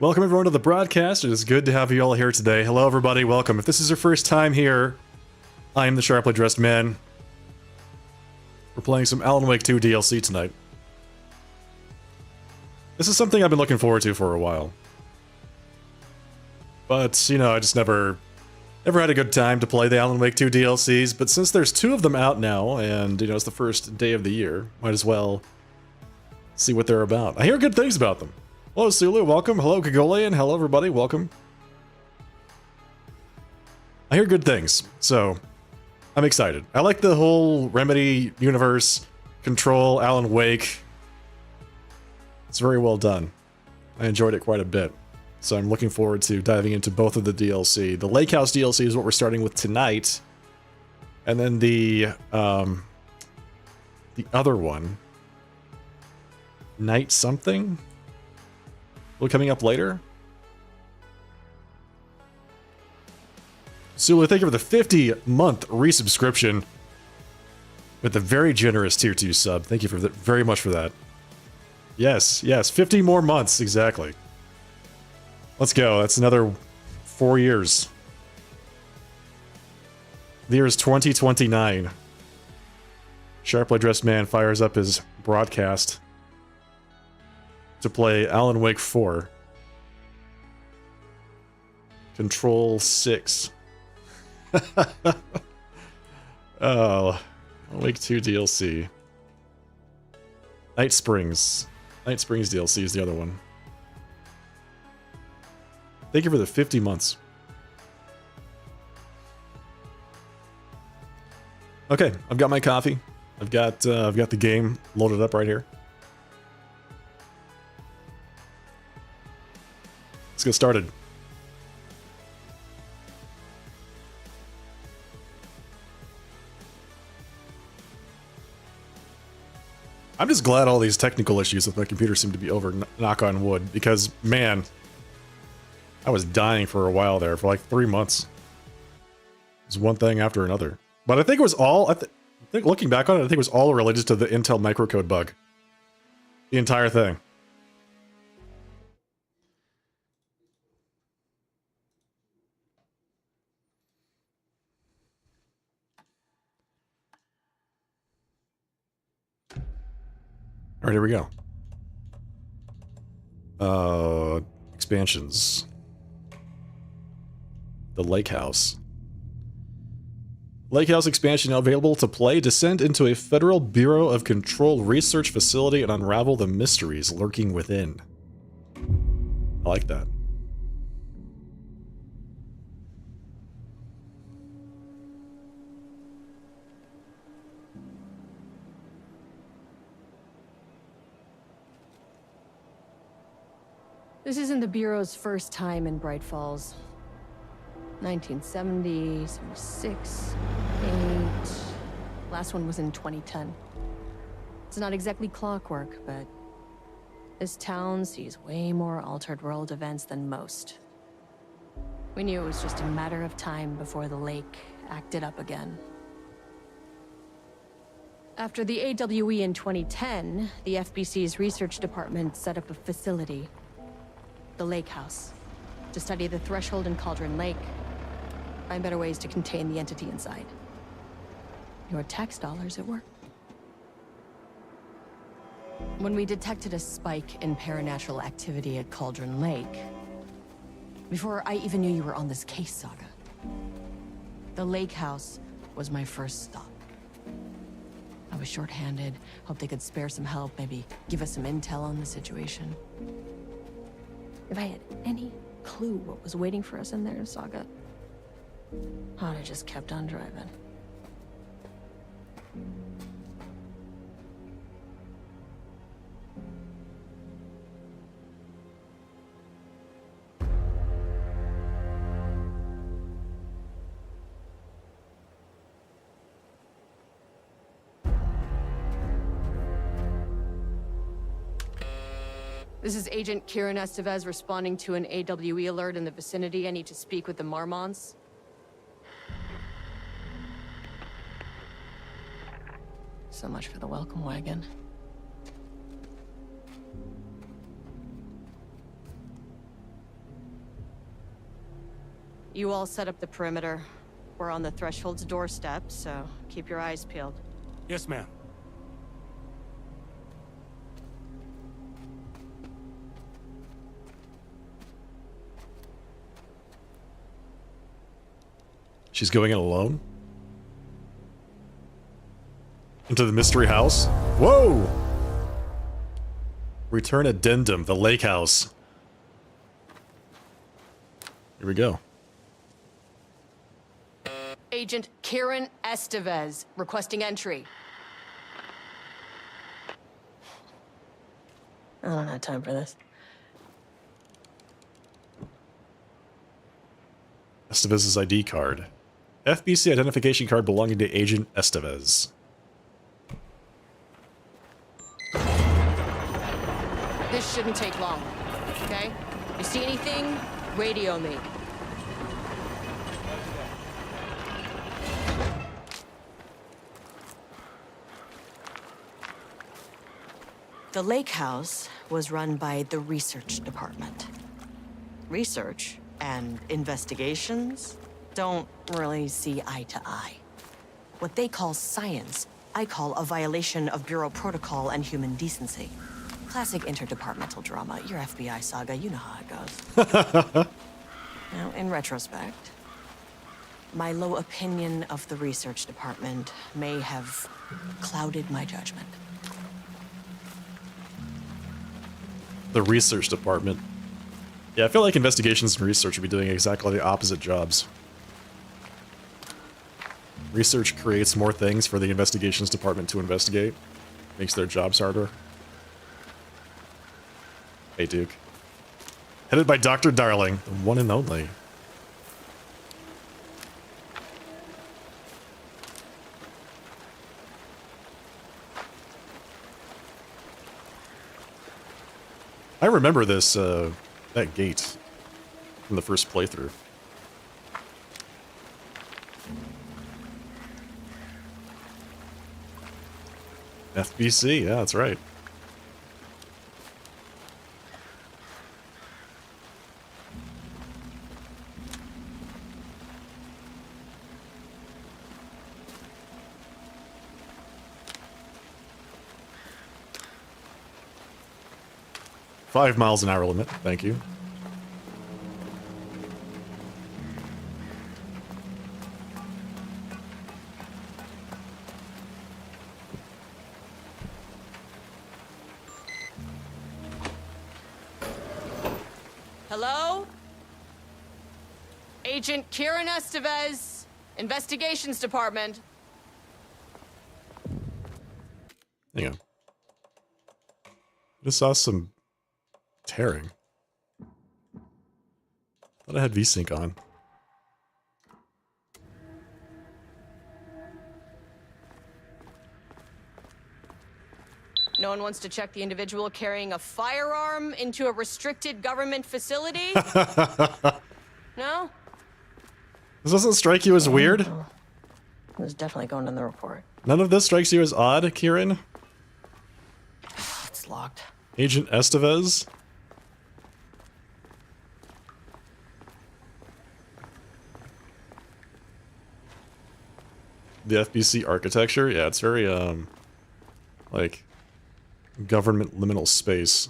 Welcome everyone to the broadcast. It is good to have you all here today. Hello everybody, welcome. If this is your first time here, I am the Sharply Dressed Man. We're playing some Alan Wake 2 DLC tonight. This is something I've been looking forward to for a while. But, you know, I just never had a good time to play the Alan Wake 2 DLCs, but since there's two of them out now, and, you know, it's the first day of the year, might as well see what they're about. I hear good things about them. Hello, Sulu, welcome. Hello, Kagolian. Hello, everybody, welcome. I hear good things, so I'm excited. I like the whole Remedy universe, Control, Alan Wake. It's very well done. I enjoyed it quite a bit, so I'm looking forward to diving into both of the DLC. The Lake House DLC is what we're starting with tonight, and then the other one, Night something? Coming up later. Sulu, thank you for the 50-month resubscription with a very generous tier 2 sub. Thank you for very much for that. Yes, 50 more months, exactly. Let's go. That's another 4 years. The year is 2029. Sharply Dressed Man fires up his broadcast to play Alan Wake 4. Control 6. Oh, Alan Wake 2 DLC. Night Springs. Night Springs DLC is the other one. Thank you for the 50 months. Okay, I've got my coffee. I've got the game loaded up right here. Let's get started. I'm just glad all these technical issues with my computer seem to be over, knock on wood, because, man, I was dying for a while there, for like 3 months. It was one thing after another. But I think it was all, I think looking back on it, I think it was all related to the Intel microcode bug. The entire thing. All right, here we go. Expansions. The Lake House. Lake House expansion now available to play. Descend into a Federal Bureau of Control research facility and unravel the mysteries lurking within. I like that. This isn't the Bureau's first time in Bright Falls. 1970, 76, 8... Last one was in 2010. It's not exactly clockwork, but this town sees way more altered world events than most. We knew it was just a matter of time before the lake acted up again. After the AWE in 2010, the FBC's research department set up a facility, the Lake House, to study the threshold in Cauldron Lake, find better ways to contain the entity inside. Your tax dollars at work. When we detected a spike in paranatural activity at Cauldron Lake, before I even knew you were on this case, Saga, the Lake House was my first stop. I was short-handed, hoped they could spare some help, maybe give us some intel on the situation. If I had any clue what was waiting for us in there, Saga, I'd have just kept on driving. This is Agent Kieran Estevez responding to an AWE alert in the vicinity. I need to speak with the Marmonts. So much for the welcome wagon. You all set up the perimeter. We're on the Threshold's doorstep, so keep your eyes peeled. Yes, ma'am. She's going in alone? Into the mystery house? Whoa! Return addendum, the lake house. Here we go. Agent Kieran Estevez, requesting entry. I don't have time for this. Estevez's ID card. FBC identification card belonging to Agent Estevez. This shouldn't take long, okay? You see anything, radio me. The lake house was run by the research department. Research and investigations don't really see eye to eye. What they call science, I call a violation of Bureau protocol and human decency. Classic interdepartmental drama. Your FBI saga, you know how it goes. Now, in retrospect, my low opinion of the research department may have clouded my judgment. The research department. Yeah, I feel like investigations and research would be doing exactly the opposite jobs. Research creates more things for the investigations department to investigate. Makes their jobs harder. Hey, Duke. Headed by Dr. Darling, the one and only. I remember this, that gate from the first playthrough. FBC, yeah, that's right. Five miles an hour limit, thank you. Hello? Agent Kieran Estevez, Investigations Department. Hang on. Just saw some tearing. Thought I had VSync on. No one wants to check the individual carrying a firearm into a restricted government facility? No? This doesn't strike you as weird? It was definitely going in the report. None of this strikes you as odd, Kieran? It's locked. Agent Estevez? The FBC architecture? Yeah, it's very, like, government liminal space.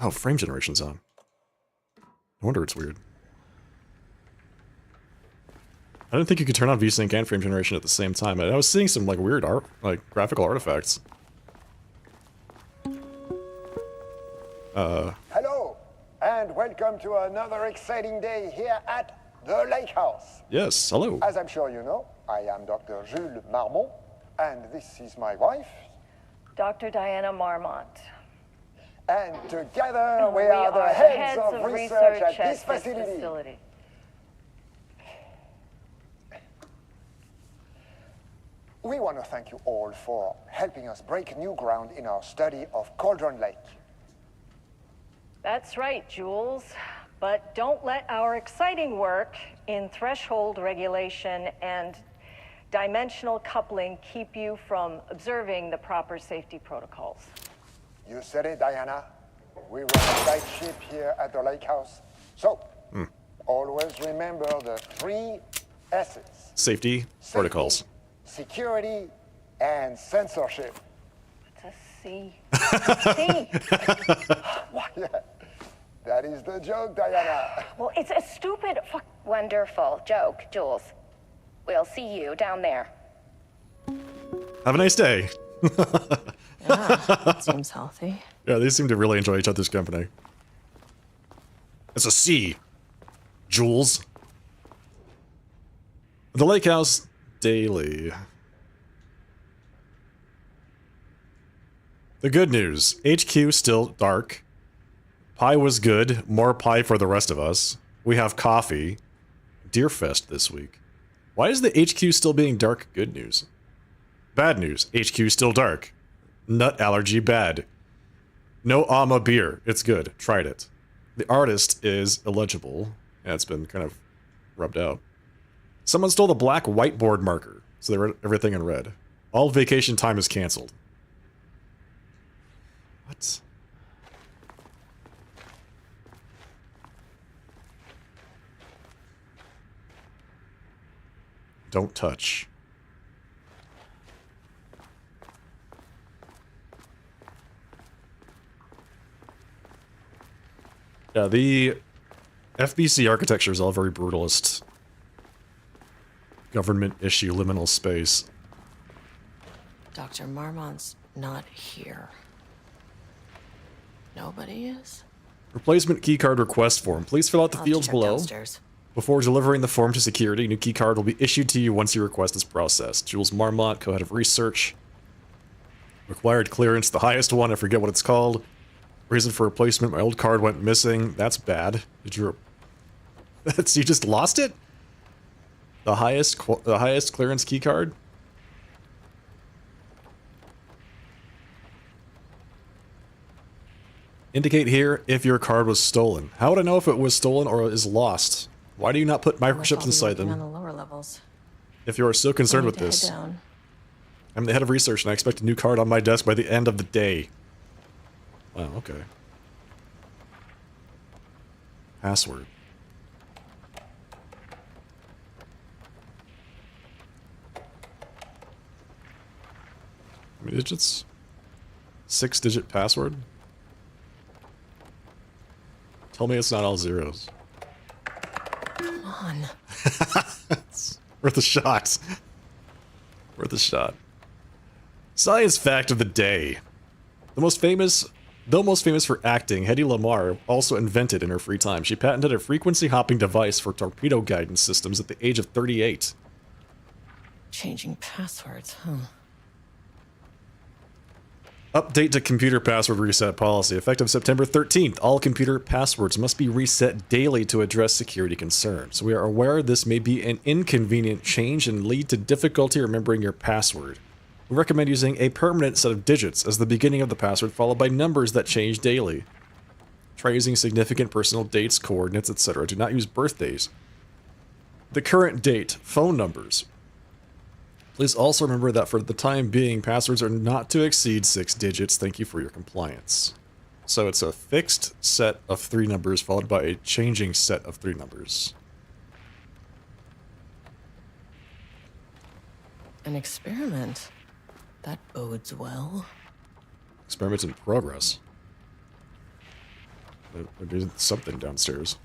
Oh, frame generation's on. No wonder it's weird. I didn't think you could turn on VSync and frame generation at the same time. I was seeing some, like, weird art, like, graphical artifacts. Hello, and welcome to another exciting day here at the Lake House. Yes, hello. As I'm sure you know, I am Dr. Jules Marmont, and this is my wife. Dr. Diana Marmont. And together we are the heads of research at this facility. We want to thank you all for helping us break new ground in our study of Cauldron Lake. That's right, Jules. But don't let our exciting work in threshold regulation and dimensional coupling keep you from observing the proper safety protocols. You said it, Diana. we run a tight ship here at the lake house. So, always remember the 3 S's. Safety protocols. Security, and censorship. It's a C. C. Why, that is the joke, Diana. Well, it's a stupid fuck. Wonderful joke, Jules. We'll see you down there. Have a nice day. That seems healthy. Yeah, they seem to really enjoy each other's company. It's a C. Jules. The Lake House Daily. The good news. HQ still dark. Pie was good. More pie for the rest of us. We have coffee. Deerfest this week. Why is the HQ still being dark good news? Bad news. HQ still dark. Nut allergy bad. No Ama beer. It's good. Tried it. The artist is illegible. Yeah, it's been kind of rubbed out. Someone stole the black whiteboard marker, so they wrote everything in red. All vacation time is canceled. What? Don't touch. Yeah, the FBC architecture is all very brutalist. Government issue liminal space. Dr. Marmont's not here. Nobody is? Replacement keycard request form. Please fill out the I'll fields check below. downstairs. Before delivering the form to security, a new keycard will be issued to you once your request is processed. Jules Marmont, co-head of research. Required clearance, the highest one, I forget what it's called. Reason for replacement, my old card went missing. That's bad. Did you... That's... You just lost it? The highest clearance keycard? Indicate here if your card was stolen. How would I know if it was stolen or is lost? Why do you not put Unless microchips I'll be inside working them? on the lower levels. If you are so concerned I with need to head this. down. I'm the head of research and I expect a new card on my desk by the end of the day. Wow, okay. Password. How many digits? 6-digit password? Tell me it's not all zeros. Come on. It's worth a shot. Worth a shot. Science fact of the day. Though most famous for acting, Hedy Lamarr also invented in her free time. She patented a frequency hopping device for torpedo guidance systems at the age of 38. Changing passwords, huh? Update to computer password reset policy. Effective September 13th, all computer passwords must be reset daily to address security concerns. We are aware this may be an inconvenient change and lead to difficulty remembering your password. We recommend using a permanent set of digits as the beginning of the password, followed by numbers that change daily. Try using significant personal dates, coordinates, etc. Do not use birthdays. The current date, phone numbers. Please also remember that for the time being, passwords are not to exceed 6 digits. Thank you for your compliance. So it's a fixed set of 3 numbers followed by a changing set of 3 numbers. An experiment. That bodes well. Experiment in progress. There's something downstairs.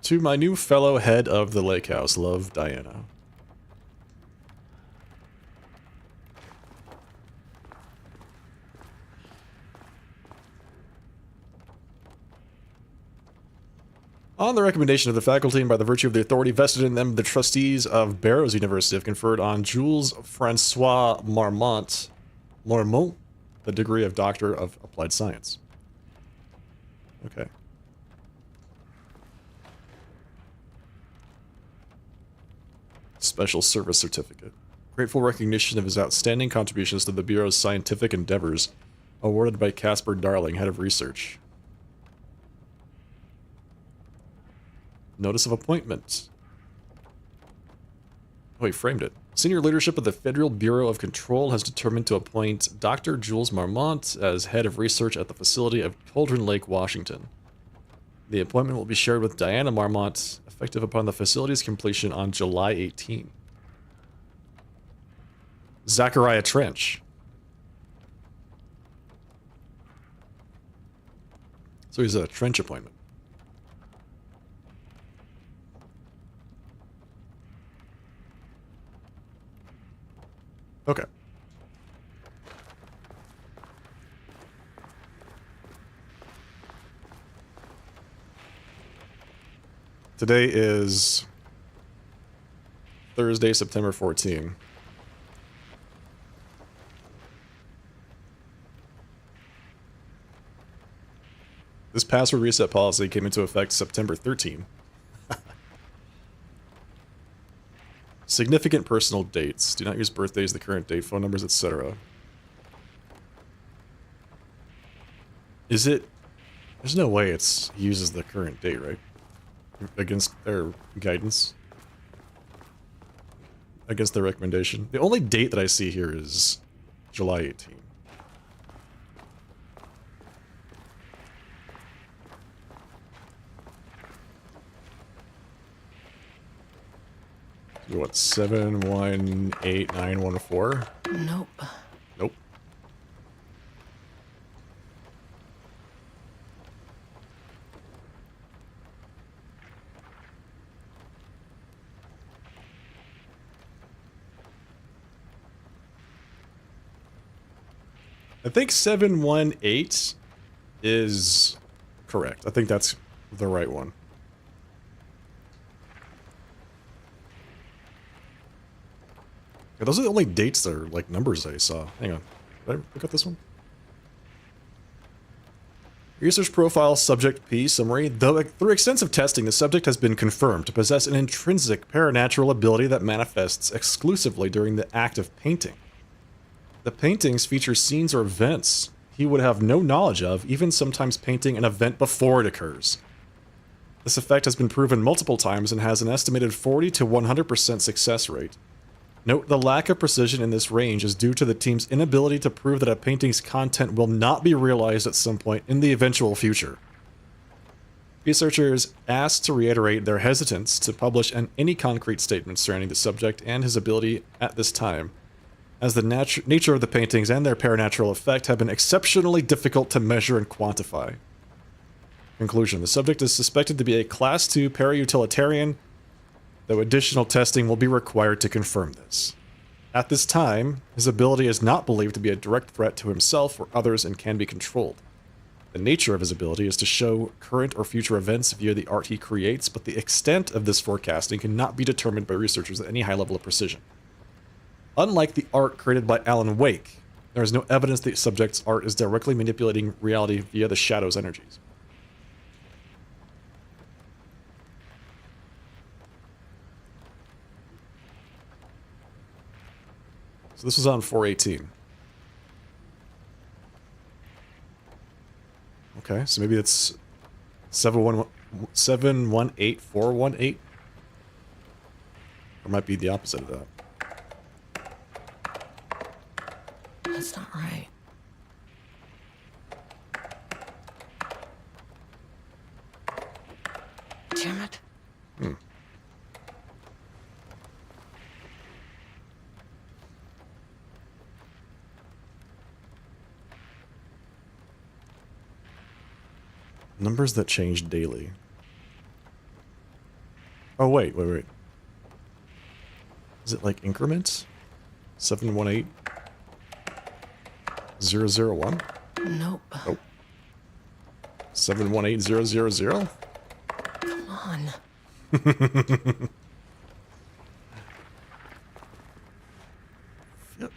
To my new fellow head of the lake house, love, Diana. On the recommendation of the faculty and by the virtue of the authority vested in them, the trustees of Barrows University have conferred on Jules Francois Marmont the degree of Doctor of Applied Science. Okay. Special Service Certificate. Grateful recognition of his outstanding contributions to the Bureau's scientific endeavors, awarded by Casper Darling, Head of Research. Notice of appointment. Oh, he framed it. Senior leadership of the Federal Bureau of Control has determined to appoint Dr. Jules Marmont as head of research at the facility of Cauldron Lake, Washington. The appointment will be shared with Diana Marmont, effective upon the facility's completion on July 18. Zachariah Trench. So he's a Trench appointment. Okay. Today is Thursday, September 14. This password reset policy came into effect September 13. Significant personal dates. Do not use birthdays, the current date, phone numbers, etc. Is it... There's no way it uses the current date, right? Against their guidance. Against their recommendation. The only date that I see here is July 18. What, 718914? Nope. Nope. I think 718 is correct. I think that's the right one. Yeah, those are the only dates that are like numbers I saw. Hang on. Did I look at this one? Research profile subject P summary. Though through extensive testing, the subject has been confirmed to possess an intrinsic paranatural ability that manifests exclusively during the act of painting. The paintings feature scenes or events he would have no knowledge of, even sometimes painting an event before it occurs. This effect has been proven multiple times and has an estimated 40 to 100% success rate. Note the lack of precision in this range is due to the team's inability to prove that a painting's content will not be realized at some point in the eventual future. Researchers asked to reiterate their hesitance to publish any concrete statements surrounding the subject and his ability at this time, as the nature of the paintings and their paranatural effect have been exceptionally difficult to measure and quantify. Conclusion: the subject is suspected to be a Class 2 para-utilitarian, though additional testing will be required to confirm this. At this time, his ability is not believed to be a direct threat to himself or others and can be controlled. The nature of his ability is to show current or future events via the art he creates, but the extent of this forecasting cannot be determined by researchers at any high level of precision. Unlike the art created by Alan Wake, there is no evidence the subject's art is directly manipulating reality via the shadow's energies. So this was on 418. Okay, so maybe it's 718418. Or might be the opposite of that. That's not right. Damn it. Numbers that change daily. Oh, wait. Is it like increments? 718 001? Nope. Nope. 718 000? Come on.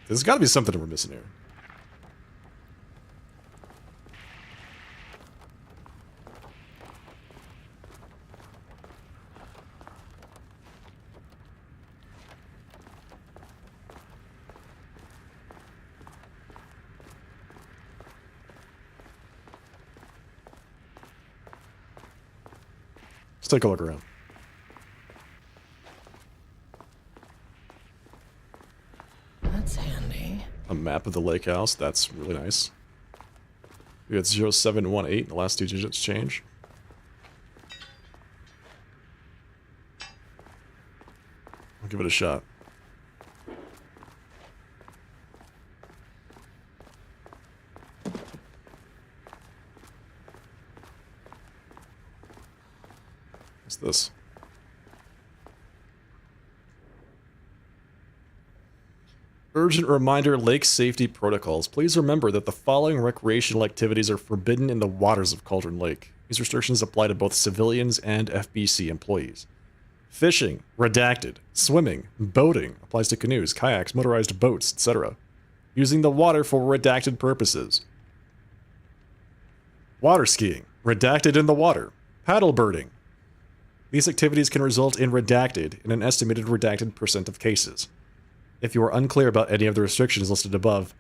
There's got to be something we're missing here. Let's take a look around. a map of the lake house. That's really nice. We got 0718, the last two digits change. I'll give it a shot. What's this? Urgent reminder, lake safety protocols. Please remember that the following recreational activities are forbidden in the waters of Cauldron Lake. These restrictions apply to both civilians and FBC employees. Fishing, redacted. Swimming, boating, applies to canoes, kayaks, motorized boats, etc. Using the water for redacted purposes. Water skiing, redacted in the water. Paddle birding. These activities can result in redacted in an estimated redacted % of cases. If you are unclear about any of the restrictions listed above,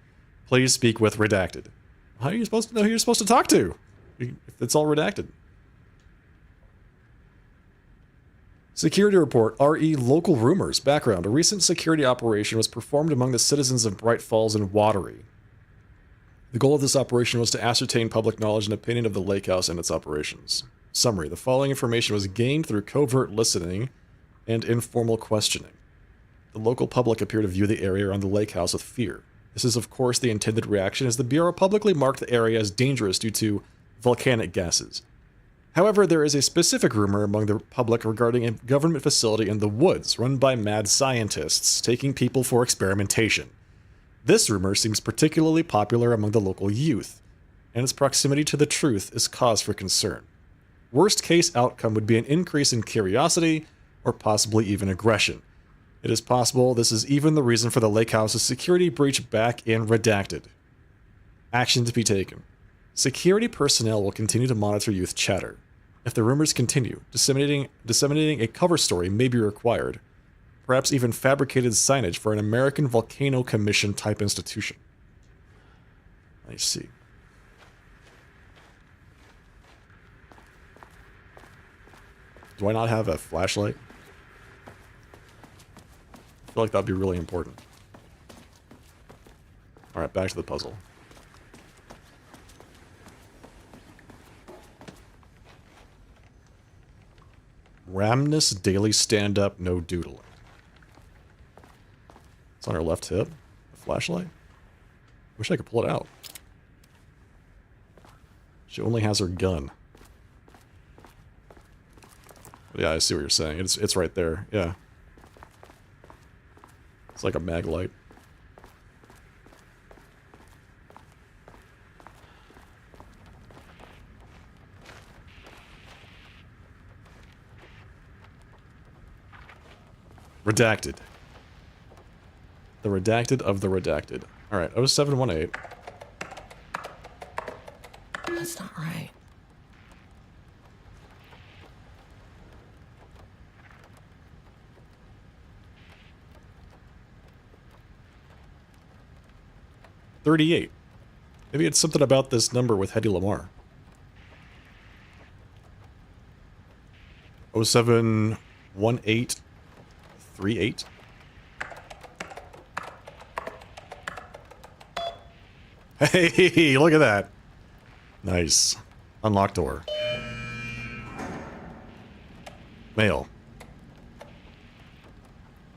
please speak with redacted. How are you supposed to know who you're supposed to talk to if it's all redacted? Security report, RE local rumors. Background, a recent security operation was performed among the citizens of Bright Falls and Watery. The goal of this operation was to ascertain public knowledge and opinion of the lake house and its operations. Summary, the following information was gained through covert listening and informal questioning. The local public appear to view the area around the lake house with fear. This is of course the intended reaction, as the Bureau publicly marked the area as dangerous due to volcanic gases. However, there is a specific rumor among the public regarding a government facility in the woods run by mad scientists taking people for experimentation. This rumor seems particularly popular among the local youth, and its proximity to the truth is cause for concern. Worst case outcome would be an increase in curiosity, or possibly even aggression. It is possible this is even the reason for the lake house's security breach back in redacted. Action to be taken. Security personnel will continue to monitor youth chatter. If the rumors continue, disseminating a cover story may be required. Perhaps even fabricated signage for an American Volcano Commission type institution. I see. Do I not have a flashlight? I feel like that'd be really important. Alright, back to the puzzle. Ramnus daily stand-up, no doodling. It's on her left hip. A flashlight? Wish I could pull it out. She only has her gun. But yeah, I see what you're saying. It's right there. Yeah. It's like a mag light. Redacted. The redacted of the redacted. Alright, 0718. That's not right. $38. Maybe it's something about this number with Hedy Lamarr. 071838. Hey, look at that. Nice. Unlock door. Mail.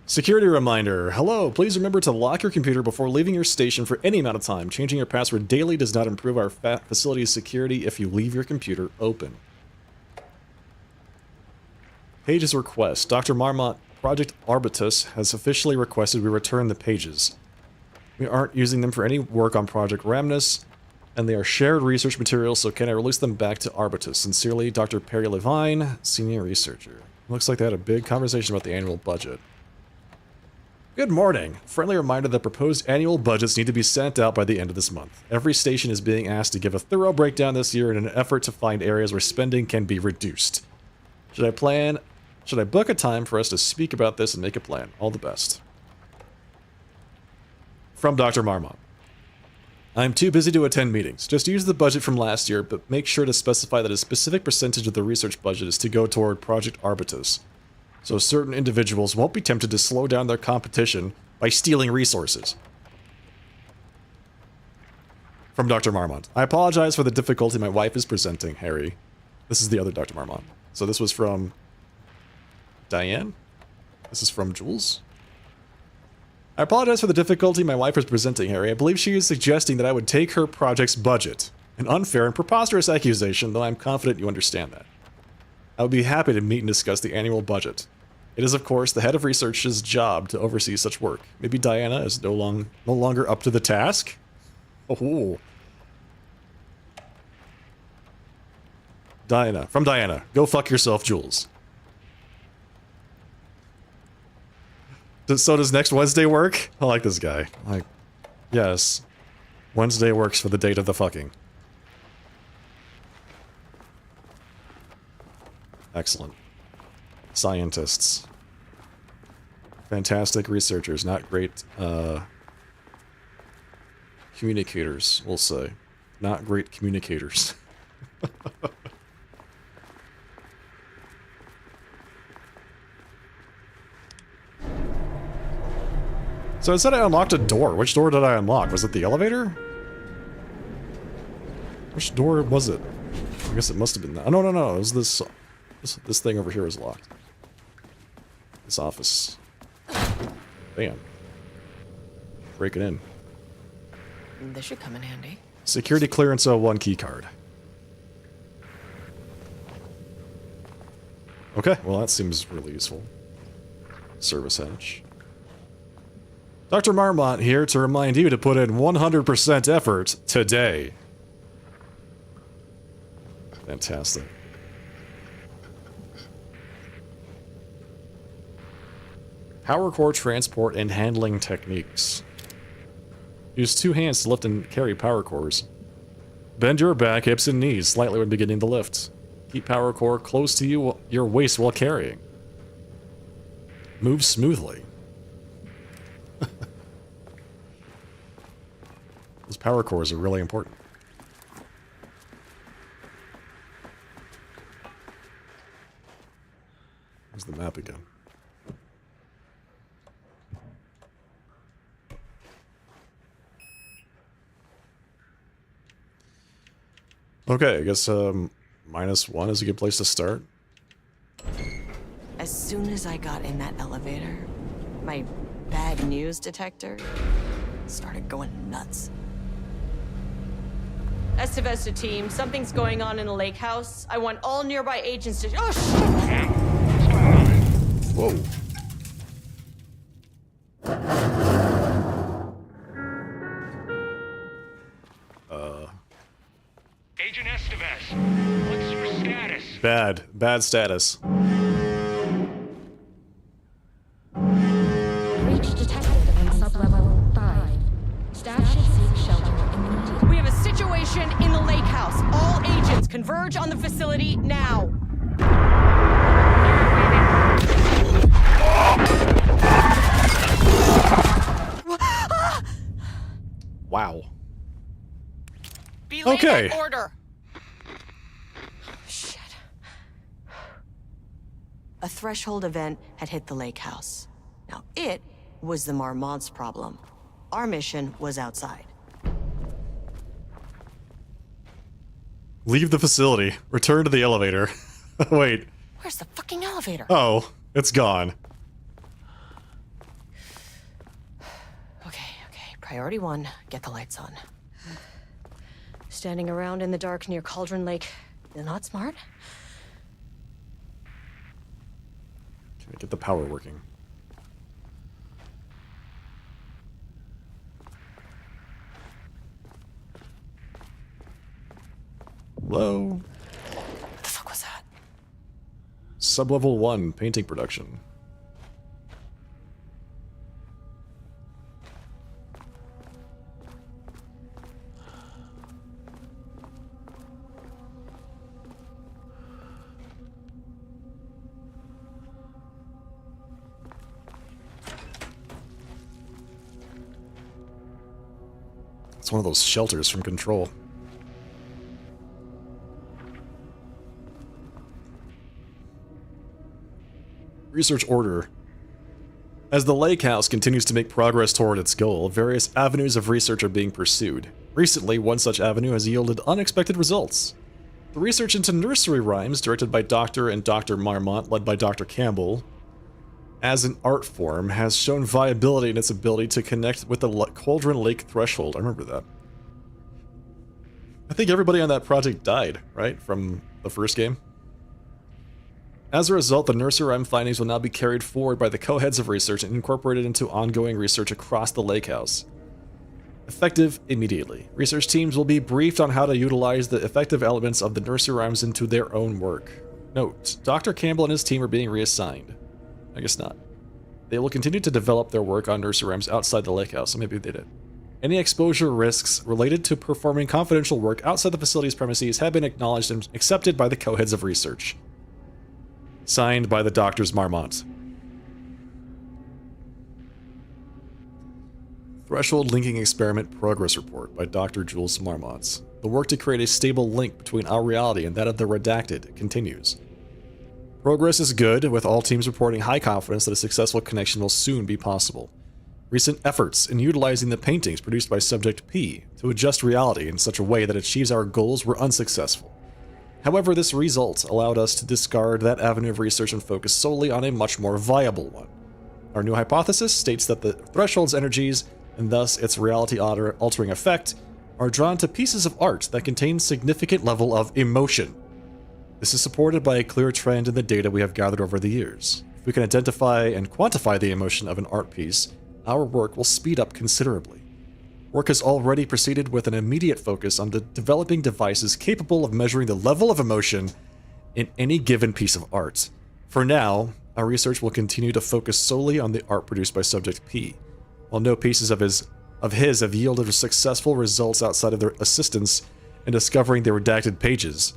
Security reminder. Hello, please remember to lock your computer before leaving your station for any amount of time. Changing your password daily does not improve our facility's security if you leave your computer open. Pages request. Dr. Marmot, Project Arbutus has officially requested we return the pages. We aren't using them for any work on Project Ramnus, and they are shared research materials, so can I release them back to Arbutus? Sincerely, Dr. Perry Levine, Senior Researcher. Looks like they had a big conversation about the annual budget. Good morning. Friendly reminder that proposed annual budgets need to be sent out by the end of this month. Every station is being asked to give a thorough breakdown this year in an effort to find areas where spending can be reduced. Should I book a time for us to speak about this and make a plan? All the best. From Dr. Marmot. I'm too busy to attend meetings. Just use the budget from last year, but make sure to specify that a specific percentage of the research budget is to go toward Project Arbutus, so certain individuals won't be tempted to slow down their competition by stealing resources. From Dr. Marmont. I apologize for the difficulty my wife is presenting, Harry. This is the other Dr. Marmont. So this was from Diane. This is from Jules. I apologize for the difficulty my wife is presenting, Harry. I believe she is suggesting that I would take her project's budget. An unfair and preposterous accusation, though I'm confident you understand that. I would be happy to meet and discuss the annual budget. It is, of course, the head of research's job to oversee such work. Maybe Diana is no longer up to the task? Oh. Diana. From Diana. Go fuck yourself, Jules. So does next Wednesday work? I like this guy. Like, yes. Wednesday works for the date of the fucking. Excellent. Scientists. Fantastic researchers, not great, communicators, we'll say. Not great communicators. So it said I unlocked a door. Which door did I unlock? Was it the elevator? Which door was it? I guess it must have been that. Oh, no, no, no. It was this thing over here was locked. This office. Bam. Break it in. This should come in handy. Security clearance 01 keycard. Okay, well that seems really useful. Service hatch. Dr. Marmont here to remind you to put in 100% effort today. Fantastic. Power core transport and handling techniques. Use 2 hands to lift and carry power cores. Bend your back, hips, and knees slightly when beginning the lift. Keep power core close to your waist while carrying. Move smoothly. Those power cores are really important. There's the map again. Okay, I guess -1 is a good place to start. As soon as I got in that elevator, my bad news detector started going nuts. Estevesta team, something's going on in the lake house. I want all nearby agents to— oh, shit! Whoa. Agent Estevez, what's your status? Bad status. Breach detected on sublevel 5. Staff should seek shelter immediately. We have a situation in the lake house. All agents converge on the facility now. Wow. Be laid Okay. on order. Shit. A threshold event had hit the lake house. Now, it was the Marmont's problem. Our mission was outside. Leave the facility. Return to the elevator. Wait. Where's the fucking elevator? Oh, it's gone. Okay. Priority 1, get the lights on. Standing around in the dark near Cauldron Lake is not smart. Can I get the power working? Hello? What the fuck was that? Sublevel 1, painting production. It's one of those shelters from Control. Research order. As the Lake House continues to make progress toward its goal, various avenues of research are being pursued. Recently, one such avenue has yielded unexpected results. The research into nursery rhymes, directed by Dr. and Dr. Marmont, led by Dr. Campbell, as an art form, has shown viability in its ability to connect with the Cauldron Lake threshold. I remember that. I think everybody on that project died, right? From the first game. As a result, the nursery rhyme findings will now be carried forward by the co-heads of research and incorporated into ongoing research across the lake house. Effective immediately. Research teams will be briefed on how to utilize the effective elements of the nursery rhymes into their own work. Note, Dr. Campbell and his team are being reassigned. I guess not. They will continue to develop their work on nursery rhymes outside the lake house, so maybe they did. Any exposure risks related to performing confidential work outside the facility's premises have been acknowledged and accepted by the co-heads of research. Signed by the Doctors Marmont. Threshold Linking Experiment Progress Report by Dr. Jules Marmont. The work to create a stable link between our reality and that of the Redacted continues. Progress is good, with all teams reporting high confidence that a successful connection will soon be possible. Recent efforts in utilizing the paintings produced by Subject P to adjust reality in such a way that achieves our goals were unsuccessful. However, this result allowed us to discard that avenue of research and focus solely on a much more viable one. Our new hypothesis states that the Threshold's energies, and thus its reality-altering effect, are drawn to pieces of art that contain significant level of emotion. This is supported by a clear trend in the data we have gathered over the years. If we can identify and quantify the emotion of an art piece, our work will speed up considerably. Work has already proceeded with an immediate focus on developing devices capable of measuring the level of emotion in any given piece of art. For now, our research will continue to focus solely on the art produced by Subject P. While no pieces of his have yielded successful results outside of their assistance in discovering the redacted pages,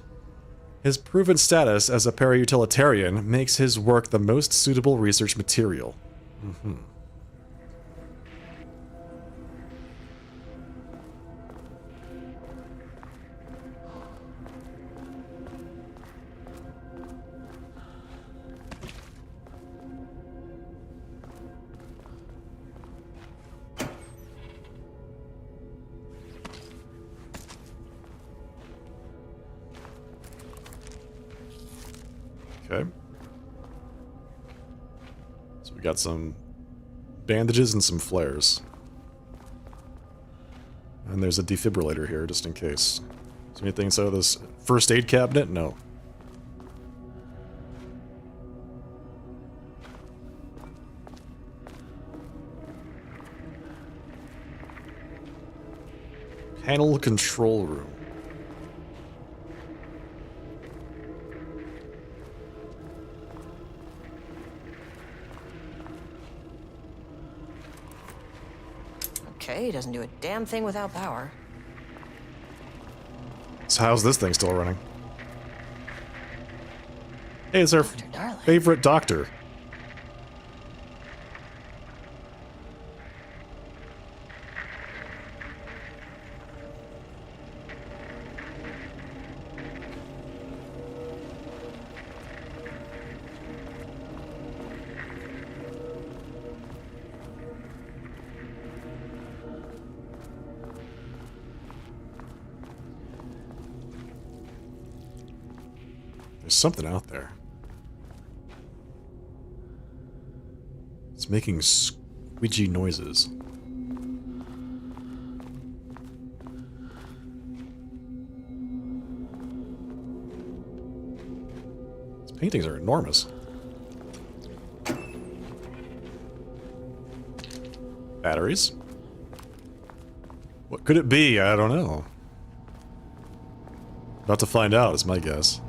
his proven status as a para-utilitarian makes his work the most suitable research material. Okay. So we got some bandages and some flares. And there's a defibrillator here, just in case. Is anything out of this first aid cabinet? No. Panel control room. Okay, he doesn't do a damn thing without power. So how's this thing still running? Hey, it's our Dr. Darling. favorite doctor. There's something out there. It's making squeegee noises. These paintings are enormous. Batteries? What could it be? I don't know. About to find out is my guess.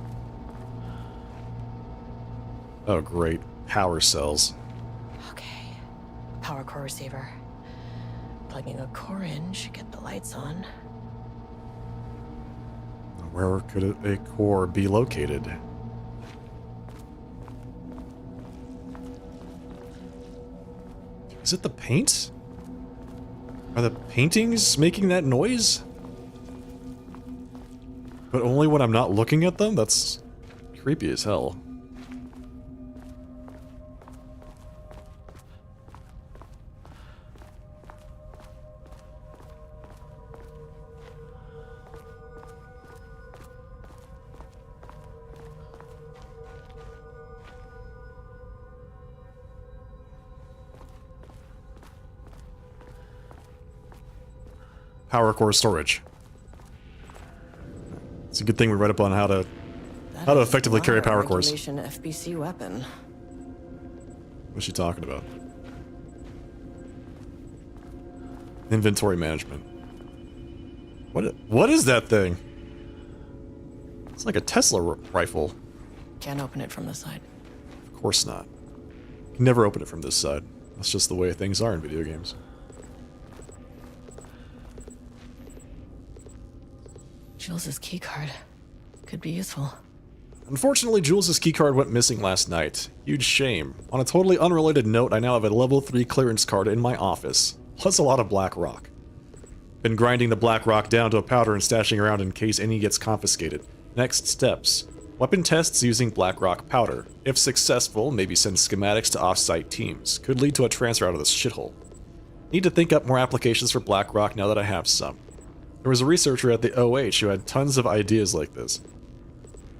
Oh, great. Power cells. Okay. Power core receiver. Plugging a core in should get the lights on. Where could a core be located? Is it the paint? Are the paintings making that noise? But only when I'm not looking at them? That's creepy as hell. power core storage. It's a good thing we read up on how to effectively carry power cores. Regulation FBC weapon. What's she talking about? Inventory management. What is that thing? It's like a Tesla rifle. Can't open it from the side. Of course not. You can never open it from this side. That's just the way things are in video games. Jules's keycard. Could be useful. Unfortunately, Jules's keycard went missing last night. Huge shame. On a totally unrelated note, I now have a level 3 clearance card in my office. Plus a lot of black rock. Been grinding the black rock down to a powder and stashing around in case any gets confiscated. Next steps. Weapon tests using black rock powder. If successful, maybe send schematics to off-site teams. Could lead to a transfer out of this shithole. Need to think up more applications for black rock now that I have some. There was a researcher at the OH who had tons of ideas like this.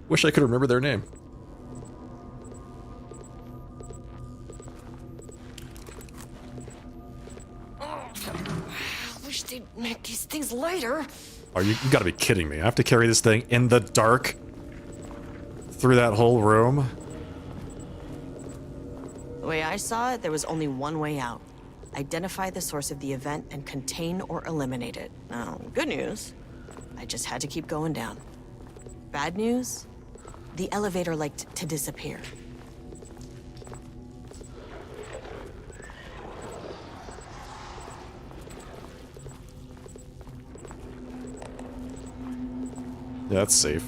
Wish I could remember their name. Wish they'd make these things lighter. Oh, you gotta be kidding me. I have to carry this thing in the dark through that whole room? The way I saw it, there was only one way out. Identify the source of the event and contain or eliminate it. Now, good news, I just had to keep going down. Bad news, the elevator liked to disappear. Yeah, that's safe.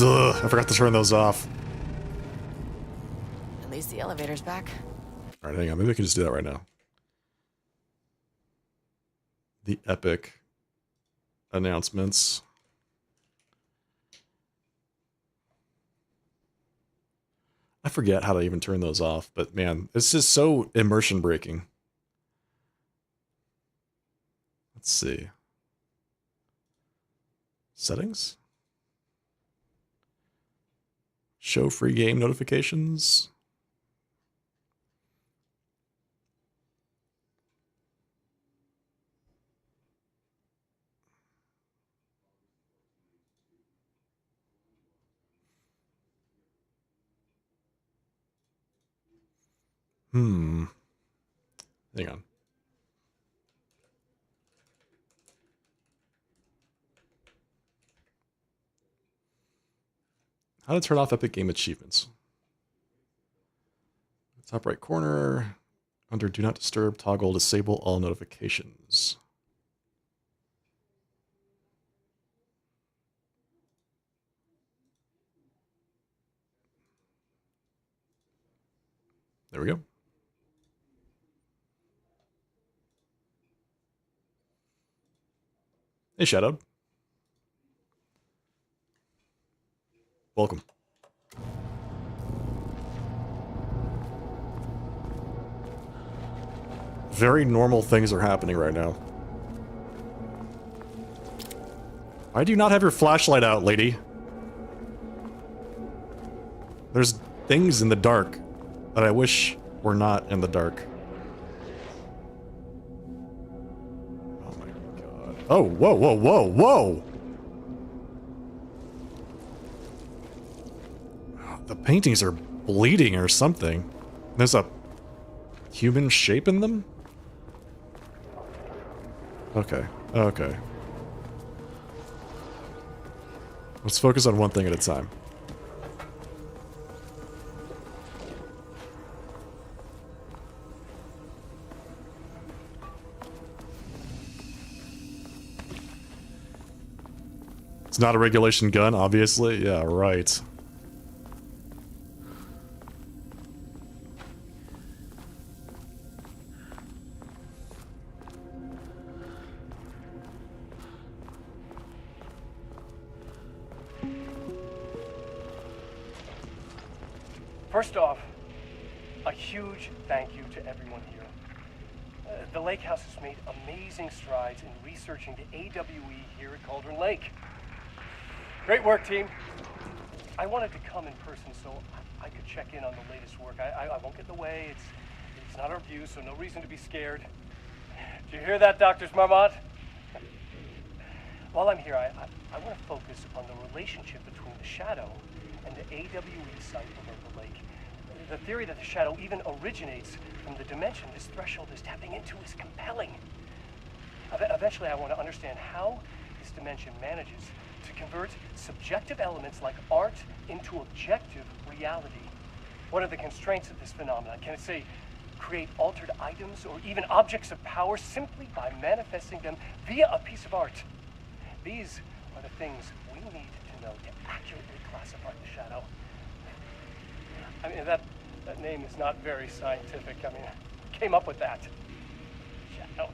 Ugh, I forgot to turn those off. At least the elevator's back. Alright, hang on. Maybe I can just do that right now. The epic announcements. I forget how to even turn those off, but man, it's just so immersion breaking. Let's see. Settings? Show free game notifications. Hang on. How to turn off Epic Game Achievements. Top right corner, under Do Not Disturb, toggle Disable All Notifications. There we go. Hey, Shadow. Welcome. Very normal things are happening right now. Why do you not have your flashlight out, lady? There's things in the dark that I wish were not in the dark. Oh my god. Oh, whoa, whoa, whoa, whoa! The paintings are bleeding or something. There's a human shape in them? Okay, okay. Let's focus on one thing at a time. It's not a regulation gun, obviously. Yeah, right. First off, a huge thank you to everyone here. The Lake House has made amazing strides in researching the AWE here at Cauldron Lake. Great work, team. I wanted to come in person so I could check in on the latest work. I won't get in the way. It's not our view, so no reason to be scared. Do you hear that, Drs. Marmont? While I'm here, I want to focus on the relationship between the Shadow and the AWE site over the lake. The theory that the Shadow even originates from the dimension this threshold is tapping into is compelling. Eventually, I want to understand how this dimension manages to convert subjective elements like art into objective reality. What are the constraints of this phenomenon? Can it, say, create altered items or even objects of power simply by manifesting them via a piece of art? These are the things we need to know to accurately classify the Shadow. I mean, that name is not very scientific. I mean, I came up with that. Shadow.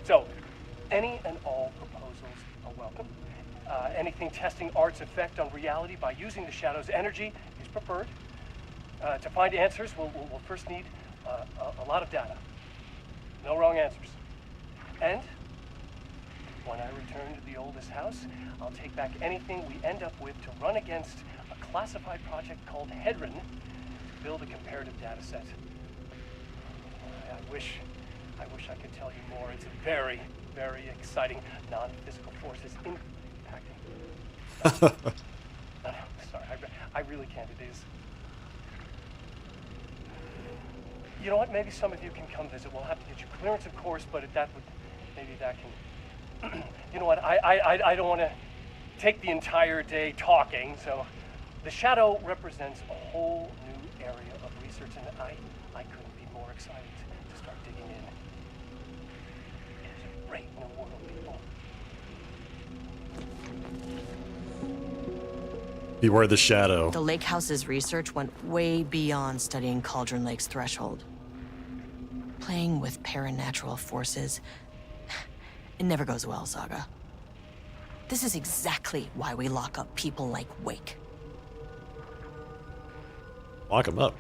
So, any and all proposals are welcome. Anything testing art's effect on reality by using the Shadow's energy is preferred. To find answers, we'll first need a lot of data. No wrong answers. And when I return to the oldest house, I'll take back anything we end up with to run against a classified project called Hedron to build a comparative data set. I wish I could tell you more. It's a very, very exciting non-physical forces impacting. No, sorry, I really can't. It is. You know what? Maybe some of you can come visit. We'll have to get you clearance, of course, but maybe that can. You know what? I don't want to take the entire day talking. So, the Shadow represents a whole new area of research, and I couldn't be more excited to start digging in. It is a great new world, people. Beware the Shadow. The Lake House's research went way beyond studying Cauldron Lake's threshold. Playing with paranatural forces, it never goes well, Saga. This is exactly why we lock up people like Wake. Lock him up.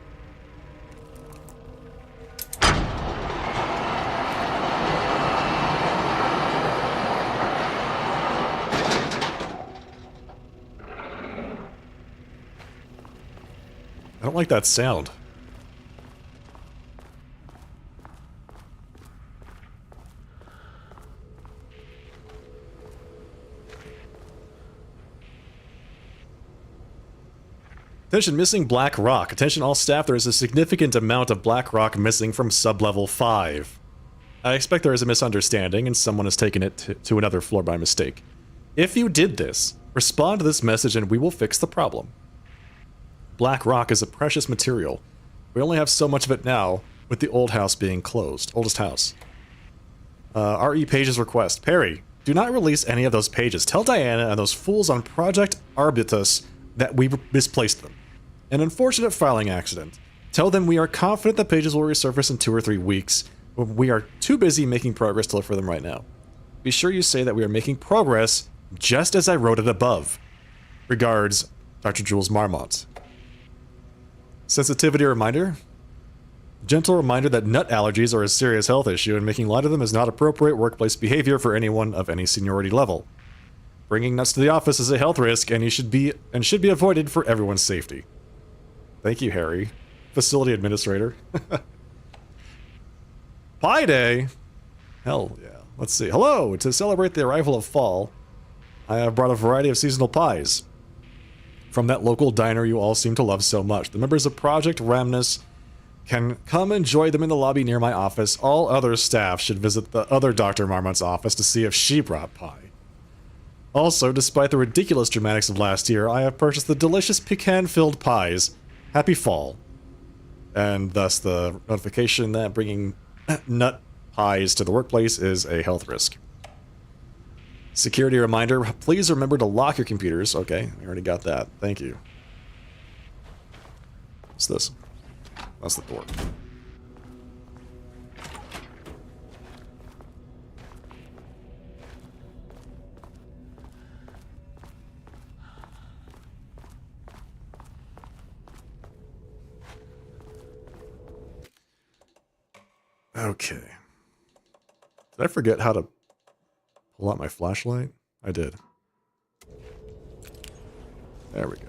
I don't like that sound. Attention, missing black rock. Attention all staff, there is a significant amount of black rock missing from sublevel 5. I expect there is a misunderstanding and someone has taken it to another floor by mistake. If you did this, respond to this message and we will fix the problem. Black rock is a precious material. We only have so much of it now, with the old house being closed. Oldest house. RE Page's request. Perry, do not release any of those pages. Tell Diana and those fools on Project Arbitus that we misplaced them. An unfortunate filing accident. Tell them we are confident the pages will resurface in 2 or 3 weeks, but we are too busy making progress to look for them right now. Be sure you say that we are making progress, just as I wrote it above. Regards, Dr. Jules Marmont. Sensitivity reminder. Gentle reminder that nut allergies are a serious health issue, and making light of them is not appropriate workplace behavior for anyone of any seniority level. Bringing nuts to the office is a health risk, and should be avoided for everyone's safety. Thank you, Harry. Facility administrator. Pie Day! Hell yeah. Let's see. Hello! To celebrate the arrival of fall, I have brought a variety of seasonal pies from that local diner you all seem to love so much. The members of Project Ramnus can come enjoy them in the lobby near my office. All other staff should visit the other Dr. Marmont's office to see if she brought pie. Also, despite the ridiculous dramatics of last year, I have purchased the delicious pecan-filled pies. Happy fall. And thus the notification that bringing nut pies to the workplace is a health risk. Security reminder, please remember to lock your computers. Okay, I already got that. Thank you. What's this? That's the door. Okay. Did I forget how to pull out my flashlight? I did. There we go.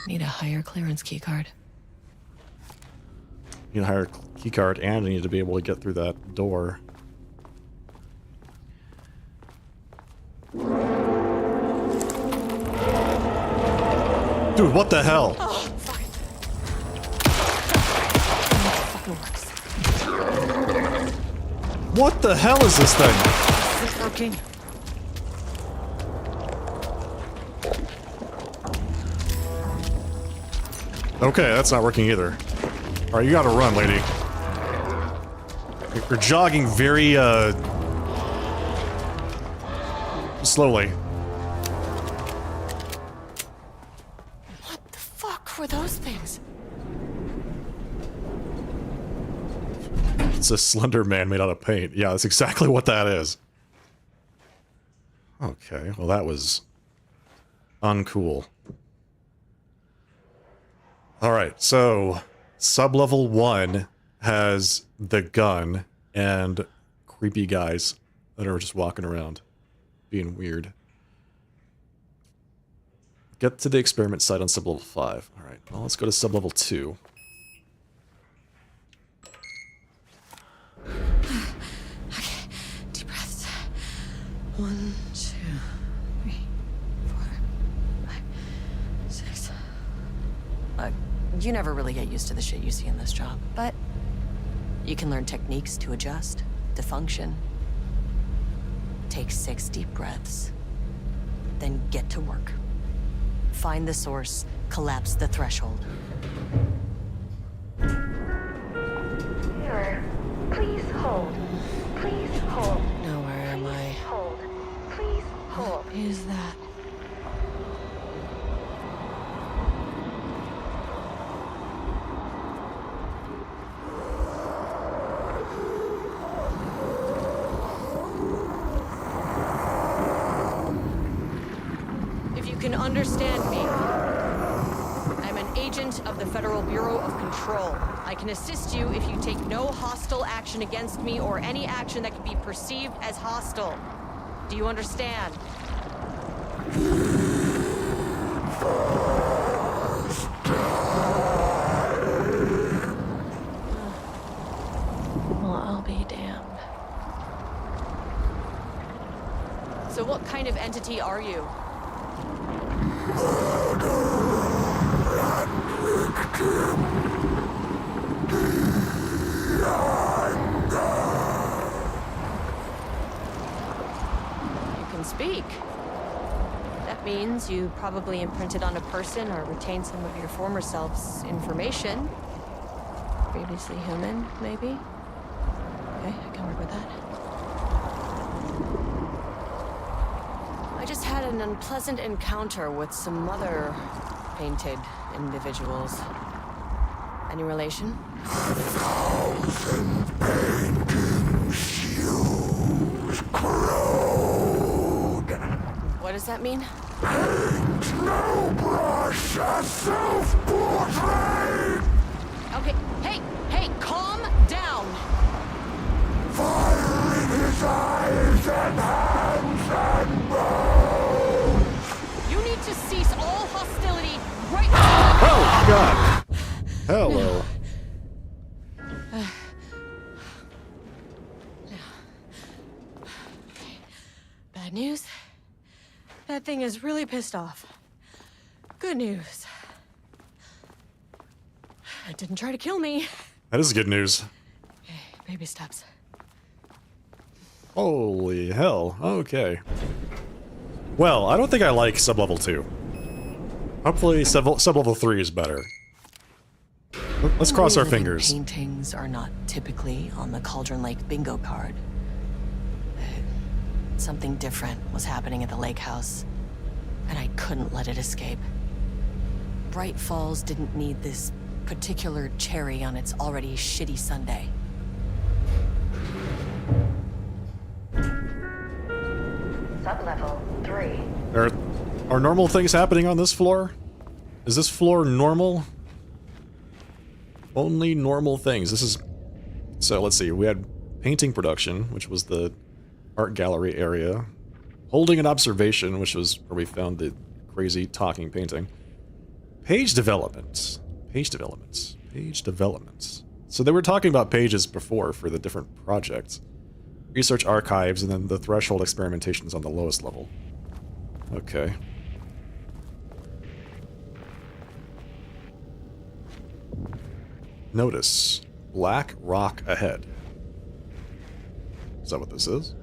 Need a higher clearance keycard. You need a higher keycard, and you need to be able to get through that door. Dude, what the hell? Oh, fuck. Fucking works. What the hell is this thing? Is it working? Okay, that's not working either. Alright, you gotta run, lady. You're jogging very, slowly. What the fuck were those things? It's a Slender Man made out of paint. Yeah, that's exactly what that is. Okay, well that was uncool. Alright, so sublevel 1 has the gun and creepy guys that are just walking around being weird. Get to the experiment site on sublevel 5. Alright, well let's go to sublevel 2. Okay, deep breaths. 1, 2, 3, 4, 5, 6. You never really get used to the shit you see in this job, but you can learn techniques to adjust, to function. Take 6 deep breaths, then get to work. Find the source, collapse the threshold. Sir, please hold. Please hold. Now where am I? Hold. Please hold. What is that? If you can understand me, I'm an agent of the Federal Bureau of Control. I can assist you if you take no hostile action against me or any action that can be perceived as hostile. Do you understand? Well, I'll be damned. So what kind of entity are you? You can speak. That means you probably imprinted on a person or retained some of your former self's information. Previously human, maybe? Okay, I can work with that. I just had an unpleasant encounter with some other painted individuals. Any relation? What does that mean? Okay, hey, calm down! You need to cease all hostility right now! Oh, God! Hello. Bad news? That thing is really pissed off. Good news. It didn't try to kill me. That is good news. Okay, baby steps. Holy hell. Okay. Well, I don't think I like sublevel 2. Hopefully sublevel 3 is better. Let's cross our Living fingers. Paintings are not typically on the Cauldron Lake bingo card. Something different was happening at the lake house, and I couldn't let it escape. Bright Falls didn't need this particular cherry on its already shitty sundae. Sublevel 3. Are normal things happening on this floor? Is this floor normal? Only normal things. This is... So, let's see. We had painting production, which was the art gallery area. Holding an observation, which was where we found the crazy talking painting. Page development. Page development. Page development. So they were talking about pages before for the different projects. Research archives, and then the threshold experimentations on the lowest level. Okay. Notice. Black rock ahead. Is that what this is?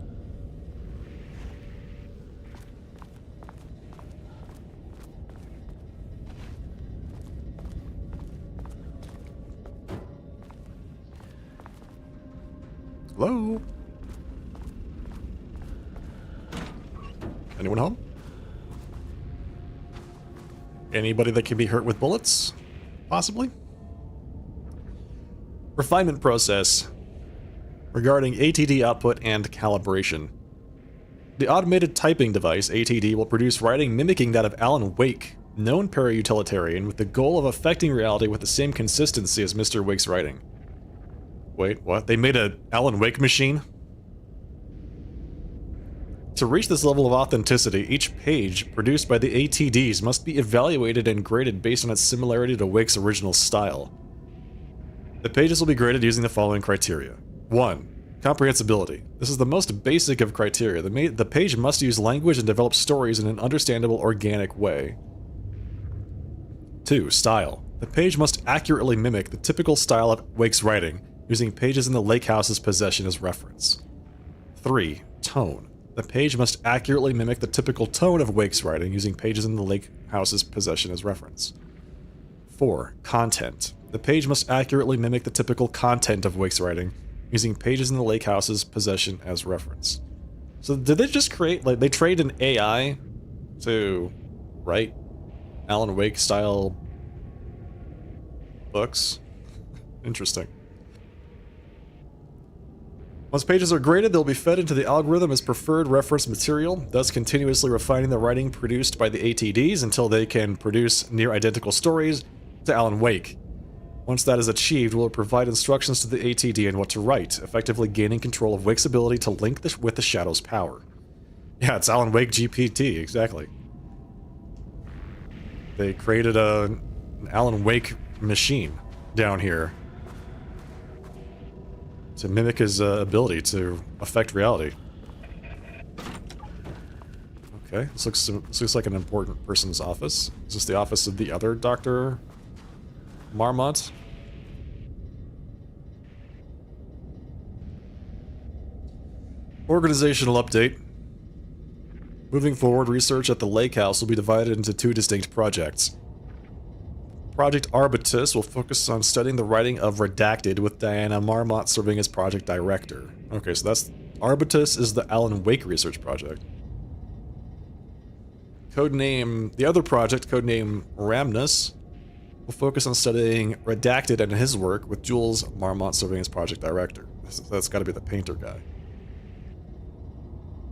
Hello? Anyone home? Anybody that can be hurt with bullets? Possibly? Refinement process regarding ATD output and calibration. The automated typing device, ATD, will produce writing mimicking that of Alan Wake, known para-utilitarian, with the goal of affecting reality with the same consistency as Mr. Wake's writing. Wait, what? They made a Alan Wake machine? To reach this level of authenticity, each page produced by the ATDs must be evaluated and graded based on its similarity to Wake's original style. The pages will be graded using the following criteria. 1. Comprehensibility. This is the most basic of criteria. The page must use language and develop stories in an understandable, organic way. 2. Style. The page must accurately mimic the typical style of Wake's writing, using pages in the lake house's possession as reference. 3. Tone. The page must accurately mimic the typical tone of Wake's writing, using pages in the lake house's possession as reference. 4. Content. The page must accurately mimic the typical content of Wake's writing, using pages in the lake house's possession as reference. So did they just create, like, they trained an AI to write Alan Wake style books? Interesting. Once pages are graded, they'll be fed into the algorithm as preferred reference material, thus continuously refining the writing produced by the ATDs until they can produce near-identical stories to Alan Wake. Once that is achieved, we'll provide instructions to the ATD on what to write, effectively gaining control of Wake's ability to link with the Shadow's power. Yeah, it's Alan Wake GPT, exactly. They created an Alan Wake machine down here to mimic his ability to affect reality. Okay, this looks like an important person's office. Is this the office of the other Dr. Marmont? Organizational update. Moving forward, research at the Lake House will be divided into 2 distinct projects. Project Arbitus will focus on studying the writing of Redacted, with Diana Marmont serving as project director. Okay, so that's... Arbitus is the Alan Wake research project. Codename... The other project, codename Ramnus, will focus on studying Redacted and his work, with Jules Marmont serving as project director. That's gotta be the painter guy.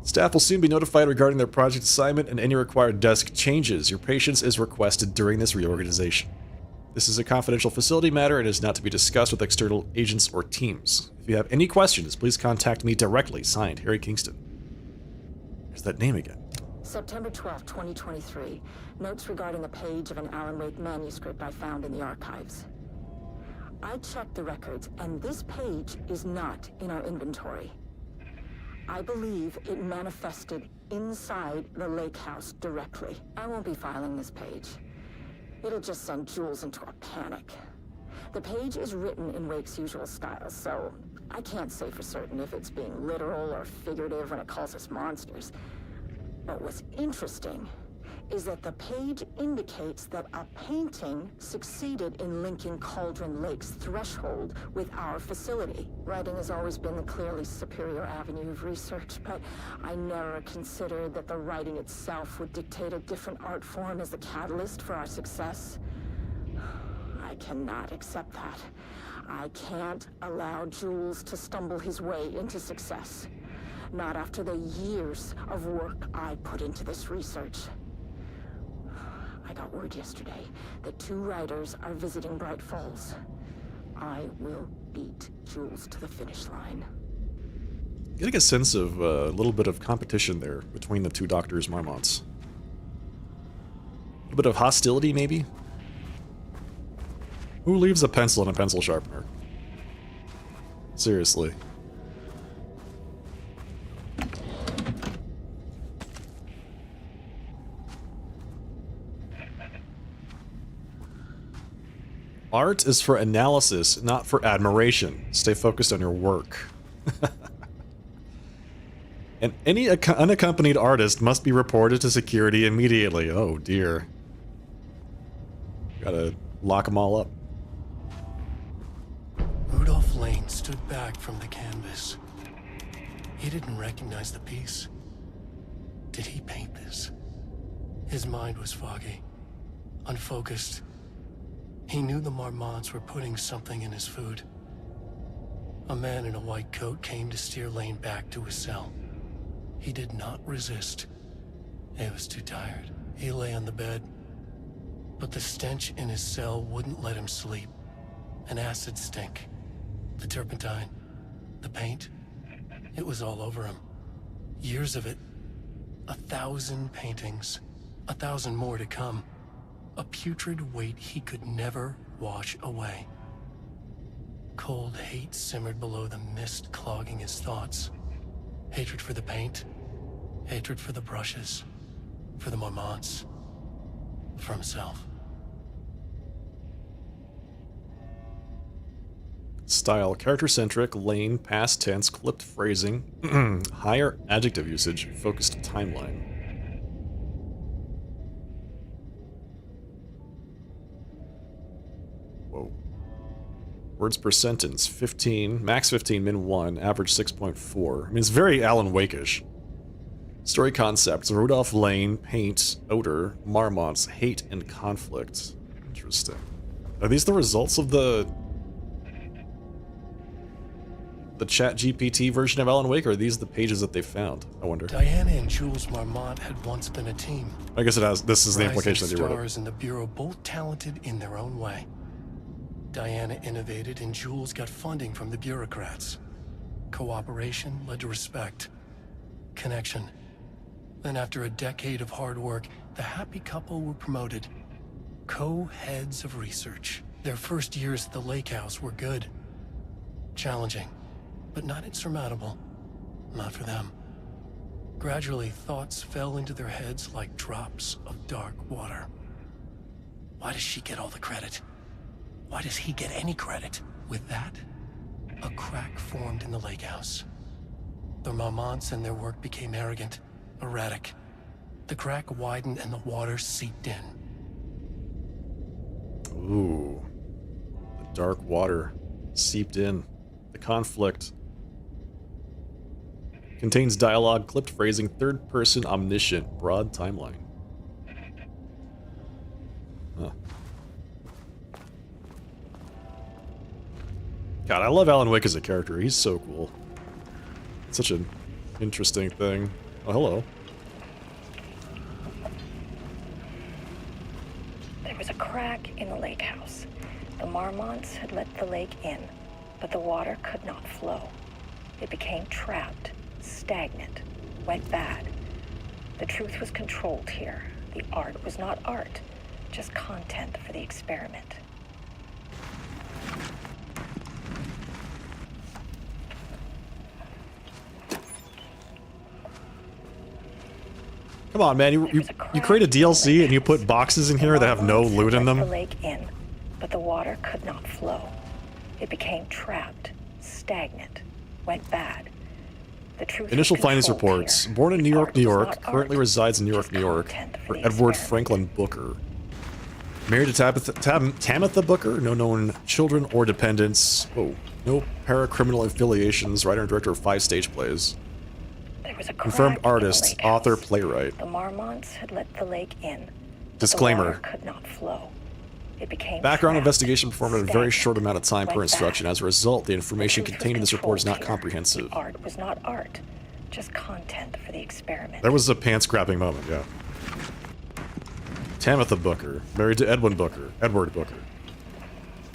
Staff will soon be notified regarding their project assignment and any required desk changes. Your patience is requested during this reorganization. This is a confidential facility matter and is not to be discussed with external agents or teams. If you have any questions, please contact me directly. Signed, Harry Kingston. There's that name again. September 12, 2023. Notes regarding the page of an Alan Wake manuscript I found in the archives. I checked the records, and this page is not in our inventory. I believe it manifested inside the lake house directly. I won't be filing this page. It'll just send Jules into a panic. The page is written in Wake's usual style, so I can't say for certain if it's being literal or figurative when it calls us monsters. But what's interesting is that the page indicates that a painting succeeded in linking Cauldron Lake's threshold with our facility. Writing has always been the clearly superior avenue of research, but I never considered that the writing itself would dictate a different art form as the catalyst for our success. I cannot accept that. I can't allow Jules to stumble his way into success. Not after the years of work I put into this research. I got word yesterday that 2 writers are visiting Bright Falls. I will beat Jules to the finish line. Getting a sense of a little bit of competition there between the 2 Doctors Marmonts. A bit of hostility, maybe? Who leaves a pencil and a pencil sharpener? Seriously. Art is for analysis, not for admiration. Stay focused on your work. And any unaccompanied artist must be reported to security immediately. Oh dear. Gotta lock them all up. Rudolph Lane stood back from the canvas. He didn't recognize the piece. Did he paint this? His mind was foggy, unfocused. He knew the Marmonts were putting something in his food. A man in a white coat came to steer Lane back to his cell. He did not resist. He was too tired. He lay on the bed, but the stench in his cell wouldn't let him sleep. An acid stink. The turpentine. The paint. It was all over him. Years of it. 1,000 paintings. 1,000 more to come. A putrid weight he could never wash away. Cold hate simmered below the mist clogging his thoughts. Hatred for the paint. Hatred for the brushes. For the Marmonts. For himself. Style, character-centric, Lane, past tense, clipped phrasing, higher adjective usage, focused timeline. Whoa. Words per sentence, 15, max 15, min 1, average 6.4. I mean, it's very Alan Wake-ish. Story concepts, Rudolph Lane, paint, odor, Marmonts, hate, and conflict. Interesting. Are these the results of the ChatGPT version of Alan Wake, or are these the pages that they found? I wonder. Diana and Jules Marmont had once been a team. I guess it has. This is the implication that you wrote it. Stars in the Bureau, both talented in their own way. Diana innovated and Jules got funding from the bureaucrats. Cooperation led to respect. Connection. Then after a decade of hard work, the happy couple were promoted. Co-heads of research. Their first years at the lake house were good. Challenging, but not insurmountable. Not for them. Gradually, thoughts fell into their heads like drops of dark water. Why does she get all the credit? Why does he get any credit? With that, a crack formed in the lake house. The Marmonts and their work became arrogant, erratic. The crack widened and the water seeped in. Ooh. The dark water seeped in. The conflict contains dialogue, clipped phrasing, third-person, omniscient, broad timeline. Huh. God, I love Alan Wake as a character. He's so cool. Such an interesting thing. Oh, hello. There was a crack in the lake house. The Marmonts had let the lake in, but the water could not flow. It became trapped, stagnant, went bad. The truth was controlled here. The art was not art, just content for the experiment. Come on, man. You create a DLC and you put boxes in here that have no loot in them. The lake in, but the water could not flow. It became trapped, stagnant, went bad. The truth Initial was findings controlled reports. here. Born in New The York, art New was York. not Currently art, resides in New York, just New York. content for For the Edward experiment. Franklin Booker. Married to Tamitha Booker. No known children or dependents. Oh, no paracriminal affiliations. Writer and director of 5 stage plays. There was a Confirmed crack in the artist, lake author, house. playwright. The Marmonts had let the lake in. But Disclaimer. The water could not flow. It became Background trapped, investigation performed in a very stagnant, short amount of time per went instruction. bad. As a result, the information The truth was contained in this report is not controlled here. comprehensive. The art was not art, just content for the experiment. There was a pants grabbing moment, yeah. Tamitha Booker, married to Edward Booker.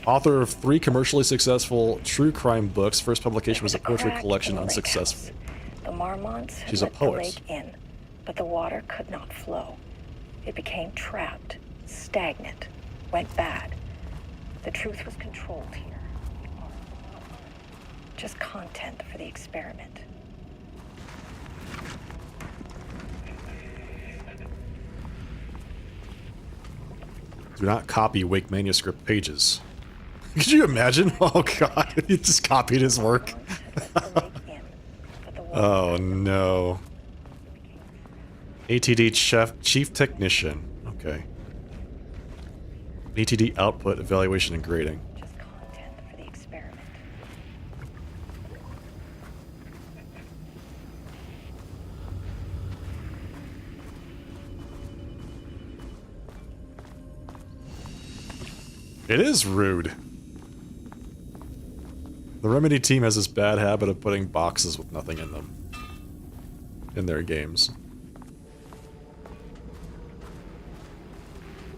Author of 3 commercially successful true crime books. First publication was a poetry crack collection, in the lake unsuccessful. house. The Marmonts had She's a let the poet. lake in, but the water could not flow. It became trapped, stagnant, went bad. The truth was controlled here. Just content for the experiment. Do not copy Wake manuscript pages. Could you imagine? Oh god, he just copied his work. Marmonts had let the lake in, but the water Oh no. ATD chief technician. Okay. ATD output evaluation and grading. just content for the experiment. It is rude. The Remedy team has this bad habit of putting boxes with nothing in them in their games.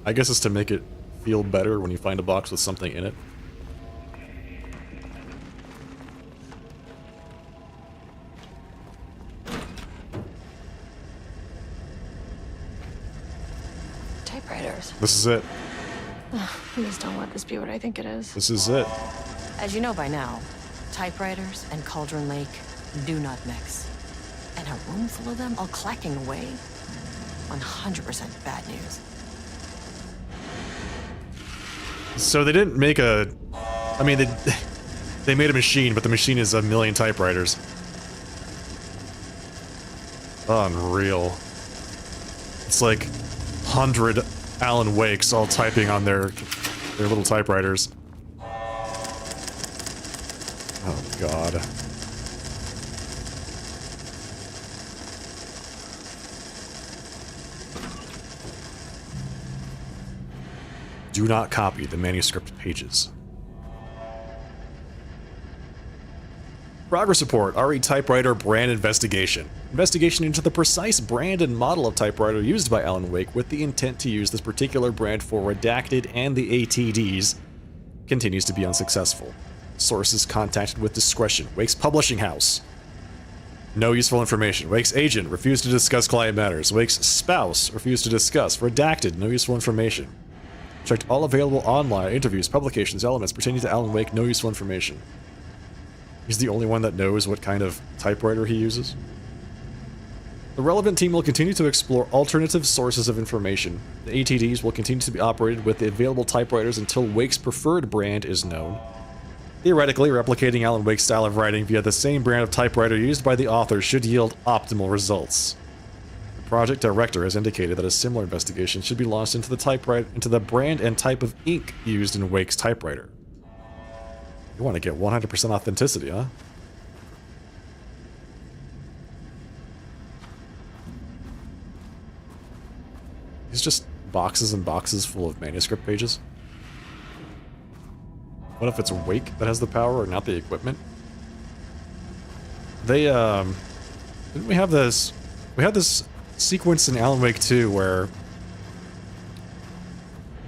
I guess it's to make it feel better when you find a box with something in it. Typewriters. This is it. Please don't let this be what I think it is. This is it. As you know by now, typewriters and Cauldron Lake do not mix. And a room full of them all clacking away? 100% bad news. So they didn't make a... I mean, they made a machine, but the machine is a million typewriters. Unreal. It's like 100 Alan Wakes all typing on their little typewriters. Oh god. Do not copy the manuscript pages. Progress report, RE typewriter brand investigation. Investigation into the precise brand and model of typewriter used by Alan Wake with the intent to use this particular brand for Redacted and the ATDs continues to be unsuccessful. Sources contacted with discretion. Wake's publishing house. No useful information. Wake's agent refused to discuss client matters. Wake's spouse refused to discuss. Redacted. No useful information. Checked all available online interviews, publications, elements pertaining to Alan Wake. No useful information. He's the only one that knows what kind of typewriter he uses. The relevant team will continue to explore alternative sources of information. The ATDs will continue to be operated with the available typewriters until Wake's preferred brand is known. Theoretically, replicating Alan Wake's style of writing via the same brand of typewriter used by the author should yield optimal results. The project director has indicated that a similar investigation should be launched into the brand and type of ink used in Wake's typewriter. You want to get 100% authenticity, huh? It's just boxes and boxes full of manuscript pages. What if it's Wake that has the power and not the equipment? They, didn't we have this... We had this sequence in Alan Wake 2 where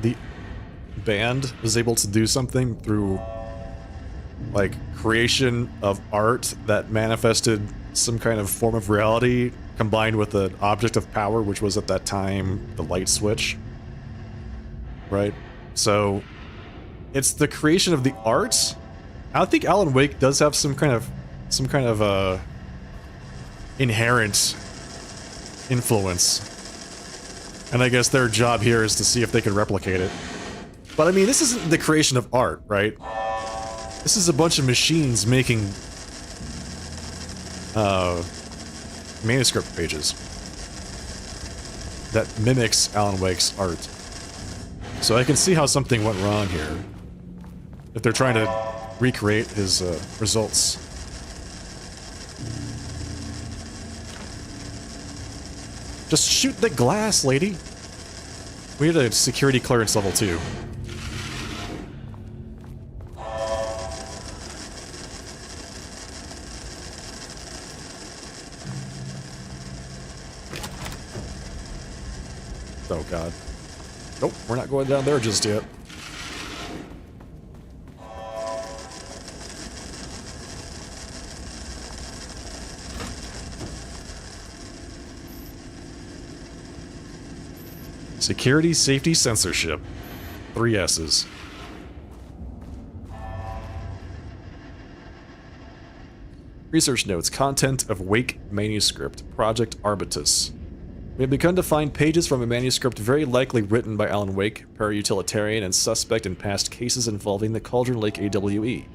the band was able to do something through, like, creation of art that manifested some kind of form of reality combined with an object of power, which was at that time the light switch. Right? So it's the creation of the art. I think Alan Wake does have some kind of inherent influence. And I guess their job here is to see if they can replicate it. But I mean, this isn't the creation of art, right? This is a bunch of machines making manuscript pages that mimics Alan Wake's art. So I can see how something went wrong here. If they're trying to recreate his results. Just shoot the glass, lady! We had a security clearance level 2. Oh god. Nope, we're not going down there just yet. Security, safety, censorship. 3 S's. Research notes. Content of Wake manuscript. Project Arbitus. We have begun to find pages from a manuscript very likely written by Alan Wake, para-utilitarian and suspect in past cases involving the Cauldron Lake AWE.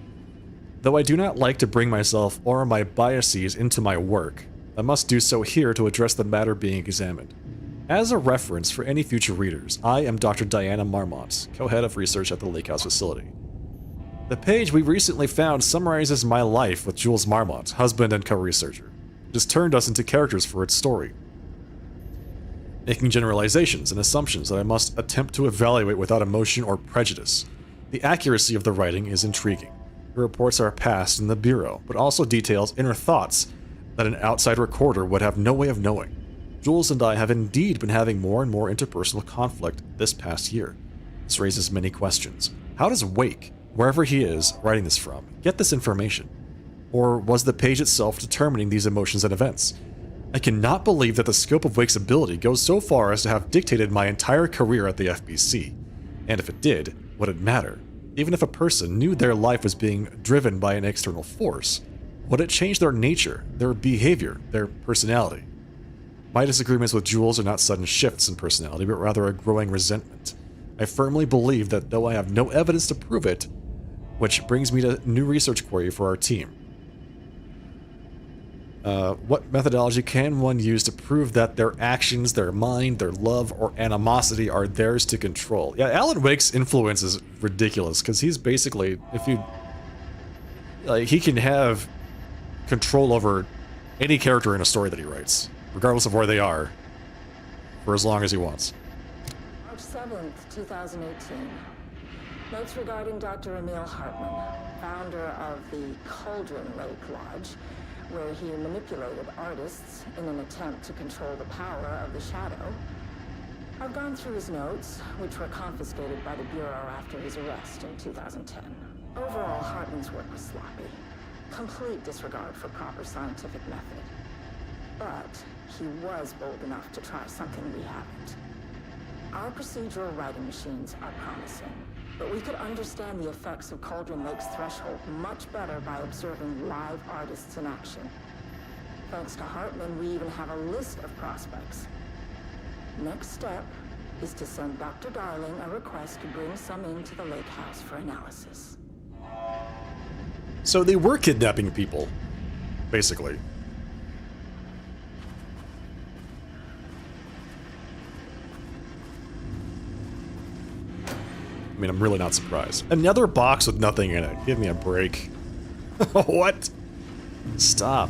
Though I do not like to bring myself or my biases into my work, I must do so here to address the matter being examined. As a reference for any future readers, I am Dr. Diana Marmont, co-head of research at the Lake House facility. The page we recently found summarizes my life with Jules Marmont, husband and co-researcher. It has turned us into characters for its story, making generalizations and assumptions that I must attempt to evaluate without emotion or prejudice. The accuracy of the writing is intriguing. The reports are passed in the Bureau, but also details inner thoughts that an outside recorder would have no way of knowing. Jules and I have indeed been having more and more interpersonal conflict this past year. This raises many questions. How does Wake, wherever he is writing this from, get this information? Or was the page itself determining these emotions and events? I cannot believe that the scope of Wake's ability goes so far as to have dictated my entire career at the FBC. And if it did, would it matter? Even if a person knew their life was being driven by an external force, would it change their nature, their behavior, their personality? My disagreements with Jules are not sudden shifts in personality, but rather a growing resentment. I firmly believe that though I have no evidence to prove it, which brings me to new research query for our team. What methodology can one use to prove that their actions, their mind, their love, or animosity are theirs to control? Yeah, Alan Wake's influence is ridiculous, because he's basically, if you... he can have control over any character in a story that he writes, regardless of where they are, for as long as he wants. March 7th, 2018. Notes regarding Dr. Emil Hartman, founder of the Cauldron Lake Lodge, where he manipulated artists in an attempt to control the power of the Shadow. I've gone through his notes, which were confiscated by the Bureau after his arrest in 2010. Overall, Hartman's work was sloppy. Complete disregard for proper scientific method. But he was bold enough to try something we haven't. Our procedural writing machines are promising, but we could understand the effects of Cauldron Lake's threshold much better by observing live artists in action. Thanks to Hartman, we even have a list of prospects. Next step is to send Dr. Darling a request to bring some into the Lake House for analysis. So they were kidnapping people, basically. I mean, I'm really not surprised. Another box with nothing in it. Give me a break. What? Stop.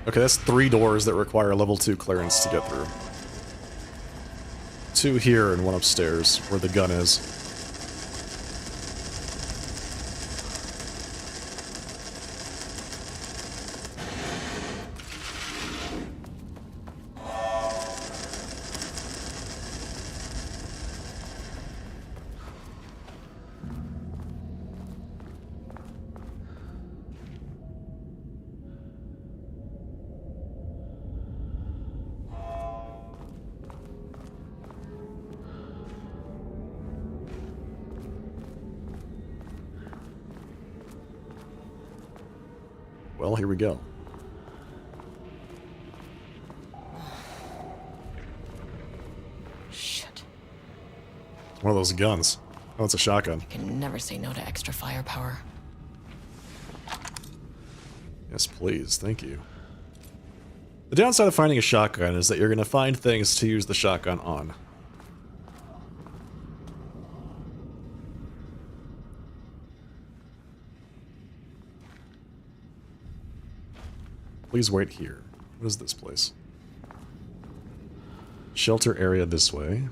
Okay, that's 3 doors that require level 2 clearance to get through. 2 here and 1 upstairs, where the gun is. Well, here we go. Shit. One of those guns. Oh, it's a shotgun. I can never say no to extra firepower. Yes, please. Thank you. The downside of finding a shotgun is that you're going to find things to use the shotgun on. Please wait here. What is this place? Shelter area this way.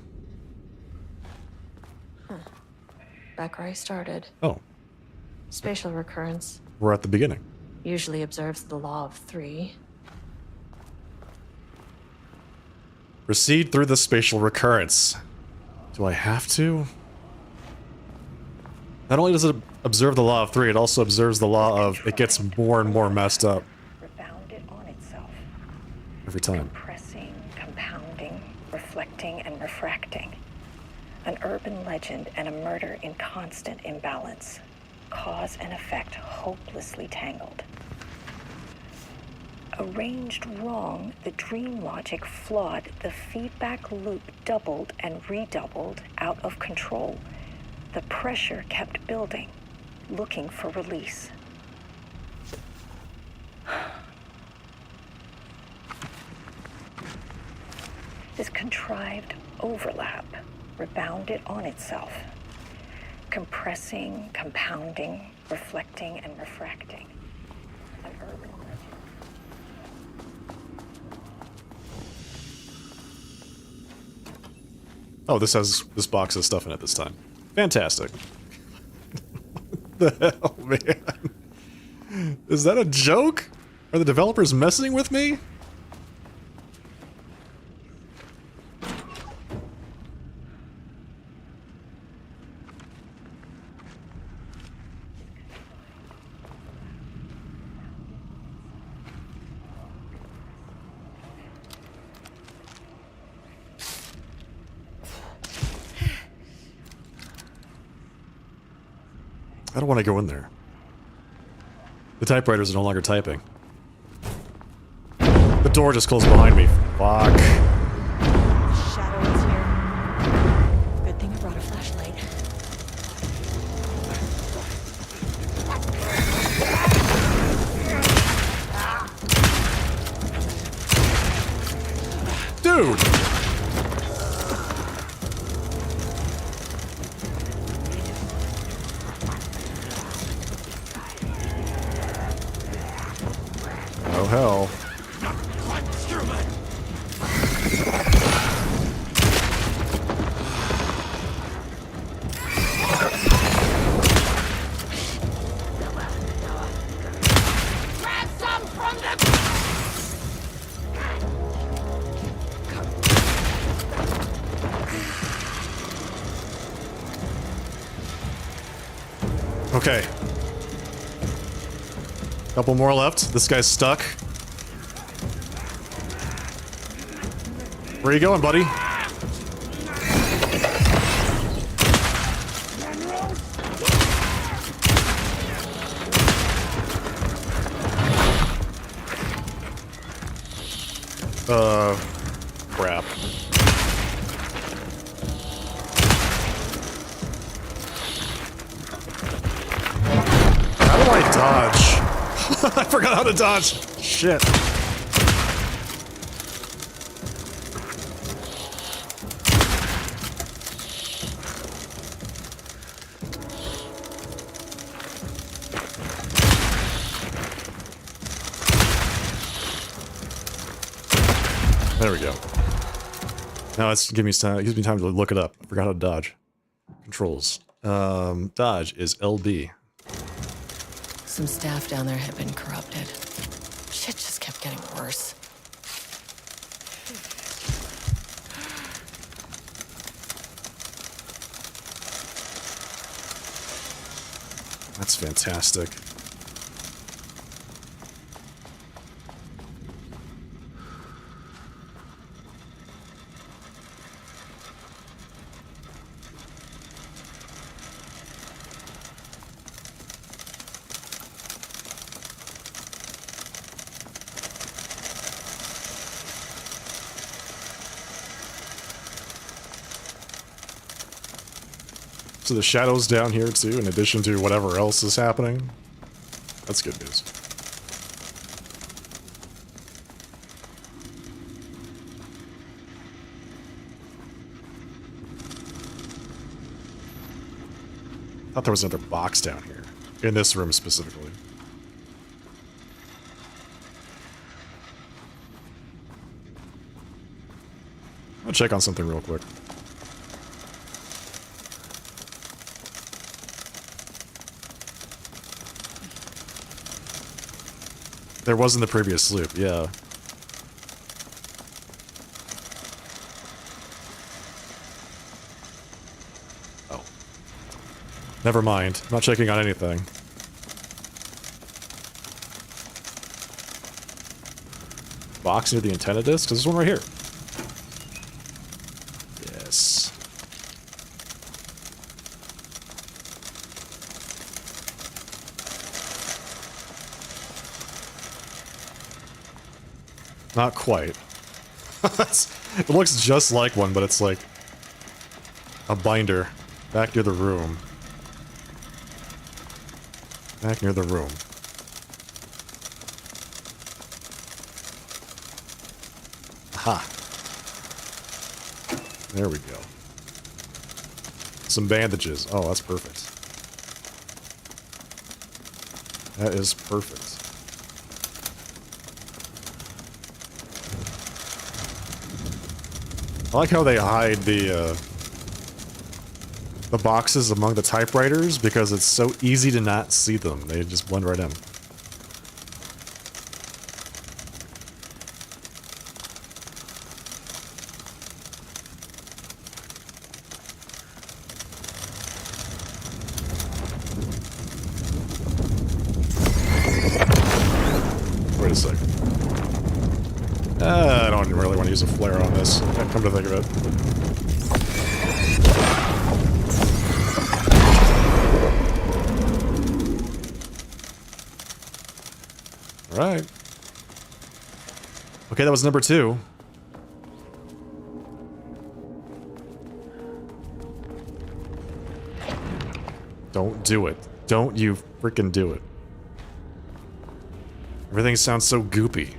Back where I started. Oh, Spatial recurrence we're at the beginning. usually observes the law of 3. Proceed through the spatial recurrence. Do I have to? Not only does it observe the law of 3, it also observes the law of it gets more and more messed up Rebounded on itself. every time. Compressing, compounding, reflecting, and refracting. An urban legend and a murder in constant imbalance. Cause and effect hopelessly tangled. Arranged wrong, the dream logic flawed, the feedback loop doubled and redoubled, out of control. The pressure kept building, looking for release. This contrived overlap rebounded on itself, compressing, compounding, reflecting, and refracting. An urban legend. Oh, this box has stuff in it this time. Fantastic. What the hell, man? Is that a joke? Are the developers messing with me? I don't want to go in there. The typewriters are no longer typing. The door just closed behind me. Fuck. Shadow is here. Good thing I brought a flashlight. Dude! Oh hell. Okay. Couple more left. This guy's stuck. Where are you going, buddy? Crap. How do I dodge? I forgot how to dodge. Shit. There we go. Now it's gives me time to look it up. I forgot how to dodge. Controls. Dodge is LB. Some staff down there had been corrupted. Shit just kept getting worse. That's fantastic. So the shadow's down here too, in addition to whatever else is happening. That's good news. Thought there was another box down here. In this room specifically. I'll check on something real quick. There was in the previous loop, yeah. Oh. Never mind. I'm not checking on anything. Box near the antenna disc? There's one right here. Yes. Not quite. It looks just like one, but it's like a binder back near the room. Back near the room. Aha. There we go. Some bandages. Oh, that's perfect. That is perfect. I like how they hide the boxes among the typewriters because it's so easy to not see them. They just blend right in. Wait a second. I don't really want to use a flare on this, come to think of it. Alright. Okay, that was number 2. Don't do it. Don't you freaking do it. Everything sounds so goopy.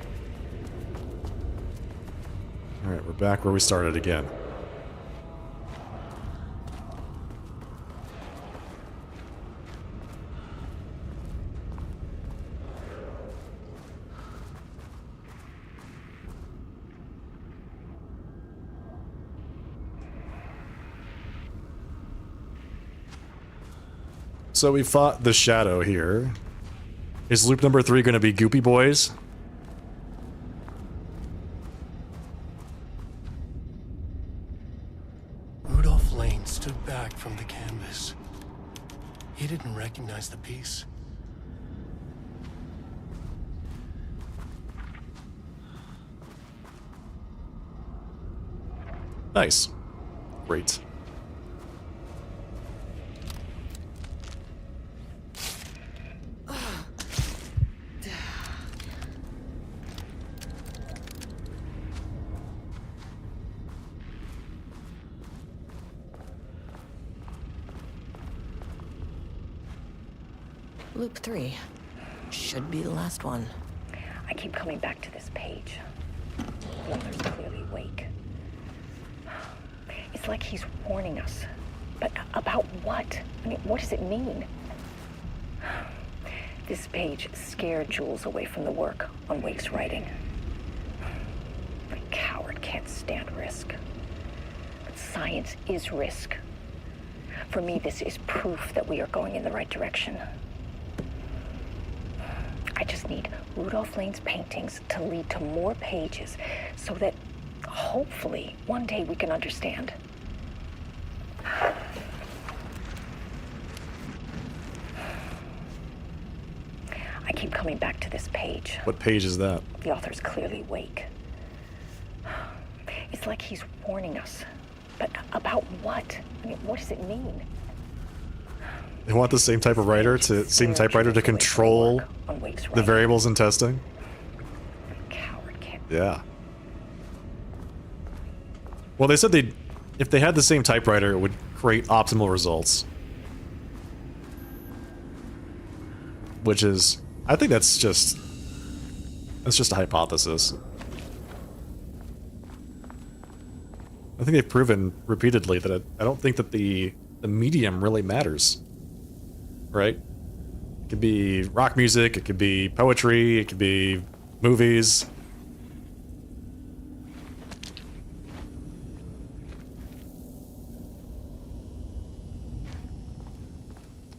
Alright, we're back where we started again. So we fought the Shadow here. Is loop number 3 going to be Goopy Boys? Rudolph Lane stood back from the canvas. He didn't recognize the piece. Nice. Great. Loop 3. Should be the last one. I keep coming back to this page. The author's clearly awake. It's like he's warning us. But about what? I mean, what does it mean? This page scared Jules away from the work on Wake's writing. A coward can't stand risk. But science is risk. For me, this is proof that we are going in the right direction. I just need Rudolph Lane's paintings to lead to more pages so that hopefully one day we can understand. I keep coming back to this page. What page is that? The author's clearly awake. It's like he's warning us. But about what? I mean, what does it mean? They want the same type of writer to control the variables in testing? Coward can't. Yeah. Well, they said if they had the same typewriter, it would create optimal results. which is, I think that's just a hypothesis. I think they've proven repeatedly that I don't think that the medium really matters, right? It could be rock music, it could be poetry, it could be movies.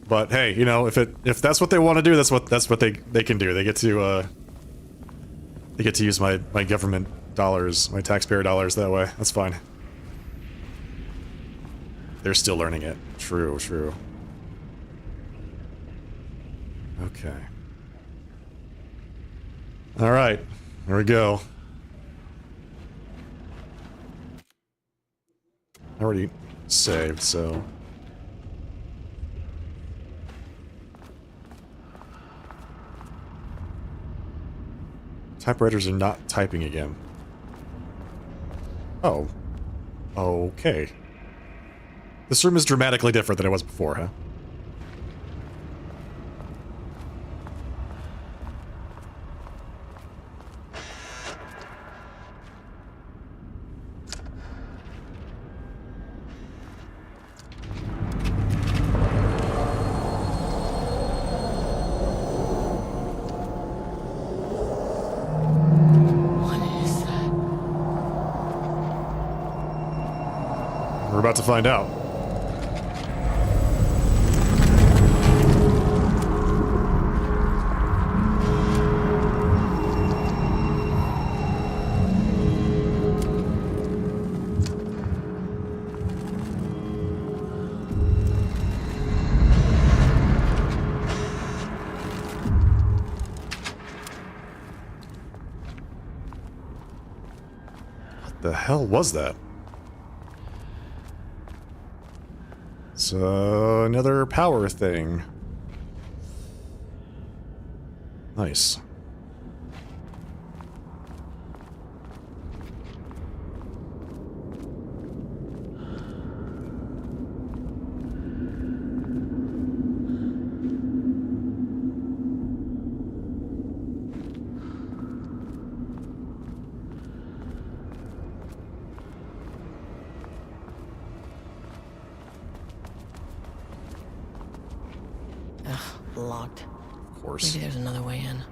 But hey, you know, if that's what they want to do, that's what they can do. They get to use my government dollars, my taxpayer dollars that way. That's fine. They're still learning it. True, true. Okay. All right, here we go. I already saved, so. Typewriters are not typing again. Oh. Okay. This room is dramatically different than it was before, huh? We're about to find out. What the hell was that? So, another power thing. Nice. Locked. Of course. Maybe there's another way in.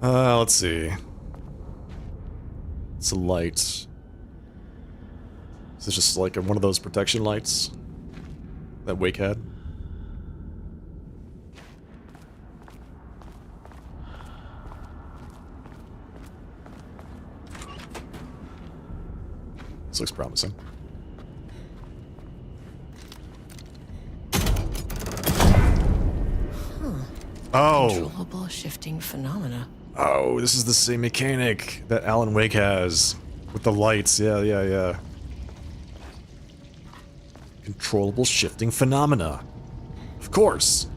Let's see. It's a light. Is this just like one of those protection lights that Wake had? This looks promising. Oh. Controllable shifting phenomena. Oh, this is the same mechanic that Alan Wake has with the lights. Yeah. Controllable shifting phenomena. Of course.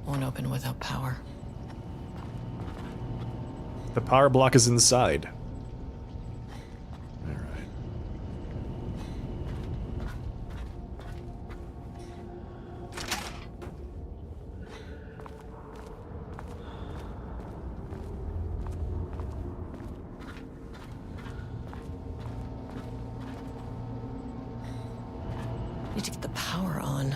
Won't open without power. The power block is inside. Alright. Need to get the power on.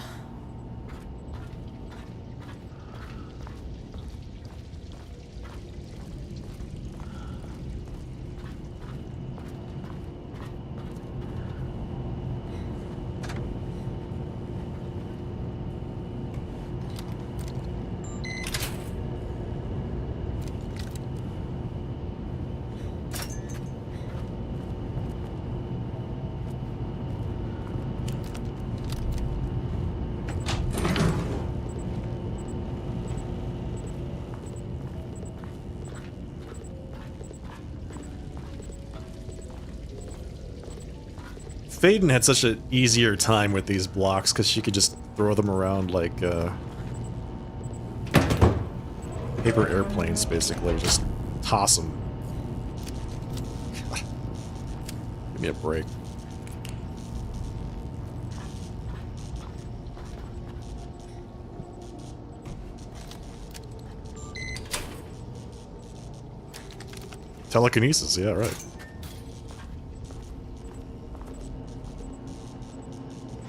Faden had such an easier time with these blocks because she could just throw them around like paper airplanes, basically. Just toss them. Give me a break. Telekinesis, yeah, right.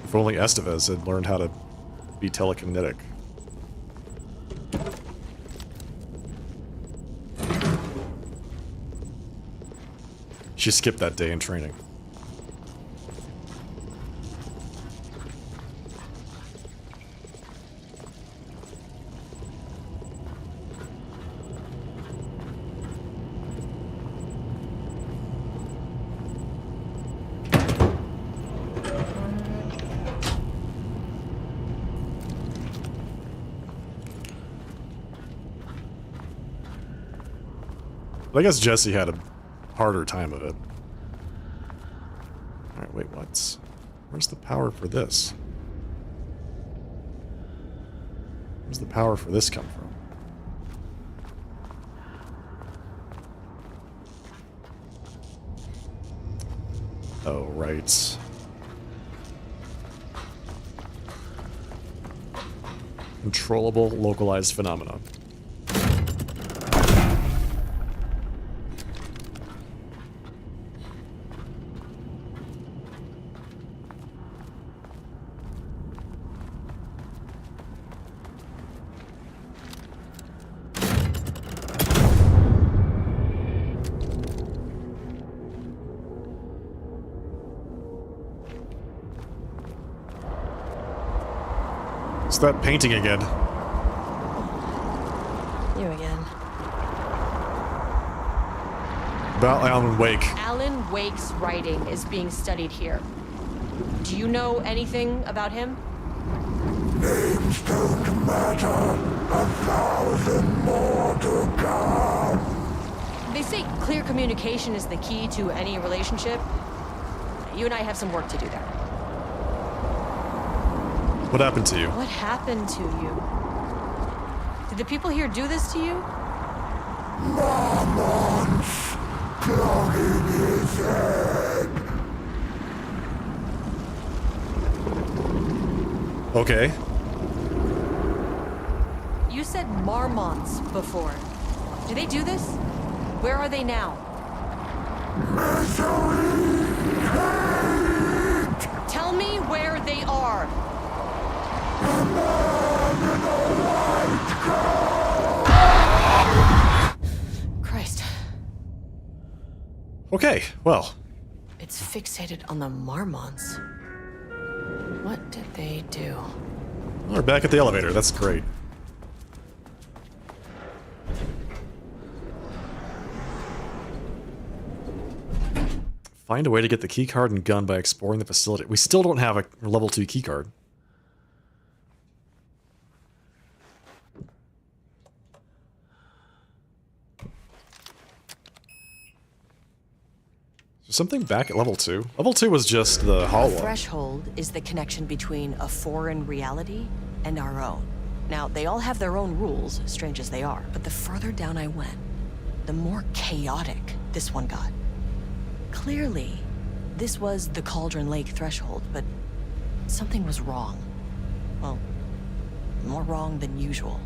If only Estevez had learned how to be telekinetic. She skipped that day in training. I guess Jesse had a harder time of it. Alright, wait, what? Where's the power for this? Where's the power for this come from? Oh, right. Controllable localized phenomena. It's that painting again. You again. About Alan Wake. Alan Wake's writing is being studied here. Do you know anything about him? Names don't matter. 1,000 more to come. They say clear communication is the key to any relationship. You and I have some work to do there. What happened to you? What happened to you? Did the people here do this to you? Marmonts clogging his head. Okay. You said Marmonts before. Do they do this? Where are they now? Misery, hate. Tell me where they are. Christ. Okay, well. It's fixated on the Marmonts. What did they do? We're back at the elevator. That's great. Find a way to get the keycard and gun by exploring the facility. We still don't have a level 2 keycard. Something back at level 2? Level 2 was just the hall one. Threshold is the connection between a foreign reality and our own. Now, they all have their own rules, strange as they are, but the further down I went, the more chaotic this one got. Clearly, this was the Cauldron Lake threshold, but something was wrong. Well, more wrong than usual.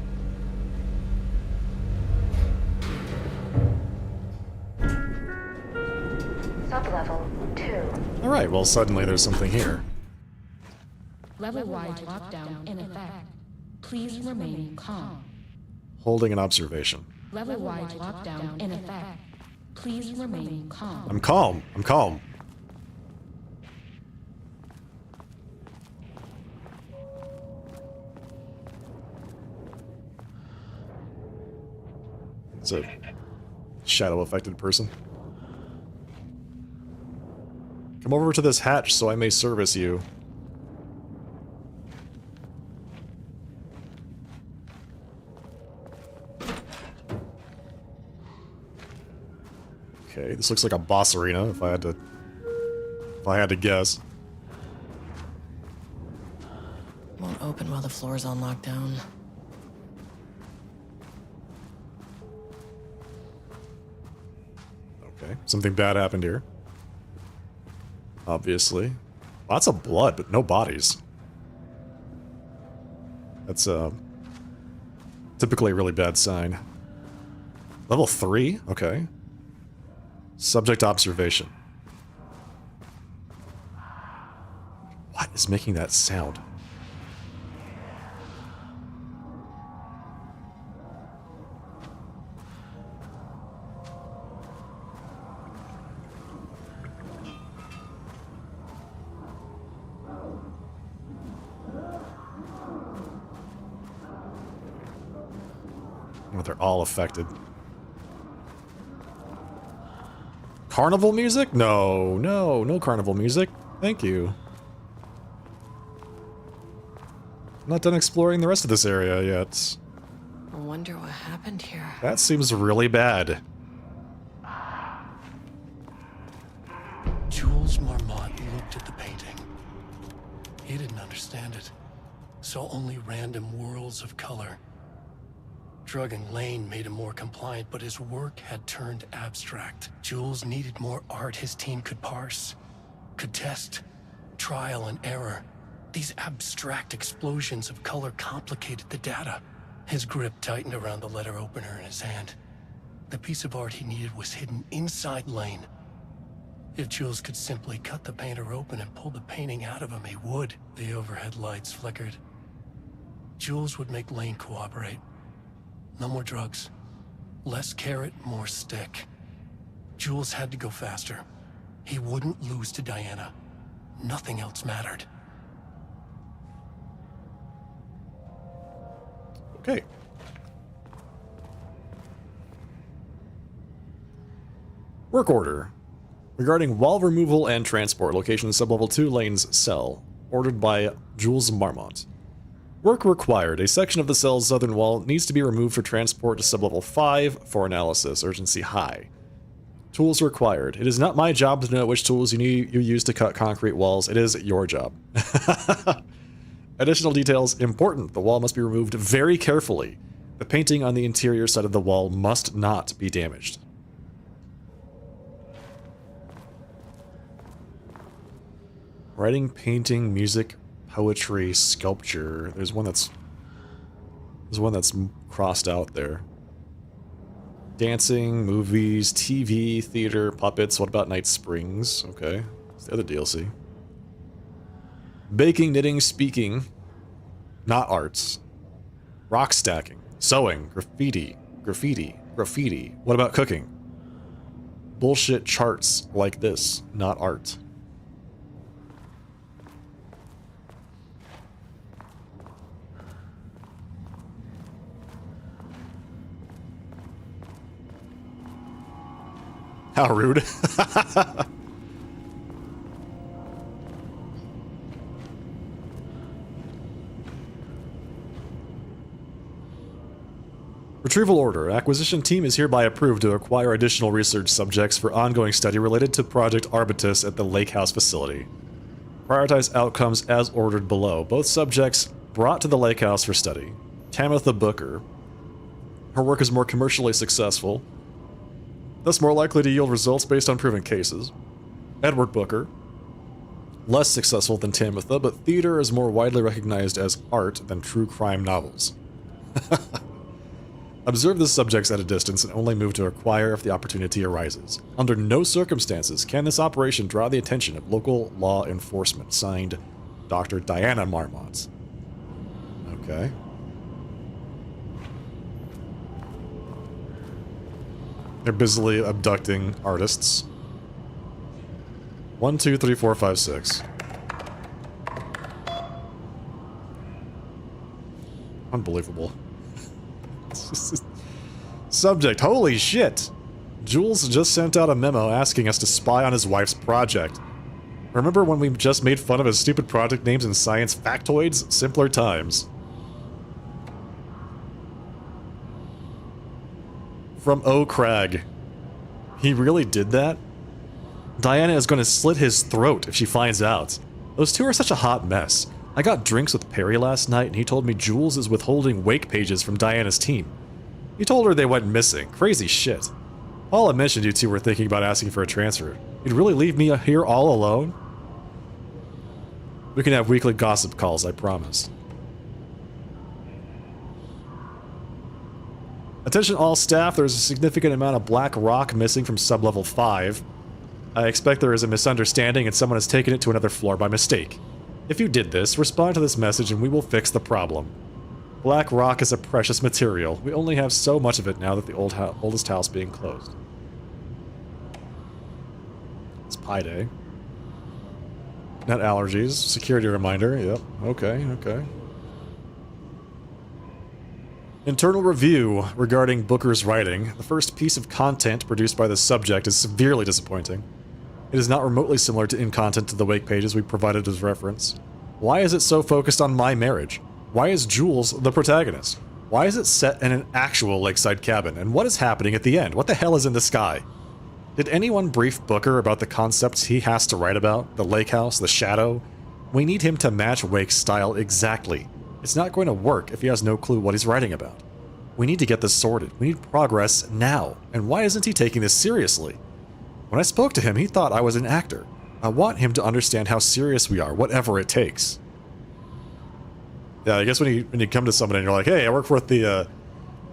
Sublevel 2. Alright, well suddenly there's something here. Level-wide lockdown in effect. Please remain calm. Holding an observation. Level-wide lockdown in effect. Please remain calm. I'm calm. I'm calm. It's a shadow-affected person. Come over to this hatch so I may service you. Okay, this looks like a boss arena if I had to guess. Won't open while the floor's on lockdown. Okay, something bad happened here. obviously. Lots of blood, but no bodies. That's typically a really bad sign. Level 3? Okay. Subject observation. What is making that sound? Oh, they're all affected. Carnival music? No, no, no carnival music. Thank you. I'm not done exploring the rest of this area yet. I wonder what happened here. That seems really bad. Jules Marmont looked at the painting. He didn't understand it. Saw only random whirls of color. Drugging Lane made him more compliant, but his work had turned abstract. Jules needed more art his team could parse, could test, trial and error. These abstract explosions of color complicated the data. His grip tightened around the letter opener in his hand. The piece of art he needed was hidden inside Lane. If Jules could simply cut the painter open and pull the painting out of him, he would. The overhead lights flickered. Jules would make Lane cooperate. No more drugs. Less carrot, more stick. Jules had to go faster. He wouldn't lose to Diana. Nothing else mattered. Okay. Work order. Regarding wall removal and transport, location sublevel 2 lanes cell. Ordered by Jules Marmont. Work required. A section of the cell's southern wall needs to be removed for transport to sublevel 5 for analysis. Urgency high. Tools required. It is not my job to know which tools you use to cut concrete walls. It is your job. Additional details important. The wall must be removed very carefully. The painting on the interior side of the wall must not be damaged. Writing, painting, music, poetry, sculpture. There's one that's crossed out there. Dancing, movies, TV, theater, puppets. What about Night Springs? Okay, it's the other DLC. Baking, knitting, speaking. Not arts. Rock stacking, sewing, graffiti. What about cooking? Bullshit charts like this, not art. How rude. Retrieval order. Acquisition team is hereby approved to acquire additional research subjects for ongoing study related to Project Arbitus at the Lake House facility. Prioritize outcomes as ordered below. Both subjects brought to the Lake House for study. Tamitha Booker. Her work is more commercially successful, thus more likely to yield results based on proven cases. Edward Booker. Less successful than Tamitha, but theater is more widely recognized as art than true crime novels. Observe the subjects at a distance and only move to acquire if the opportunity arises. Under no circumstances can this operation draw the attention of local law enforcement. Signed, Dr. Diana Marmont. Okay. They're busily abducting artists. 1, 2, 3, 4, 5, 6. Unbelievable. Subject, holy shit! Jules just sent out a memo asking us to spy on his wife's project. Remember when we just made fun of his stupid project names in science factoids? Simpler times. From O. Crag. He really did that? Diana is going to slit his throat if she finds out. Those two are such a hot mess. I got drinks with Perry last night and he told me Jules is withholding wake pages from Diana's team. He told her they went missing. Crazy shit. Paula mentioned you two were thinking about asking for a transfer. You'd really leave me here all alone? We can have weekly gossip calls, I promise. Attention all staff, there is a significant amount of black rock missing from sublevel 5. I expect there is a misunderstanding and someone has taken it to another floor by mistake. If you did this, respond to this message and we will fix the problem. Black rock is a precious material. We only have so much of it now that the oldest house being closed. It's Pi Day. Not allergies. Security reminder. Yep. Okay, okay. Internal review regarding Booker's writing. The first piece of content produced by the subject is severely disappointing. It is not remotely similar to in-content to the Wake pages we provided as reference. Why is it so focused on my marriage? Why is Jules the protagonist? Why is it set in an actual lakeside cabin? And what is happening at the end? What the hell is in the sky? Did anyone brief Booker about the concepts he has to write about? The lake house, the shadow? We need him to match Wake's style exactly. It's not going to work if he has no clue what he's writing about. We need to get this sorted. We need progress now. And why isn't he taking this seriously? When I spoke to him, he thought I was an actor. I want him to understand how serious we are, whatever it takes. Yeah, I guess when you come to someone and you're like, hey, I work with the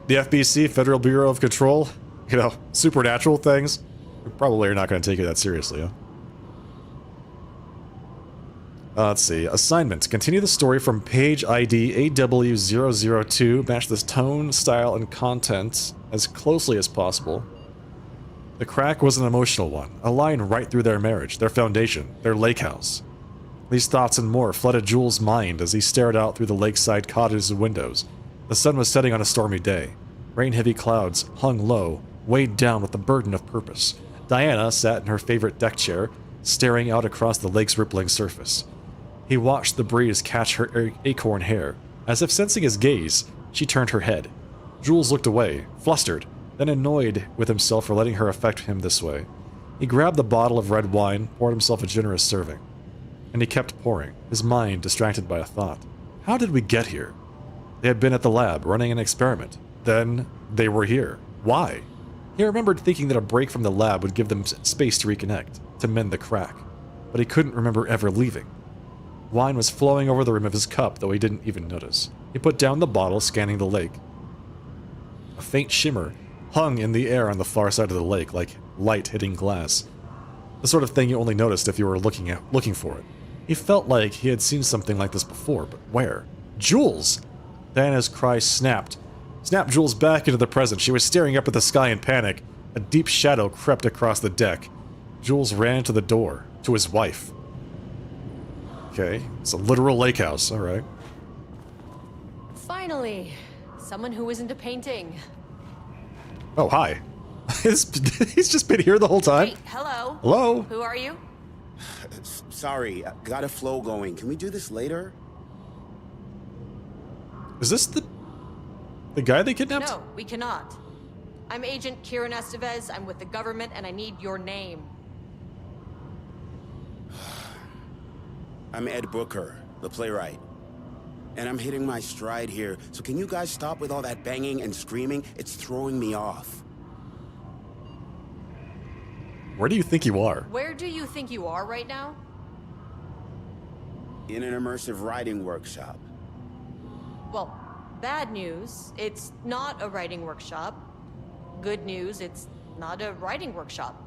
FBC, Federal Bureau of Control, you know, supernatural things, we probably are not going to take it that seriously, huh? Let's see. Assignment. Continue the story from page ID AW002. Match this tone, style, and content as closely as possible. The crack was an emotional one. A line right through their marriage, their foundation, their lake house. These thoughts and more flooded Jules' mind as he stared out through the lakeside cottage's windows. The sun was setting on a stormy day. Rain-heavy clouds hung low, weighed down with the burden of purpose. Diana sat in her favorite deck chair, staring out across the lake's rippling surface. He watched the breeze catch her acorn hair. As if sensing his gaze, she turned her head. Jules looked away, flustered, then annoyed with himself for letting her affect him this way. He grabbed the bottle of red wine, poured himself a generous serving. And he kept pouring, his mind distracted by a thought. How did we get here? They had been at the lab, running an experiment. Then, they were here. Why? He remembered thinking that a break from the lab would give them space to reconnect, to mend the crack. But he couldn't remember ever leaving. Wine was flowing over the rim of his cup, though he didn't even notice. He put down the bottle, scanning the lake. A faint shimmer hung in the air on the far side of the lake, like light hitting glass. The sort of thing you only noticed if you were looking for it. He felt like he had seen something like this before, but where? Jules! Diana's cry snapped Jules back into the present. She was staring up at the sky in panic. A deep shadow crept across the deck. Jules ran to the door, to his wife. Okay, it's a literal lake house, alright. Finally, someone who isn't a painting. Oh, hi. He's just been here the whole time? Hey, hello. Hello? Who are you? Sorry, got a flow going. Can we do this later? Is this the guy they kidnapped? No, we cannot. I'm Agent Kieran Estevez. I'm with the government, and I need your name. I'm Ed Booker, the playwright. And I'm hitting my stride here, so can you guys stop with all that banging and screaming? It's throwing me off. Where do you think you are? Where do you think you are right now? In an immersive writing workshop. Well, bad news, it's not a writing workshop. Good news, it's not a writing workshop.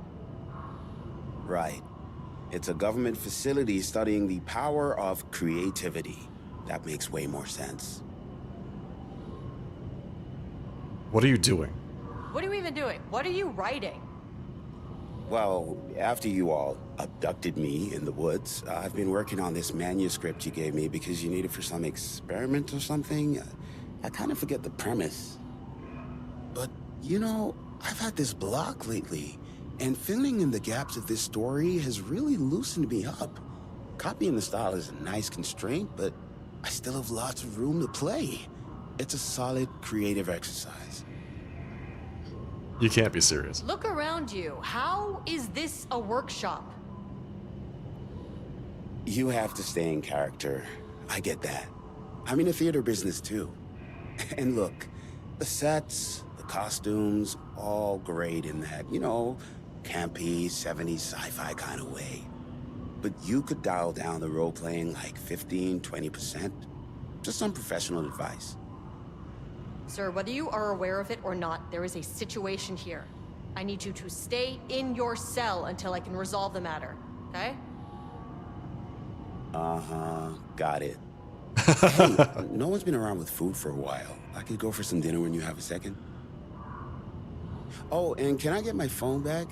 Right. It's a government facility studying the power of creativity. That makes way more sense. What are you doing? What are you even doing? What are you writing? Well, after you all abducted me in the woods, I've been working on this manuscript you gave me because you need it for some experiment or something. I kind of forget the premise. But, you know, I've had this block lately, and filling in the gaps of this story has really loosened me up. Copying the style is a nice constraint, but I still have lots of room to play. It's a solid creative exercise. You can't be serious. Look around you. How is this a workshop? You have to stay in character. I get that. I'm in the theater business too. And look, the sets, the costumes, all great in that, you know, campy, 70s sci-fi kind of way. but you could dial down the role-playing like 15, 20%. Just some professional advice. Sir, whether you are aware of it or not, there is a situation here. I need you to stay in your cell until I can resolve the matter, okay? Uh-huh, got it. Hey, no one's been around with food for a while. I could go for some dinner when you have a second. Oh, and can I get my phone back?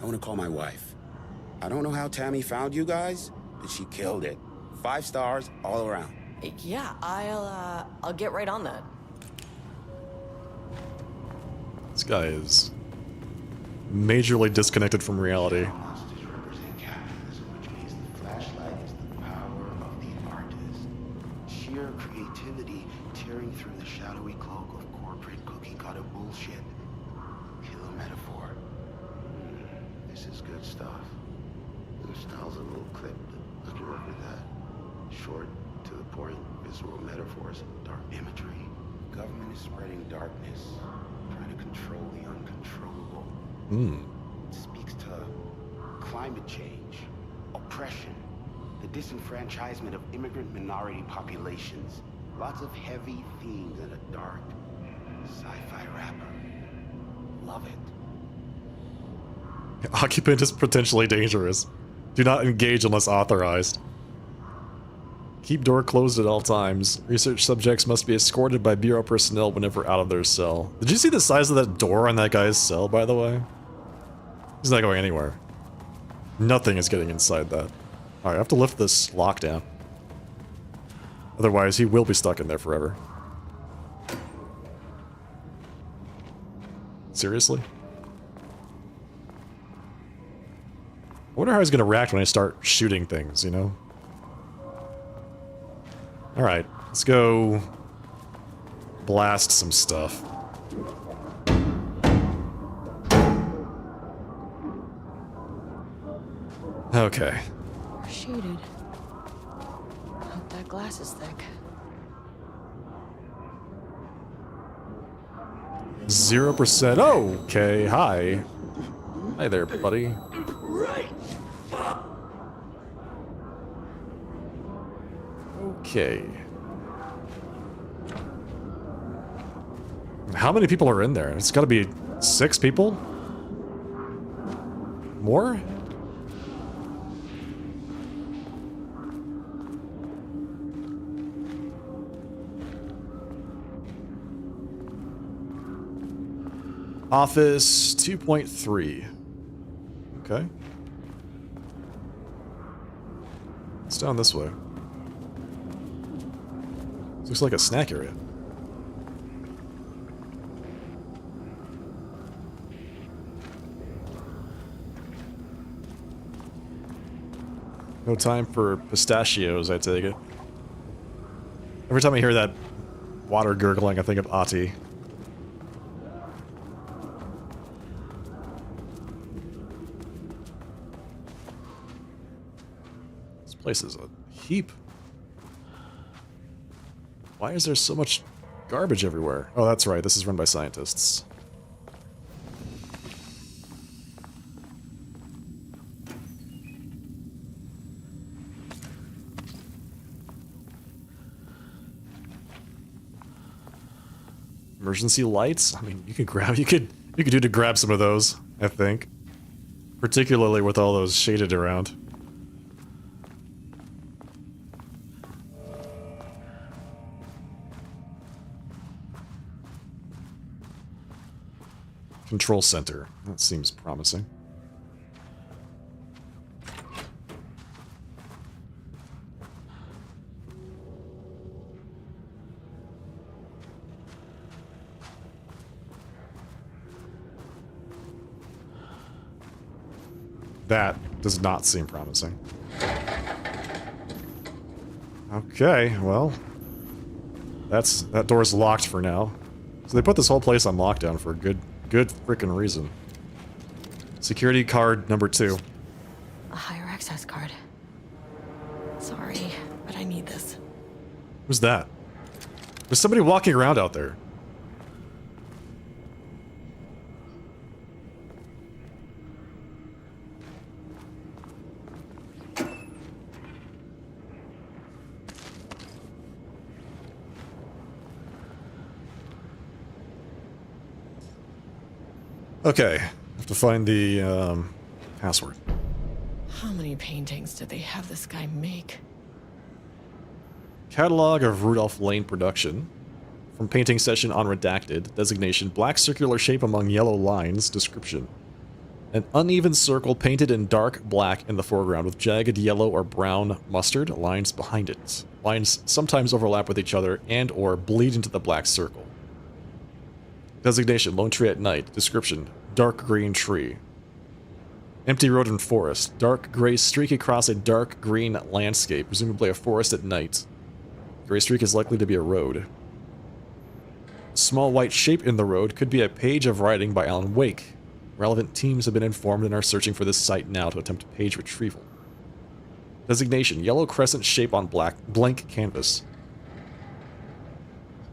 I want to call my wife. I don't know how Tammy found you guys, but she killed it. 5 stars all around. Yeah, I'll get right on that. This guy is majorly disconnected from reality. Monsters represent capitalism, which means the flashlight is the power of the artist. Sheer creativity tearing through the shadowy cloak of corporate cookie-cutter bullshit. Killer metaphor. This is good stuff. The style's a little clipped, but I can work with that. Short, to the point, visceral metaphors, dark imagery. Government is spreading darkness, trying to control the uncontrollable. It speaks to climate change, oppression, the disenfranchisement of immigrant minority populations. Lots of heavy themes in a dark sci-fi wrapper. Love it. Occupant is potentially dangerous. Do not engage unless authorized. Keep door closed at all times. Research subjects must be escorted by Bureau personnel whenever out of their cell. Did you see the size of that door on that guy's cell, by the way? He's not going anywhere. Nothing is getting inside that. Alright, I have to lift this lockdown. Otherwise, he will be stuck in there forever. Seriously? I wonder how he's going to react when I start shooting things, you know? Alright, let's go blast some stuff. Okay. We're shaded. Hope that glass is thick. 0%. Okay, hi. Hi there, buddy. Okay. How many people are in there? It's gotta be 6 people? More? Office 2.3. Okay. It's down this way. This looks like a snack area. No time for pistachios, I take it. Every time I hear that water gurgling, I think of Ahti. This place is a heap. Why is there so much garbage everywhere? Oh, that's right. This is run by scientists. Emergency lights? I mean, you could do to grab some of those, I think. Particularly with all those shaded around. Control center. That seems promising. That does not seem promising. Okay, well, that door's locked for now. So they put this whole place on lockdown for a good freaking reason. Security card number 2. A higher access card. Sorry, but I need this. Who's that? There's somebody walking around out there. Okay, have to find the password. How many paintings did they have this guy make? Catalog of Rudolph Lane production. From painting session on redacted. Designation, black circular shape among yellow lines. Description. An uneven circle painted in dark black in the foreground with jagged yellow or brown mustard lines behind it. Lines sometimes overlap with each other and or bleed into the black circle. Designation, lone tree at night. Description, dark green tree. Empty road and forest. Dark gray streak across a dark green landscape, presumably a forest at night. Gray streak is likely to be a road. Small white shape in the road could be a page of writing by Alan Wake. Relevant teams have been informed and are searching for this site now to attempt page retrieval. Designation, yellow crescent shape on blank canvas.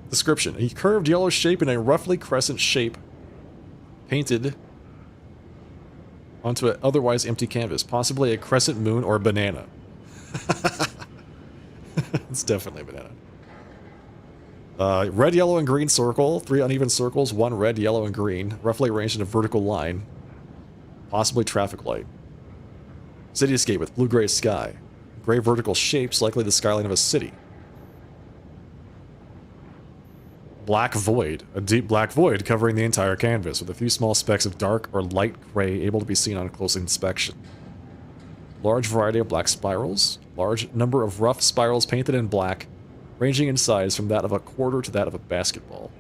Description, a curved yellow shape in a roughly crescent shape painted onto an otherwise empty canvas, possibly a crescent moon or a banana. It's definitely a banana. Red, yellow, and green circle. 3 uneven circles, 1 red, yellow, and green. Roughly arranged in a vertical line. Possibly traffic light. Cityscape with blue-gray sky. Gray vertical shapes, likely the skyline of a city. Black void. A deep black void covering the entire canvas, with a few small specks of dark or light gray able to be seen on close inspection. Large variety of black spirals. Large number of rough spirals painted in black, ranging in size from that of a quarter to that of a basketball.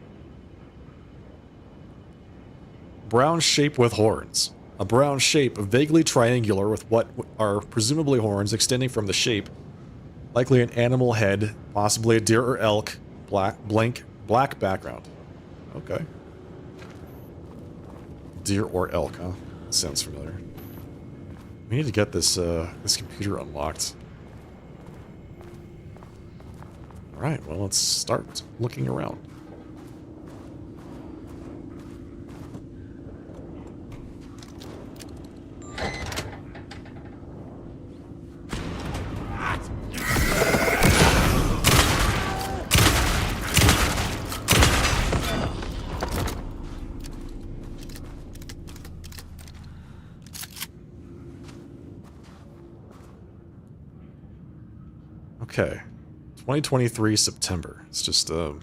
Brown shape with horns. A brown shape, vaguely triangular with what are presumably horns extending from the shape. Likely an animal head, possibly a deer or elk. Black background. Okay. Deer or elk, huh? Sounds familiar. We need to get this this computer unlocked. Alright, well, let's start looking around. Okay. 2023 September. It's just a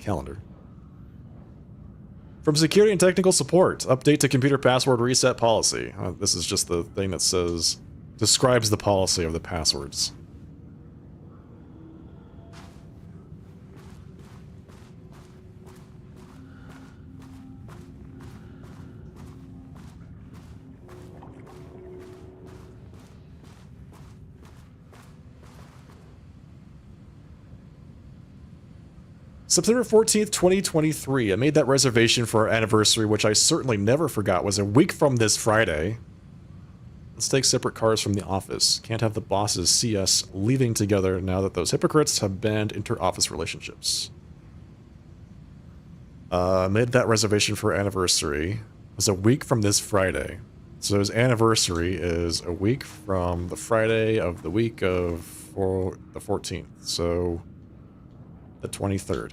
calendar. From security and technical support, update to computer password reset policy. This is just the thing that says, describes the policy of the passwords. September 14th, 2023. I made that reservation for our anniversary, which I certainly never forgot was a week from this Friday. Let's take separate cars from the office. Can't have the bosses see us leaving together now that those hypocrites have banned inter-office relationships. Made that reservation for our anniversary. It was a week from this Friday. So his anniversary is a week from the Friday of the week of the 14th. So the 23rd.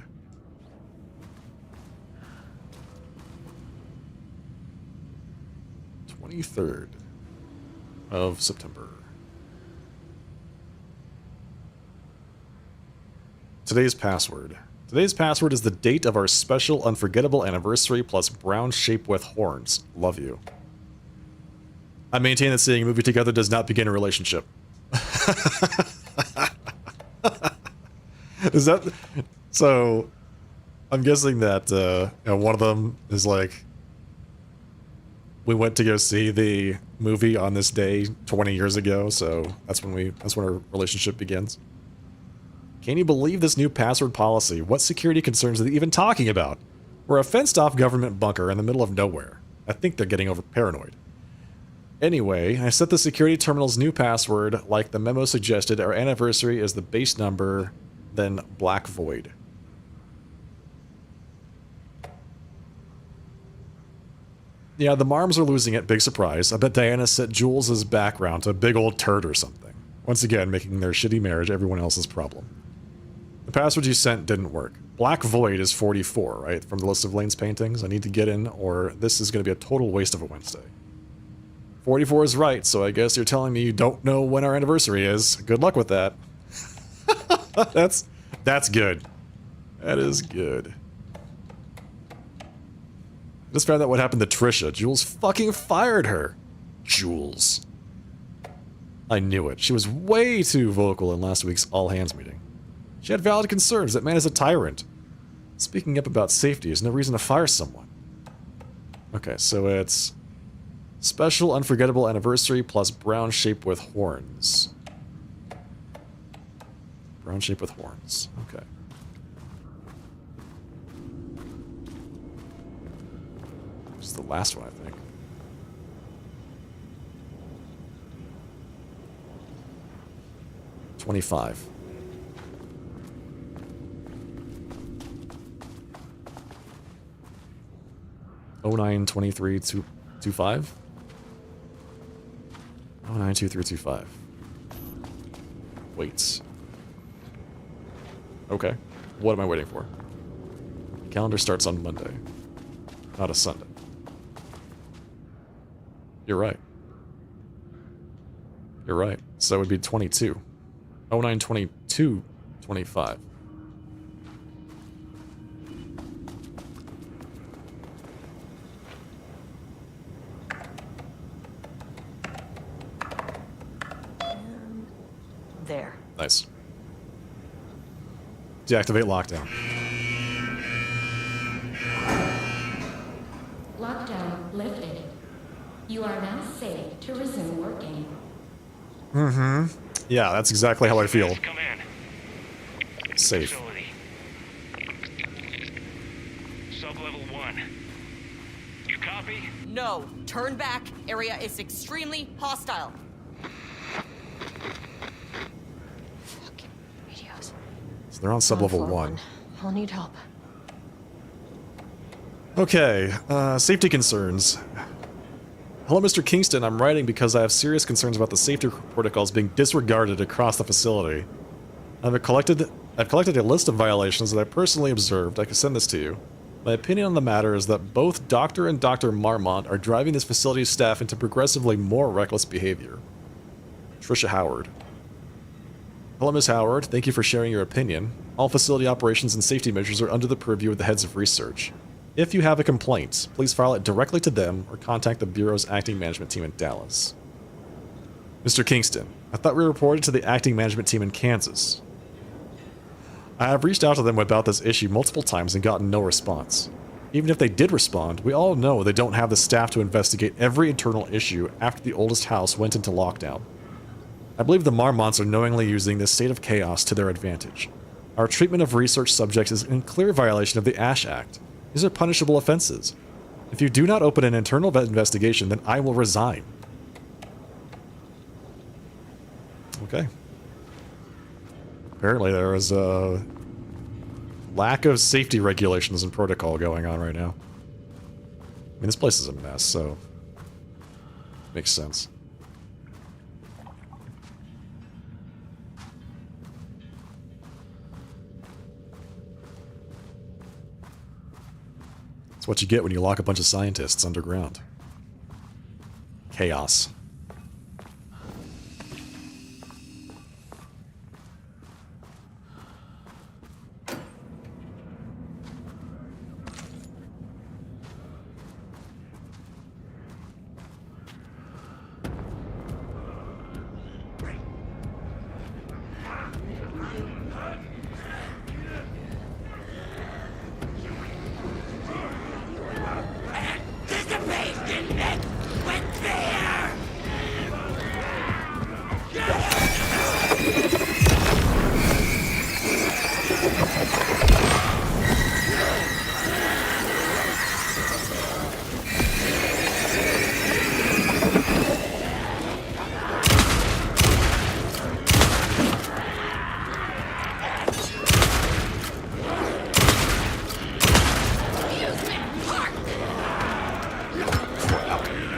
Third of September. Today's password. Today's password is the date of our special unforgettable anniversary plus brown shape with horns. Love you. I maintain that seeing a movie together does not begin a relationship. Is that so? I'm guessing that you know, one of them is like, we went to go see the movie on this day 20 years ago, so that's when our relationship begins. Can you believe this new password policy? What security concerns are they even talking about? We're a fenced-off government bunker in the middle of nowhere. I think they're getting over paranoid. Anyway, I set the security terminal's new password like the memo suggested. Our anniversary is the base number, then black void. Yeah, the Marms are losing it, big surprise. I bet Diana set Jules' background to a big old turd or something. Once again, making their shitty marriage everyone else's problem. The password you sent didn't work. Black Void is 44, right? From the list of Lane's paintings. I need to get in, or this is going to be a total waste of a Wednesday. 44 is right, so I guess you're telling me you don't know when our anniversary is. Good luck with that. That's good. That is good. I just found out what happened to Trisha. Jules fucking fired her. Jules. I knew it. She was way too vocal in last week's all-hands meeting. She had valid concerns. That man is a tyrant. Speaking up about safety is no reason to fire someone. Okay, so it's special unforgettable anniversary plus brown shape with horns. Brown shape with horns. Okay. This is the last one, I think. $25. $092325? 092325. Wait. Okay. What am I waiting for? Calendar starts on Monday, not a Sunday. You're right. You're right. So it would be 22. 092225. There. Nice. Deactivate lockdown. Lockdown lifted. You are now safe to resume working. Mm-hmm. Yeah, that's exactly how I feel. Come in. Safe. Facility. Sub-level 1. You copy? No. Turn back. Area is extremely hostile. Radios. So they're on sub-level 1. I'll need help. Okay, safety concerns. Hello, Mr. Kingston. I'm writing because I have serious concerns about the safety protocols being disregarded across the facility. I've collected a list of violations that I personally observed. I can send this to you. My opinion on the matter is that both Dr. and Dr. Marmont are driving this facility's staff into progressively more reckless behavior. Trisha Howard. Hello, Ms. Howard. Thank you for sharing your opinion. All facility operations and safety measures are under the purview of the heads of research. If you have a complaint, please file it directly to them or contact the Bureau's acting management team in Dallas. Mr. Kingston, I thought we reported to the acting management team in Kansas. I have reached out to them about this issue multiple times and gotten no response. Even if they did respond, we all know they don't have the staff to investigate every internal issue after the oldest house went into lockdown. I believe the Marmonts are knowingly using this state of chaos to their advantage. Our treatment of research subjects is in clear violation of the Ash Act. These are punishable offenses. If you do not open an internal investigation, then I will resign. Okay. Apparently there is a lack of safety regulations and protocol going on right now. I mean, this place is a mess, so makes sense. It's what you get when you lock a bunch of scientists underground. Chaos.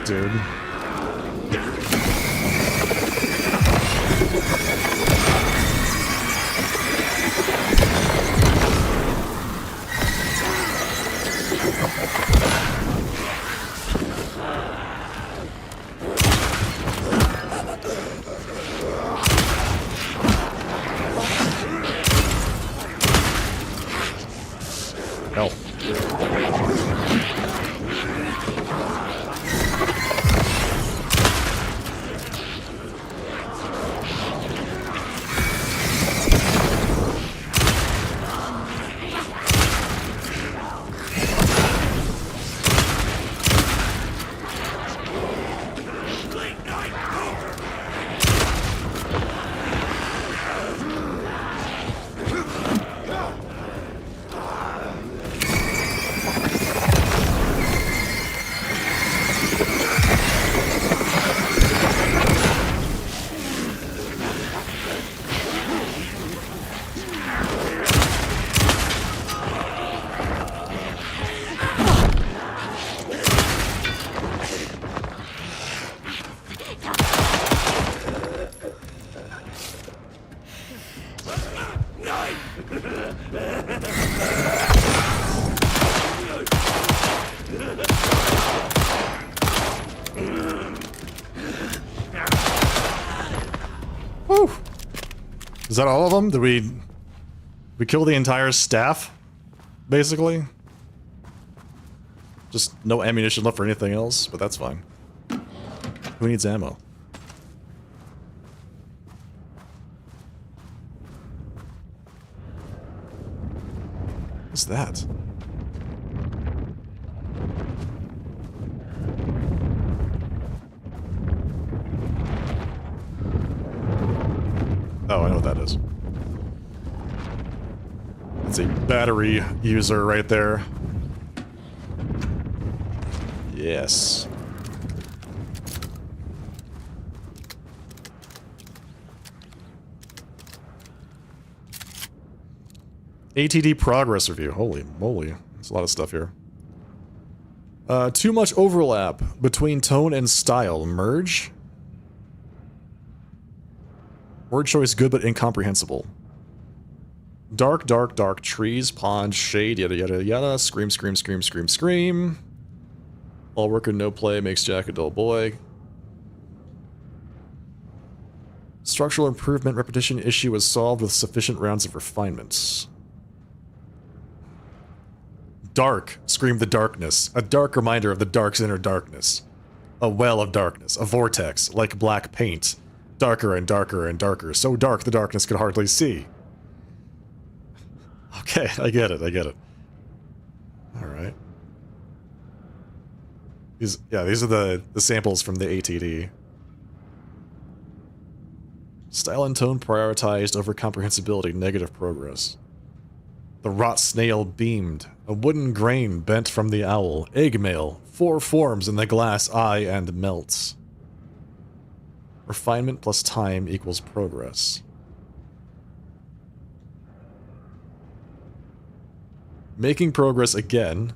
Dude. Is that all of them? Did we kill the entire staff? Basically? Just no ammunition left for anything else, but that's fine. Who needs ammo? What's that? Oh, I know what that is. It's a battery user right there. Yes. ATD progress review. Holy moly. There's a lot of stuff here. Too much overlap between tone and style. Merge? Word choice good but incomprehensible. Dark, dark, dark trees, pond, shade, yada yada yada. Scream, scream, scream, scream, scream. All work and no play makes Jack a dull boy. Structural improvement repetition issue was solved with sufficient rounds of refinements. Dark, screamed the darkness. A dark reminder of the dark's inner darkness. A well of darkness, a vortex, like black paint. Darker and darker and darker, so dark the darkness could hardly see. Okay, I get it, I get it. Alright. These are the samples from the ATD. Style and tone prioritized over comprehensibility, negative progress. The rot snail beamed. A wooden grain bent from the owl. Egg mail. 4 forms in the glass eye and melts. Refinement plus time equals progress. Making progress again.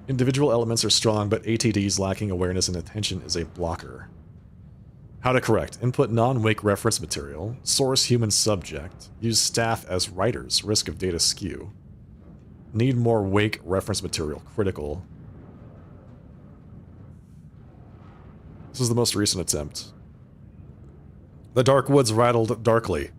Individual elements are strong, but ATD's lacking awareness and attention is a blocker. How to correct. Input non-wake reference material. Source human subject. Use staff as writers. Risk of data skew. Need more wake reference material. Critical. This is the most recent attempt. The dark woods rattled darkly.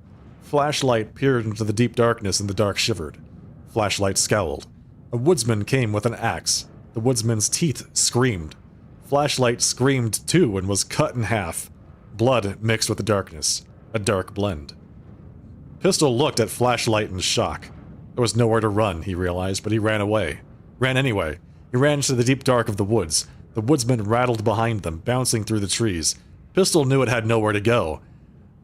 Flashlight peered into the deep darkness and the dark shivered. Flashlight scowled. A woodsman came with an axe. The woodsman's teeth screamed. Flashlight screamed too and was cut in half. Blood mixed with the darkness. A dark blend. Pistol looked at Flashlight in shock. There was nowhere to run, he realized, but he ran away. Ran anyway. He ran into the deep dark of the woods. The woodsman rattled behind them, bouncing through the trees. Pistol knew it had nowhere to go.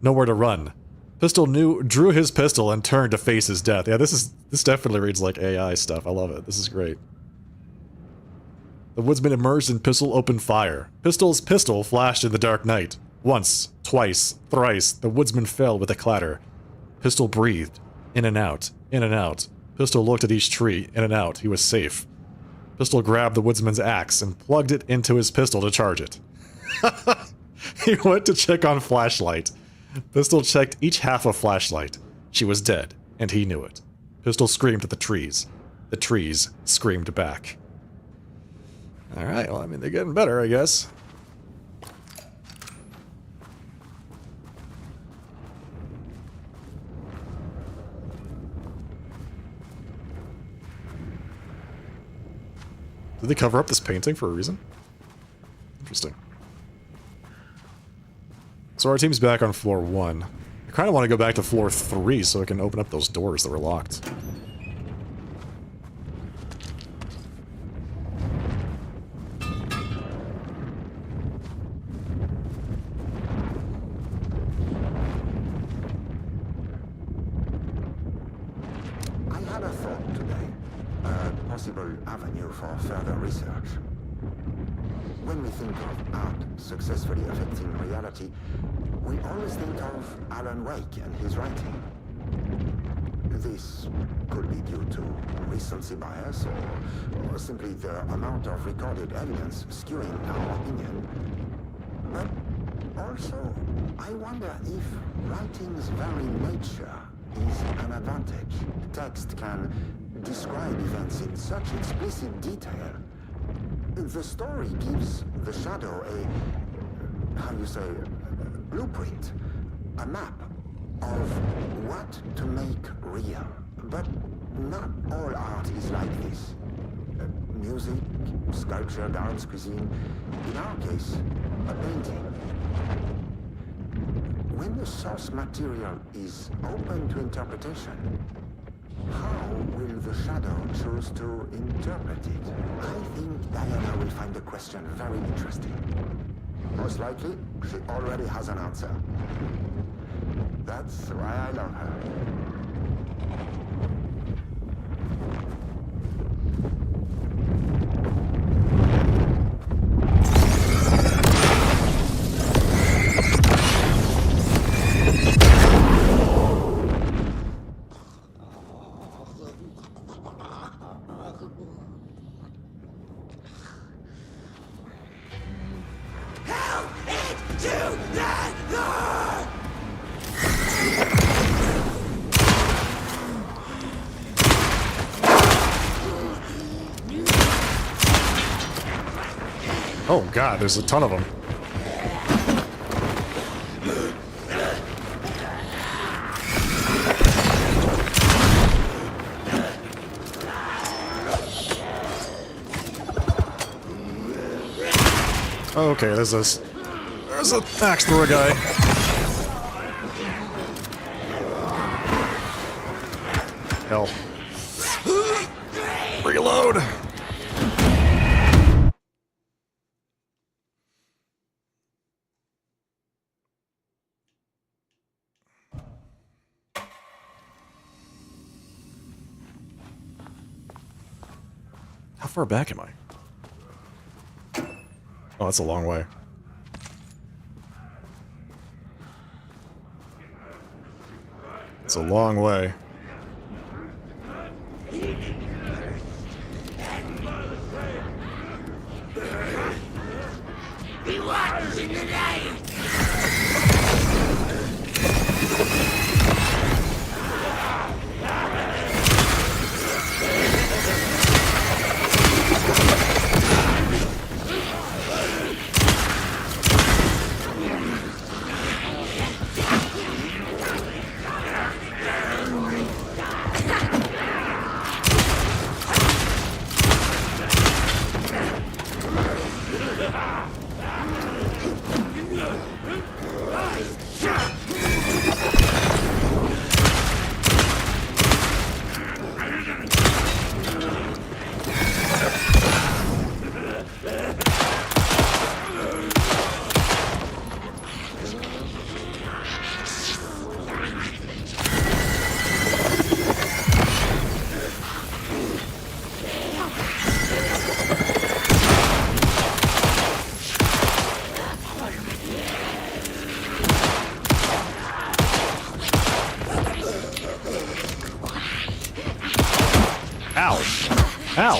Nowhere to run. Pistol drew his pistol and turned to face his death. Yeah, this definitely reads like AI stuff. I love it. This is great. The woodsman emerged and Pistol opened fire. Pistol's pistol flashed in the dark night. Once, twice, thrice, the woodsman fell with a clatter. Pistol breathed. In and out. In and out. Pistol looked at each tree. In and out. He was safe. Pistol grabbed the woodsman's axe and plugged it into his pistol to charge it. He went to check on Flashlight. Pistol checked each half of Flashlight. She was dead, and he knew it. Pistol screamed at the trees. The trees screamed back. Alright, well, I mean, they're getting better, I guess. Did they cover up this painting for a reason? Interesting. So our team's back on floor 1. I kind of want to go back to floor 3 so I can open up those doors that were locked. I had a thought today. A possible avenue for further research. When we think of art successfully affecting reality, we always think of Alan Wake and his writing. This could be due to recency bias or simply the amount of recorded evidence skewing our opinion. But also, I wonder if writing's very nature is an advantage. Text can describe events in such explicit detail. The story gives the shadow a, how you say, blueprint, a map, of what to make real. But not all art is like this. Music, sculpture, dance, cuisine. In our case, a painting. When the source material is open to interpretation, how will the shadow choose to interpret it? I think Diana will find the question very interesting. Most likely, she already has an answer. That's why I love her. Oh god, there's a ton of them. Oh, okay, there's an axe through a guy. Hell. Reload! How far back am I? Oh, that's a long way. It's a long way. Be watching the night! Ow!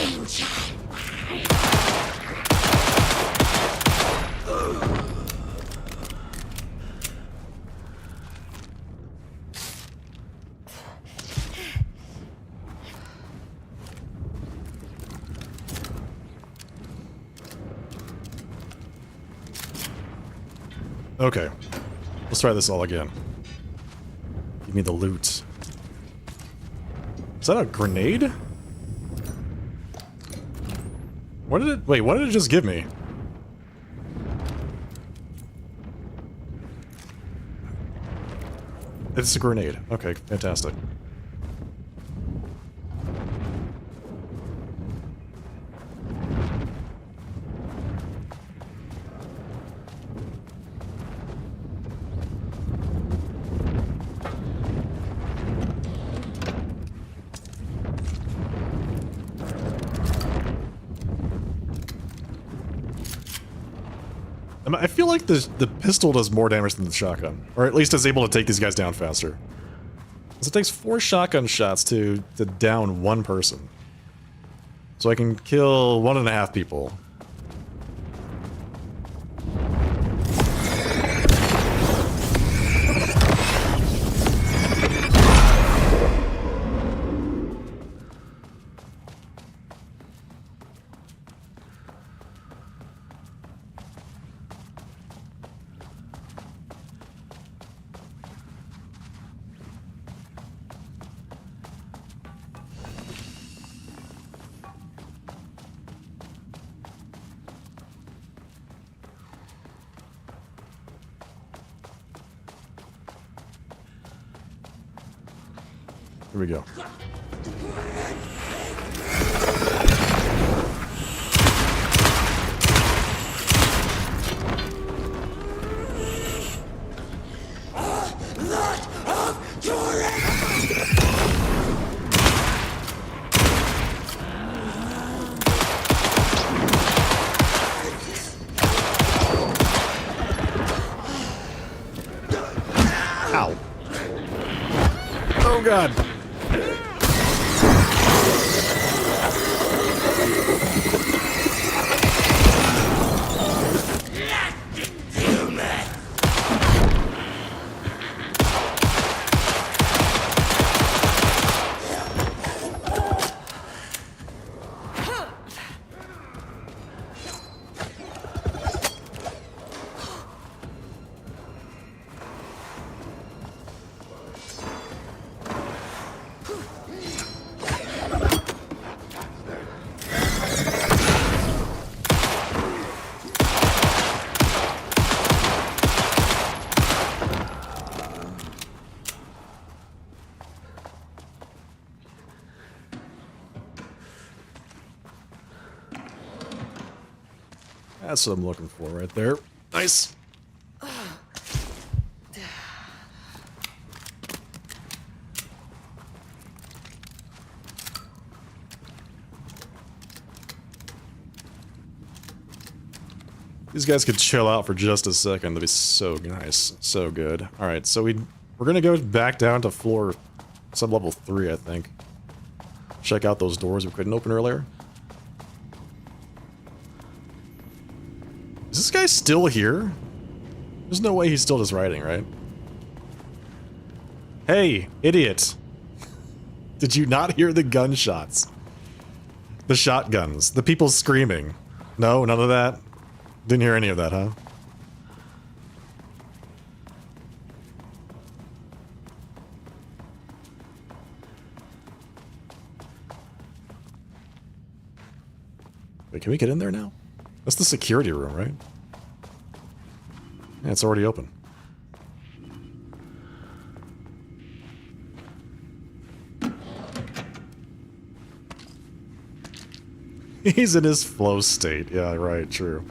Okay, let's try this all again. Give me the loot. Is that a grenade? What did it... Wait, what did it just give me? It's a grenade. Okay, fantastic. I feel like the pistol does more damage than the shotgun. Or at least is able to take these guys down faster. Because it takes 4 shotgun shots to down 1 person. So I can kill 1.5 people. Here we go. Ow. Oh god. That's what I'm looking for right there. Nice. These guys could chill out for just a second. That'd be so nice. So good. Alright, so we're gonna go back down to floor sub-level 3, I think. Check out those doors we couldn't open earlier. Is this guy still here? There's no way he's still just riding, right? Hey, idiot! Did you not hear the gunshots? The shotguns, the people screaming. No, none of that? Didn't hear any of that, huh? Wait, can we get in there now? That's the security room, right? Yeah, it's already open. He's in his flow state. Yeah, right, true.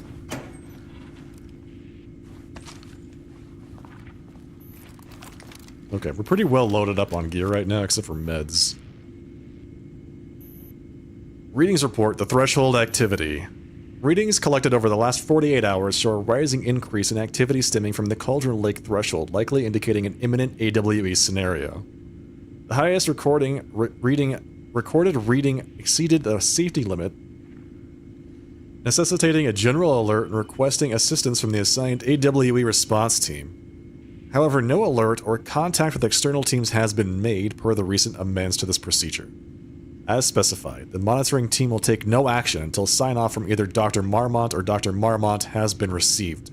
Okay, we're pretty well loaded up on gear right now, except for meds. Readings report the threshold activity. Readings collected over the last 48 hours show a rising increase in activity stemming from the Cauldron Lake threshold, likely indicating an imminent AWE scenario. The highest recorded reading exceeded the safety limit, necessitating a general alert and requesting assistance from the assigned AWE response team. However, no alert or contact with external teams has been made per the recent amends to this procedure. As specified, the monitoring team will take no action until sign-off from either Dr. Marmont or Dr. Marmont has been received.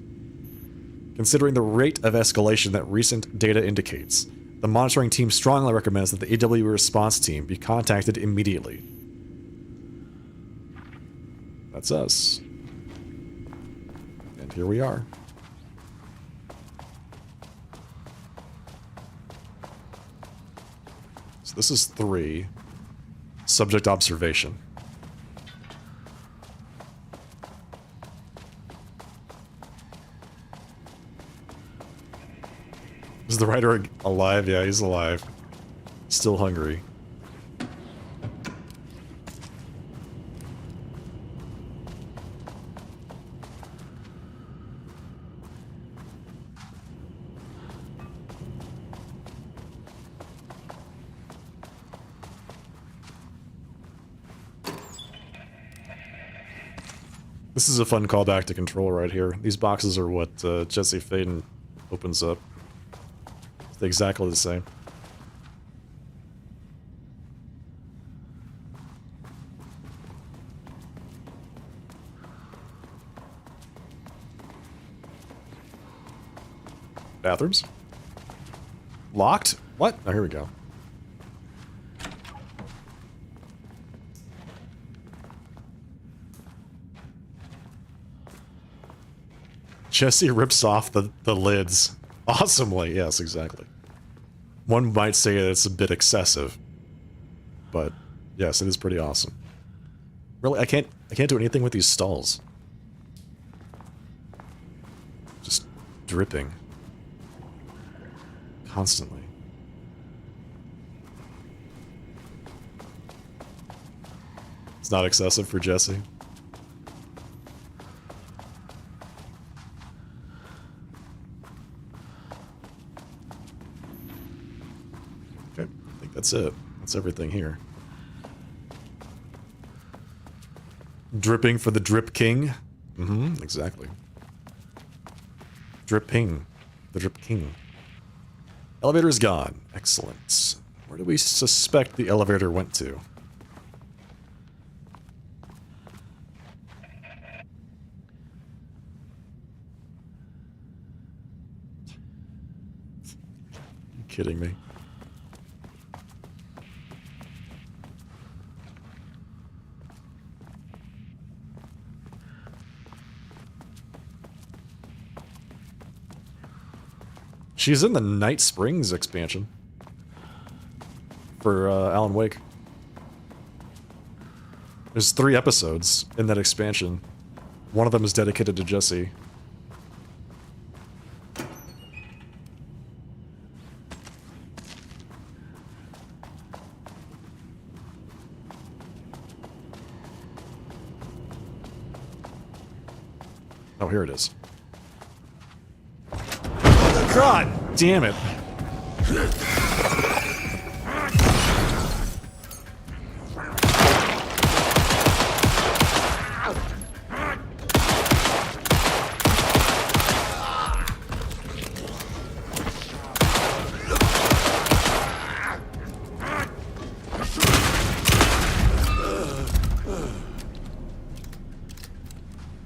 Considering the rate of escalation that recent data indicates, the monitoring team strongly recommends that the AWE response team be contacted immediately. That's us. And here we are. So this is 3. Subject observation. Is the writer alive? Yeah, he's alive. Still hungry. This is a fun callback to Control right here. These boxes are what Jesse Faden opens up. It's exactly the same. Bathrooms? Locked? What? Oh, here we go. Jesse rips off the lids. Awesomely. Yes, exactly. One might say that it's a bit excessive. but yes, it is pretty awesome. Really, I can't do anything with these stalls. Just dripping. Constantly. It's not excessive for Jesse. Okay, I think that's it. That's everything here. Dripping for the Drip King. Mm-hmm, exactly. Dripping. The Drip King. Elevator's gone. Excellent. Where do we suspect the elevator went to? You kidding me? She's in the Night Springs expansion for Alan Wake. There's 3 episodes in that expansion. One of them is dedicated to Jesse. Oh, here it is. God damn it.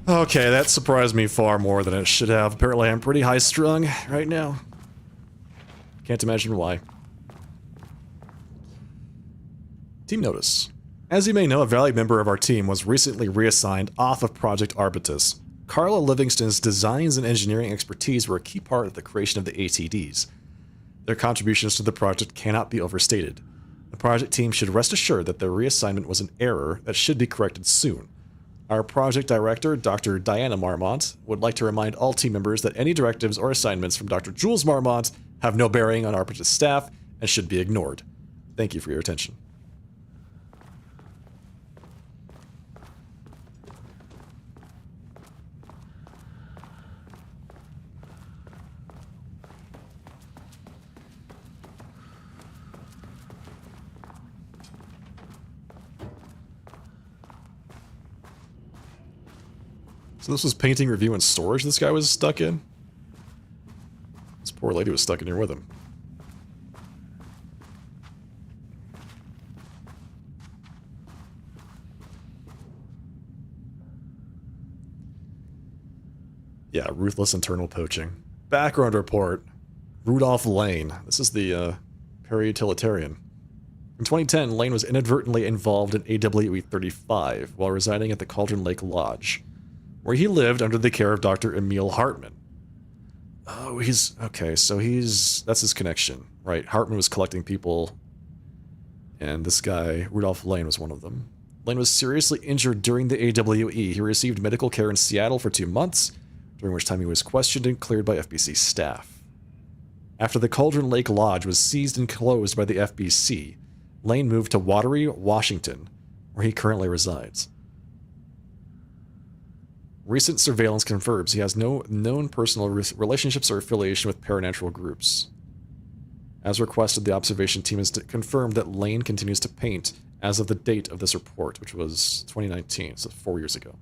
Okay, that surprised me far more than it should have. Apparently I'm pretty high-strung right now. Can't imagine why. Team notice. As you may know, a valued member of our team was recently reassigned off of Project Arbitus. Carla Livingston's designs and engineering expertise were a key part of the creation of the ATDs. Their contributions to the project cannot be overstated. The project team should rest assured that their reassignment was an error that should be corrected soon. Our project director, Dr. Diana Marmont, would like to remind all team members that any directives or assignments from Dr. Jules Marmont have no bearing on Arbitus staff and should be ignored. Thank you for your attention. So this was painting, review, and storage this guy was stuck in? This poor lady was stuck in here with him. Yeah, ruthless internal poaching. Background report. Rudolph Lane. This is the para-utilitarian. In 2010, Lane was inadvertently involved in AWE 35 while residing at the Cauldron Lake Lodge, where he lived under the care of Dr. Emil Hartman. Oh, okay, so that's his connection, right? Hartman was collecting people, and this guy, Rudolph Lane, was one of them. Lane was seriously injured during the AWE. He received medical care in Seattle for 2 months, during which time he was questioned and cleared by FBC staff. After the Cauldron Lake Lodge was seized and closed by the FBC, Lane moved to Wateree, Washington, where he currently resides. Recent surveillance confirms he has no known personal relationships or affiliation with paranatural groups. As requested, the observation team has confirmed that Lane continues to paint as of the date of this report, which was 2019, so 4 years ago.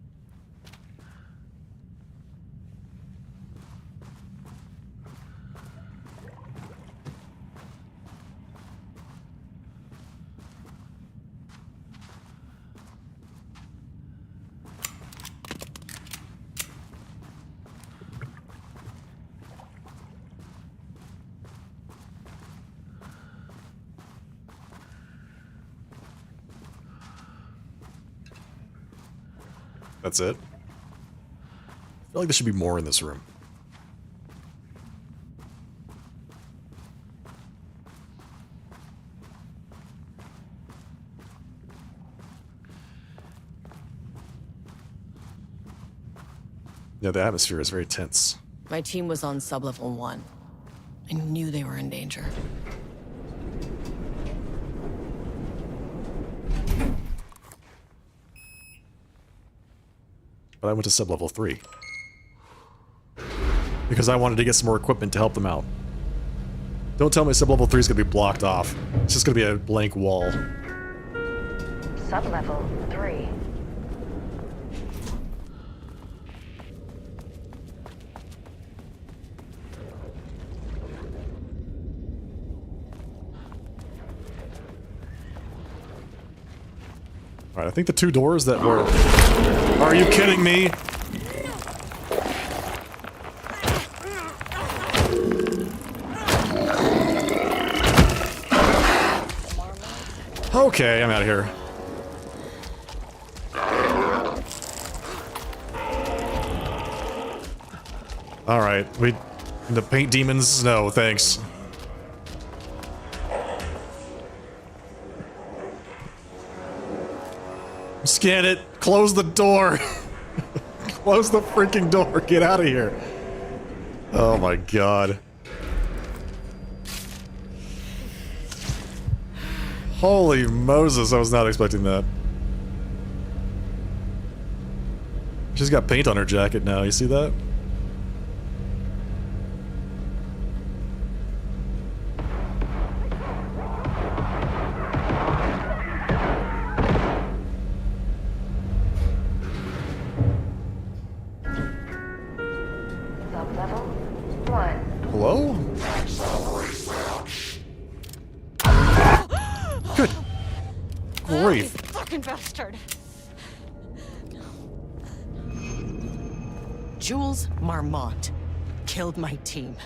That's it? I feel like there should be more in this room. Yeah, the atmosphere is very tense. My team was on sublevel 1. I knew they were in danger. But I went to sublevel 3. Because I wanted to get some more equipment to help them out. Don't tell me sublevel 3 is going to be blocked off. It's just going to be a blank wall. Sublevel 3. Alright, I think the 2 doors that were... Are you kidding me? Okay, I'm out of here. Alright, the paint demons? No, thanks. Scan it! Close the door! Close the freaking door! Get out of here! Oh my god. Holy Moses, I was not expecting that. She's got paint on her jacket now, you see that? Sublevel 1. Hello? Good grief. Fucking bastard. Jules Marmont killed my team.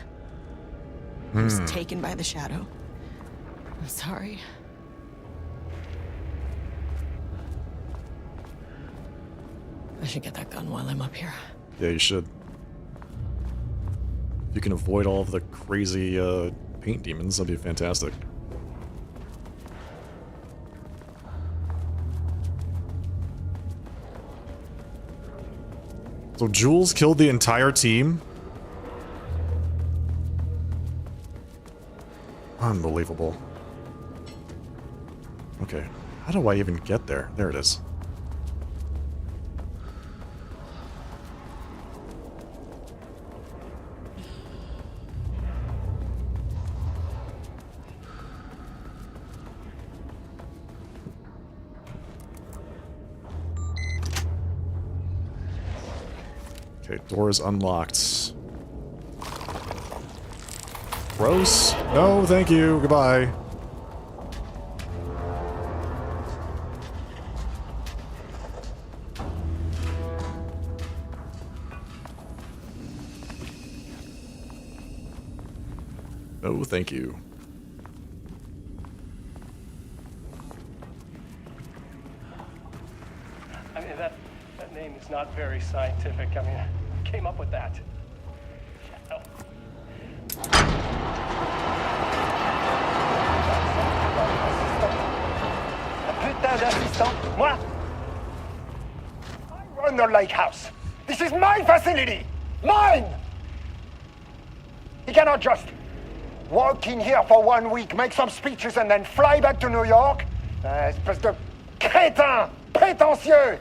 I was taken by the Shadow. I'm sorry. I should get that gun while I'm up here. Yeah, you should. If you can avoid all of the crazy paint demons, that'd be fantastic. So Jules killed the entire team? Unbelievable. Okay, how do I even get there? There it is. Okay, door is unlocked. Gross. No, thank you. Goodbye. No, thank you. I mean, that name is not very scientific. I mean, who came up with that? Shadow. Putain d'assistant, moi? I run the lake house. This is my facility! Mine! He cannot just walk in here for 1 week, make some speeches, and then fly back to New York? Espèce de crétin! Prétentieux!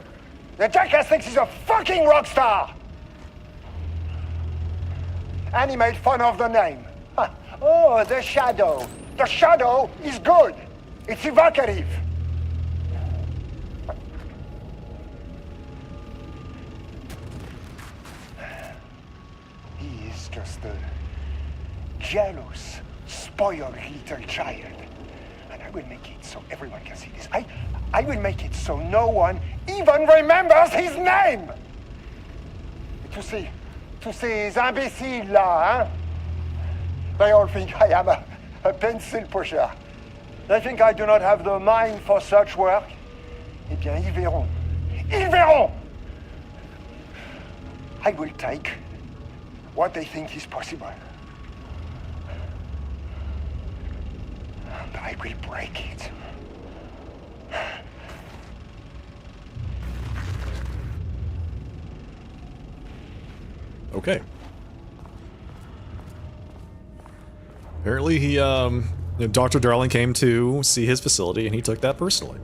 The jackass thinks he's a fucking rock star! And he made fun of the name. Huh. Oh, the Shadow. The Shadow is good. It's evocative. He is just a jealous, spoiled little child. And I will make it so everyone can see this. I will make it so no one even remembers his name! To ces imbéciles là, hein? They all think I am a pencil pusher. They think I do not have the mind for such work. Eh bien, ils verront. Ils verront! I will take what they think is possible. And I will break it. Okay. Apparently he, Dr. Darling came to see his facility and he took that personally.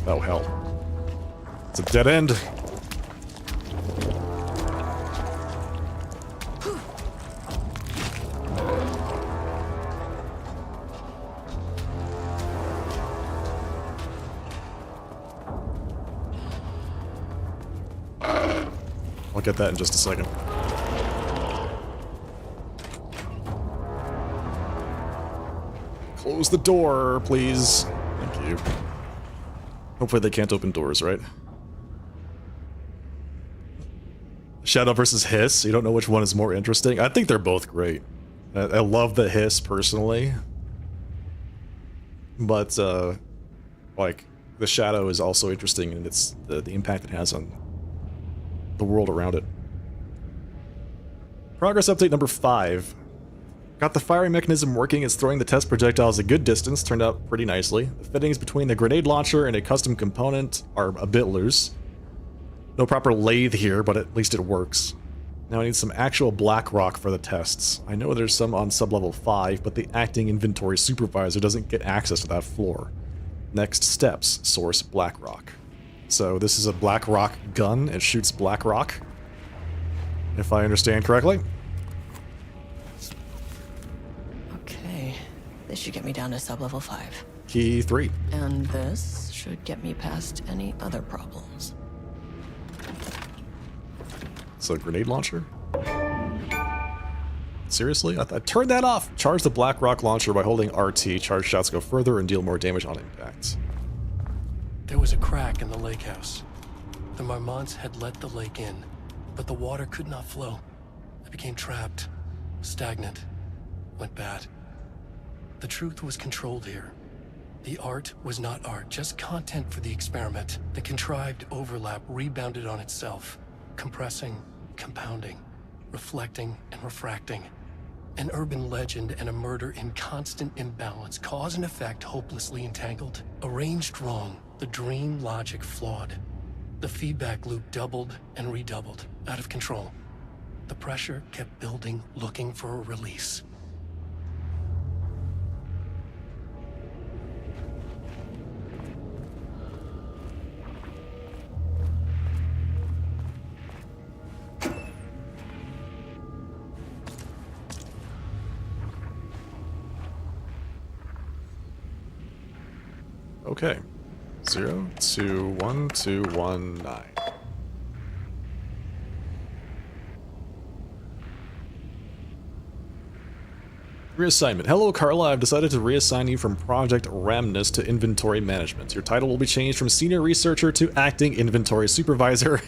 Oh, hell. It's a dead end. I'll get that in just a second. Close the door, please. Thank you. Hopefully they can't open doors, right? Shadow versus Hiss. You don't know which one is more interesting. I think they're both great. I love the Hiss personally. But, like, the Shadow is also interesting in its the impact it has on the world around it. Progress update number 5. Got the firing mechanism working. It's throwing the test projectiles a good distance. Turned out pretty nicely. The fittings between the grenade launcher and a custom component are a bit loose. No proper lathe here, but at least it works. Now I need some actual black rock for the tests. I know there's some on sublevel 5, but the acting inventory supervisor doesn't get access to that floor. Next steps, source black rock. So this is a black rock gun. It shoots black rock, if I understand correctly. Okay, this should get me down to sublevel 5. Key 3. And this should get me past any other problems. So grenade launcher? Seriously? I turned that off! Charge the black rock launcher by holding RT. Charge shots go further and deal more damage on impact. There was a crack in the lake house. The Marmonts had let the lake in, but the water could not flow. It became trapped, stagnant, went bad. The truth was controlled here. The art was not art, just content for the experiment. The contrived overlap rebounded on itself, compressing, compounding, reflecting and refracting. An urban legend and a murder in constant imbalance, cause and effect hopelessly entangled. Arranged wrong, the dream logic flawed. The feedback loop doubled and redoubled, out of control. The pressure kept building, looking for a release. Okay. 0, 2, 1, 2, 1, 9. Reassignment. Hello, Carla. I've decided to reassign you from Project Ramnus to Inventory Management. Your title will be changed from Senior Researcher to Acting Inventory Supervisor,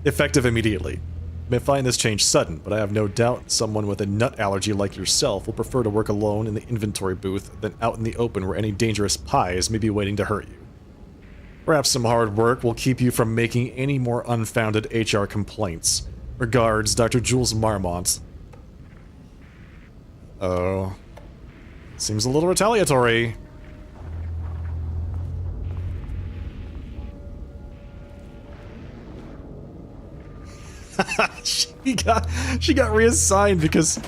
effective immediately. You may find this change sudden, but I have no doubt someone with a nut allergy like yourself will prefer to work alone in the inventory booth than out in the open where any dangerous pies may be waiting to hurt you. Perhaps some hard work will keep you from making any more unfounded HR complaints. Regards, Dr. Jules Marmont. Oh. Seems a little retaliatory. she got reassigned because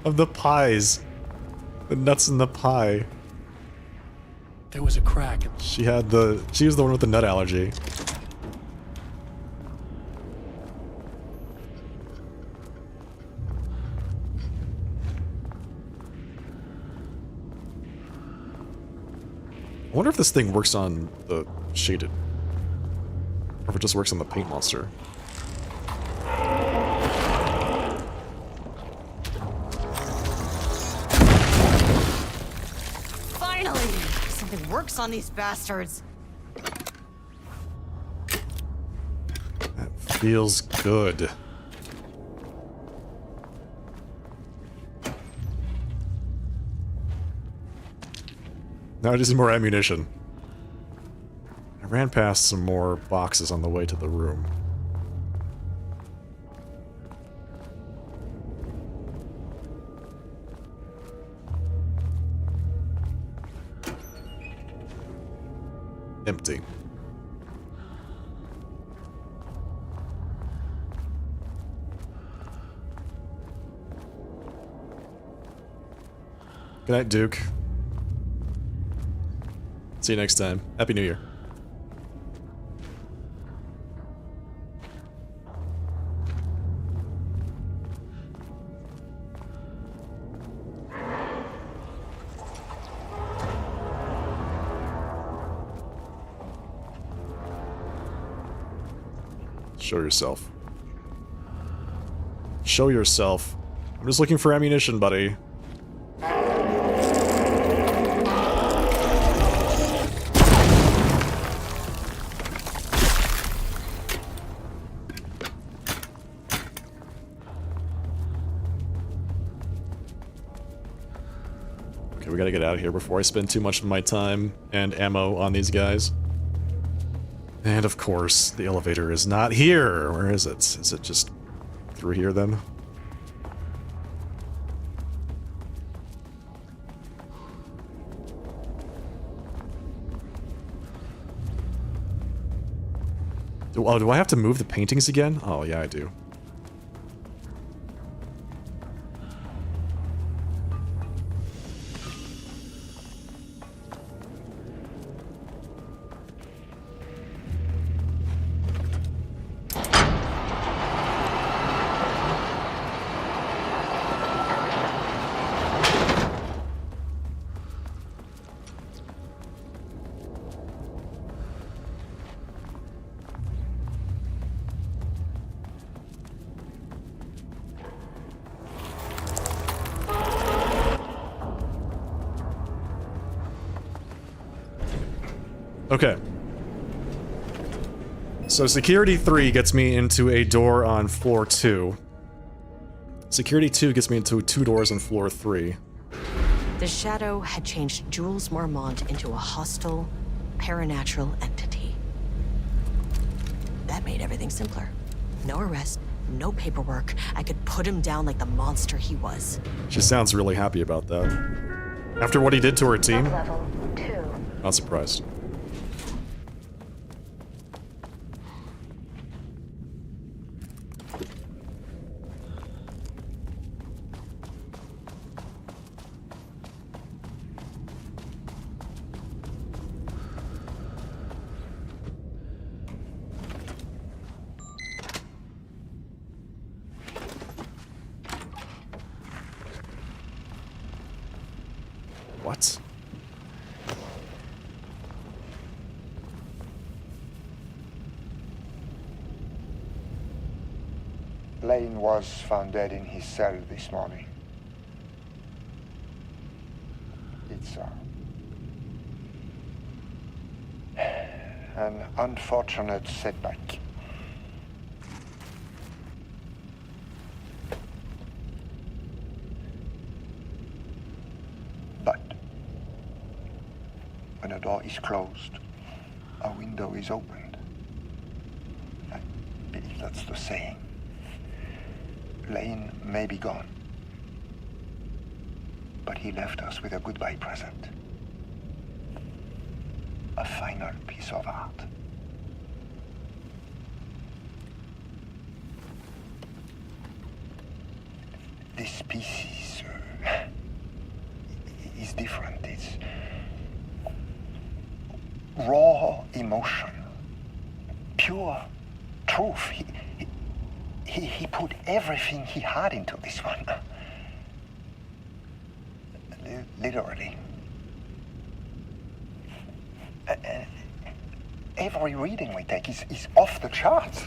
of the pies. The nuts in the pie. There was a crack. She was the one with the nut allergy. I wonder if this thing works on the shaded. Or if it just works on the paint monster. Finally! Something works on these bastards. That feels good. Now I just need more ammunition. I ran past some more boxes on the way to the room. empty. Good night, Duke. See you next time. Happy New Year. Show yourself. Show yourself. I'm just looking for ammunition, buddy. Okay, we gotta get out of here before I spend too much of my time and ammo on these guys. And of course, the elevator is not here. Where is it? Is it just through here then? Do I have to move the paintings again? Oh, yeah, I do. Okay. So security 3 gets me into a door on floor 2. Security 2 gets me into 2 doors on floor 3. The Shadow had changed Jules Marmont into a hostile, paranatural entity. That made everything simpler. No arrest, no paperwork. I could put him down like the monster he was. She sounds really happy about that. After what he did to her team? Level 2. Not surprised. What? Lane was found dead in his cell this morning. It's an unfortunate setback. But when a door is closed, a window is opened. I believe that's the saying. Lane may be gone, but he left us with a goodbye present. A final piece of art. This piece is different. It's raw emotion, pure truth. He put everything he had into this one. Literally. Every reading we take is off the charts.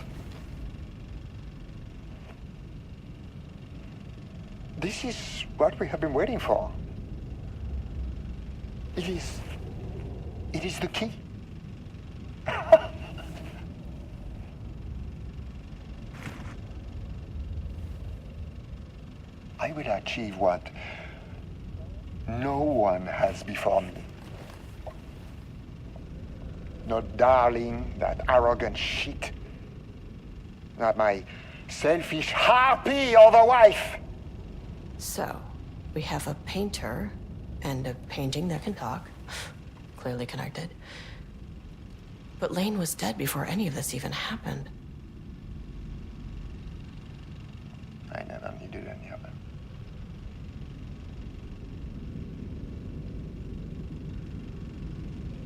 This is what we have been waiting for. It is the key. I will achieve what no one has before me. Not darling, that arrogant shit. Not my selfish harpy or the wife. So, we have a painter and a painting that can talk. Clearly connected. But Lane was dead before any of this even happened. I never needed any of it.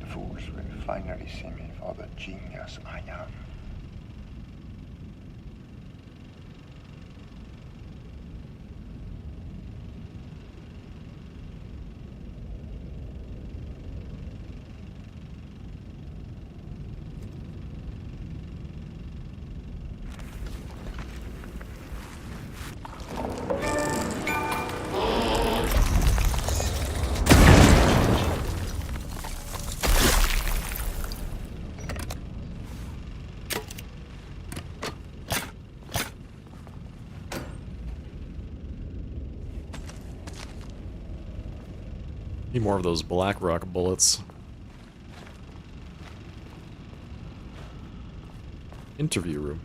The fools will finally see me for the genius I am. Need more of those Blackrock bullets. Interview room.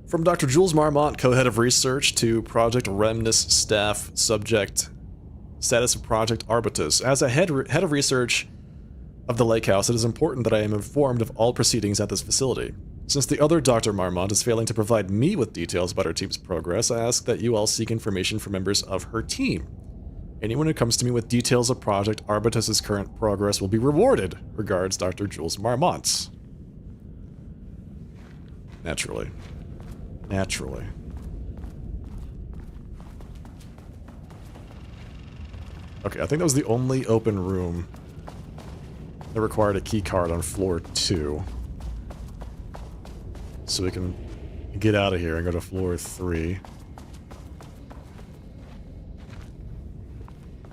From Dr. Jules Marmont, co-head of research, to Project Remnus staff subject. Status of Project Arbutus. As a head of research of the Lake House, it is important that I am informed of all proceedings at this facility. Since the other Dr. Marmont is failing to provide me with details about her team's progress, I ask that you all seek information from members of her team. Anyone who comes to me with details of Project Arbutus's current progress will be rewarded. Regards, Dr. Jules Marmont. Naturally. Naturally. Okay, I think that was the only open room that required a key card on floor 2. So we can get out of here and go to floor 3.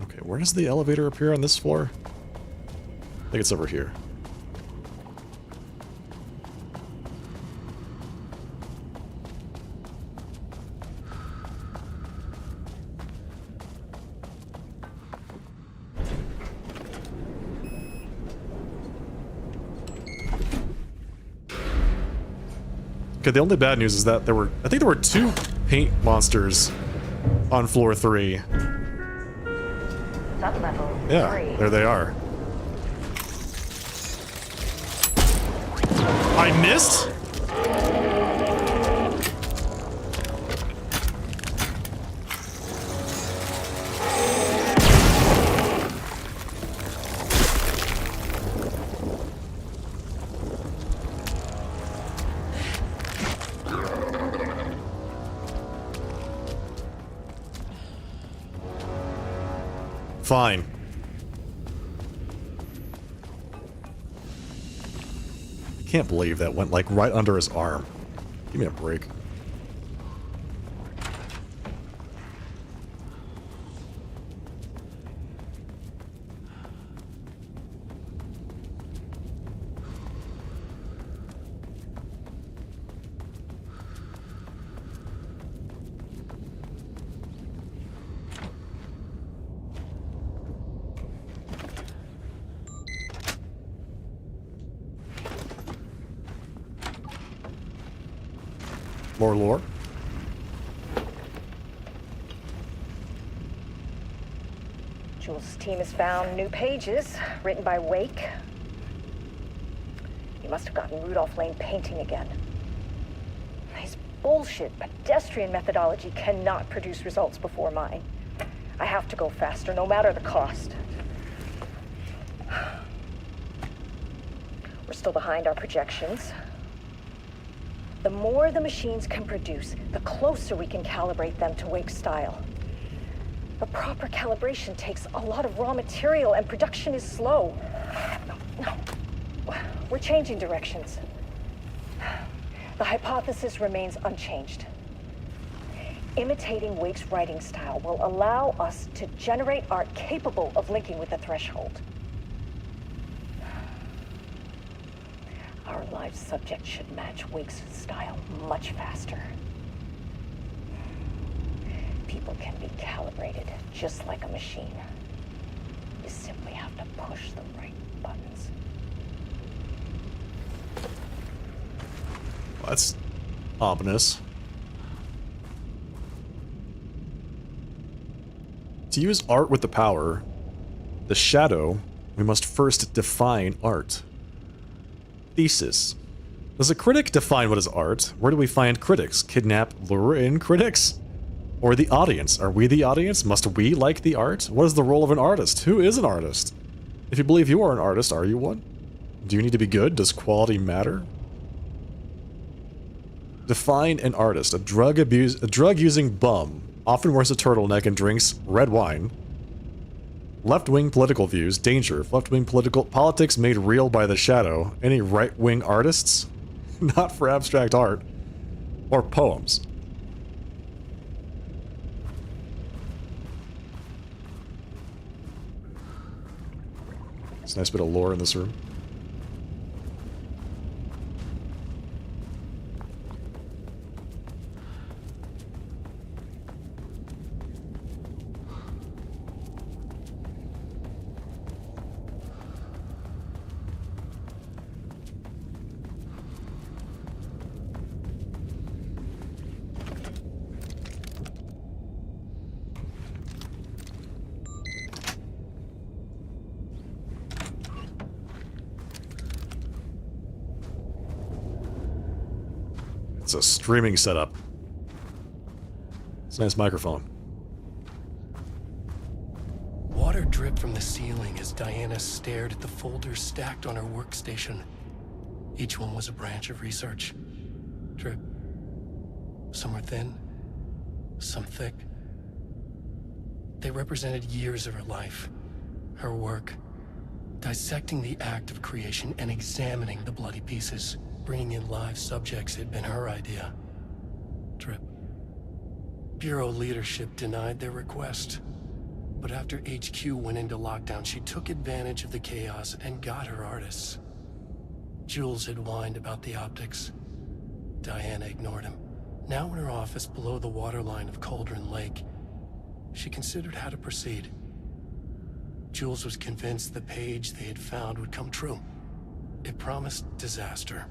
Okay, where does the elevator appear on this floor? I think it's over here. Okay, the only bad news is that I think there were 2 paint monsters on floor 3. Sublevel Yeah, 3. there they are. I missed? Fine. I can't believe that went like right under his arm. Give me a break. More lore. Jules' team has found new pages written by Wake. He must have gotten Rudolph Lane painting again. His bullshit pedestrian methodology cannot produce results before mine. I have to go faster, no matter the cost. We're still behind our projections. The more the machines can produce, the closer we can calibrate them to Wake's style. The proper calibration takes a lot of raw material, and production is slow. No. We're changing directions. The hypothesis remains unchanged. Imitating Wake's writing style will allow us to generate art capable of linking with the threshold. Our live subject should match Wake's style much faster. People can be calibrated just like a machine. You simply have to push the right buttons. Well, that's ominous. To use art with the power, the shadow, we must first define art. Thesis. Does a critic define what is art? Where do we find critics? Kidnap, lure in critics? Or the audience? Are we the audience? Must we like the art? What is the role of an artist? Who is an artist? If you believe you are an artist, are you one? Do you need to be good? Does quality matter? Define an artist. A drug-using bum. Often wears a turtleneck and drinks red wine. Left-wing political views. Danger. If left-wing politics made real by the shadow. Any right-wing artists? Not for abstract art. Or poems. It's a nice bit of lore in this room. It's a streaming setup. It's a nice microphone. Water dripped from the ceiling as Diana stared at the folders stacked on her workstation. Each one was a branch of research. Drip. Some were thin, some thick. They represented years of her life, her work, dissecting the act of creation and examining the bloody pieces. Bringing in live subjects had been her idea. Drip. Bureau leadership denied their request. But after HQ went into lockdown, she took advantage of the chaos and got her artists. Jules had whined about the optics. Diana ignored him. Now in her office below the waterline of Cauldron Lake, she considered how to proceed. Jules was convinced the page they had found would come true. It promised disaster.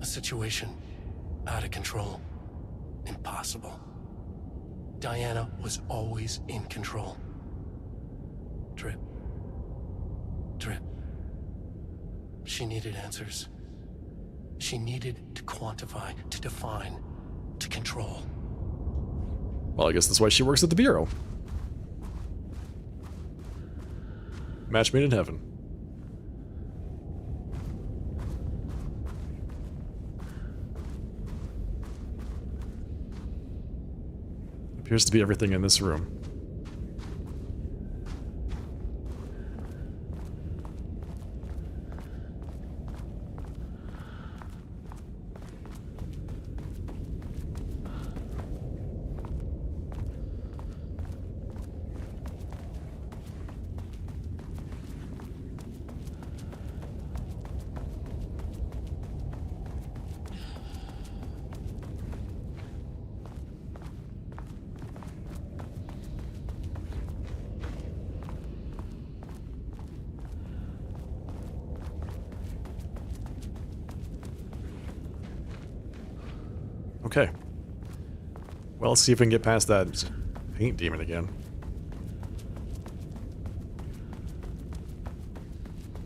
A situation out of control. Impossible. Diana was always in control. Drip. Drip. She needed answers. She needed to quantify, to define, to control. Well, I guess that's why she works at the Bureau. Match made in heaven. Appears to be everything in this room. Okay. Well, let's see if we can get past that paint demon again.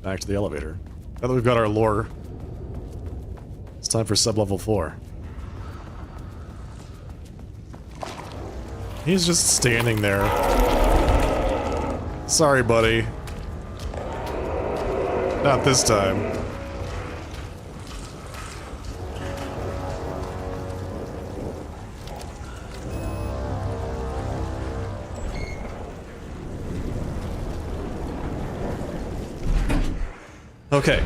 Back to the elevator. Now that we've got our lore, it's time for sub-level 4. He's just standing there. Sorry, buddy. Not this time. Okay.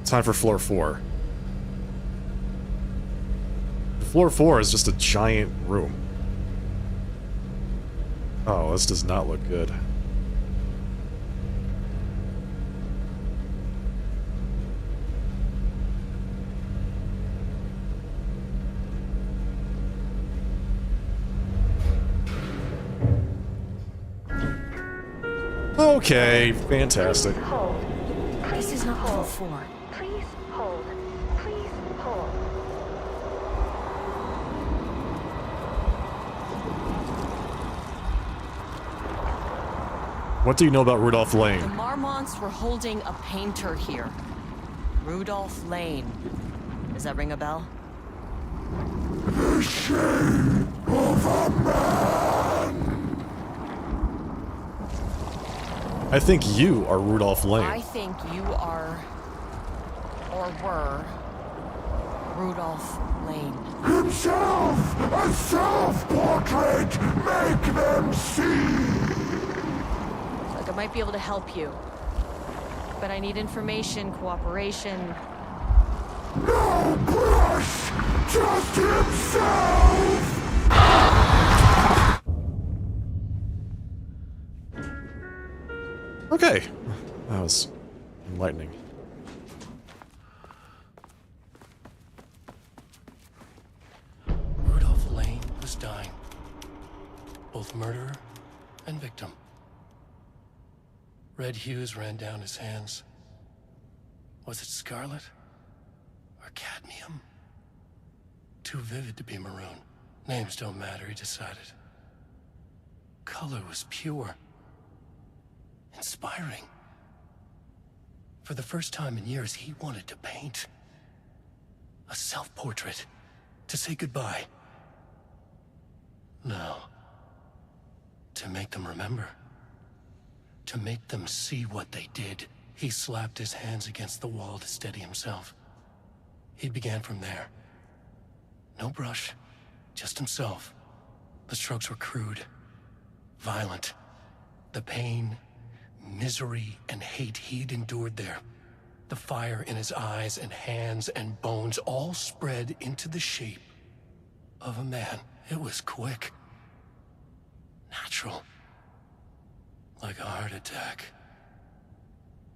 Time for floor 4. Floor 4 is just a giant room. Oh, this does not look good. Okay, fantastic. This is not floor 4. Please hold. Please hold. What do you know about Rudolph The Lane? Marmonts were holding a painter here. Rudolph Lane. Does that ring a bell? The shame of a man. I think you are Rudolph Lane. I think you are, or were, Rudolph Lane. Himself, a self-portrait. Make them see. Look, I might be able to help you. But I need information, cooperation. No brush, just himself. Okay. That was enlightening. Rudolph Lane was dying. Both murderer and victim. Red hues ran down his hands. Was it scarlet? Or cadmium? Too vivid to be maroon. Names don't matter, he decided. Color was pure. Inspiring. For the first time in years, he wanted to paint. A self-portrait. To say goodbye. No. To make them remember. To make them see what they did. He slapped his hands against the wall to steady himself. He began from there. No brush, just himself. The strokes were crude, violent. The pain, misery, and hate he'd endured there. The fire in his eyes and hands and bones all spread into the shape of a man. It was quick. Natural. Like a heart attack.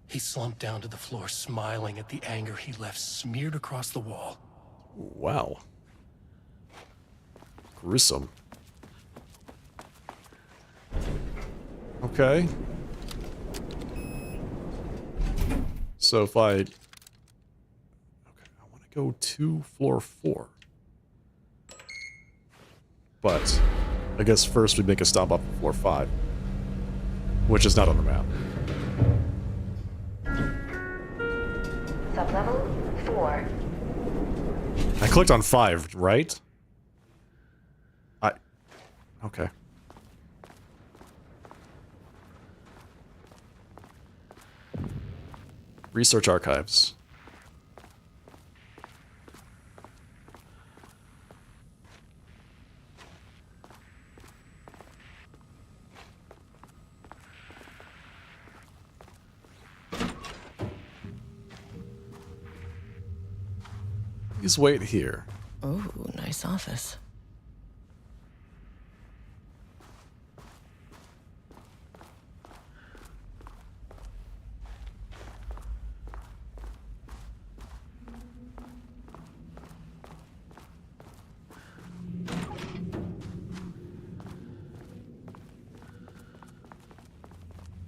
He slumped down to the floor, smiling at the anger he left smeared across the wall. Wow. Gruesome. Okay. So if I... Okay, I want to go to floor 4. But I guess first we make a stop up at floor 5. Which is not on the map. Sublevel 4. I clicked on 5, right? Okay. Research archives. Please wait here. Ooh, nice office.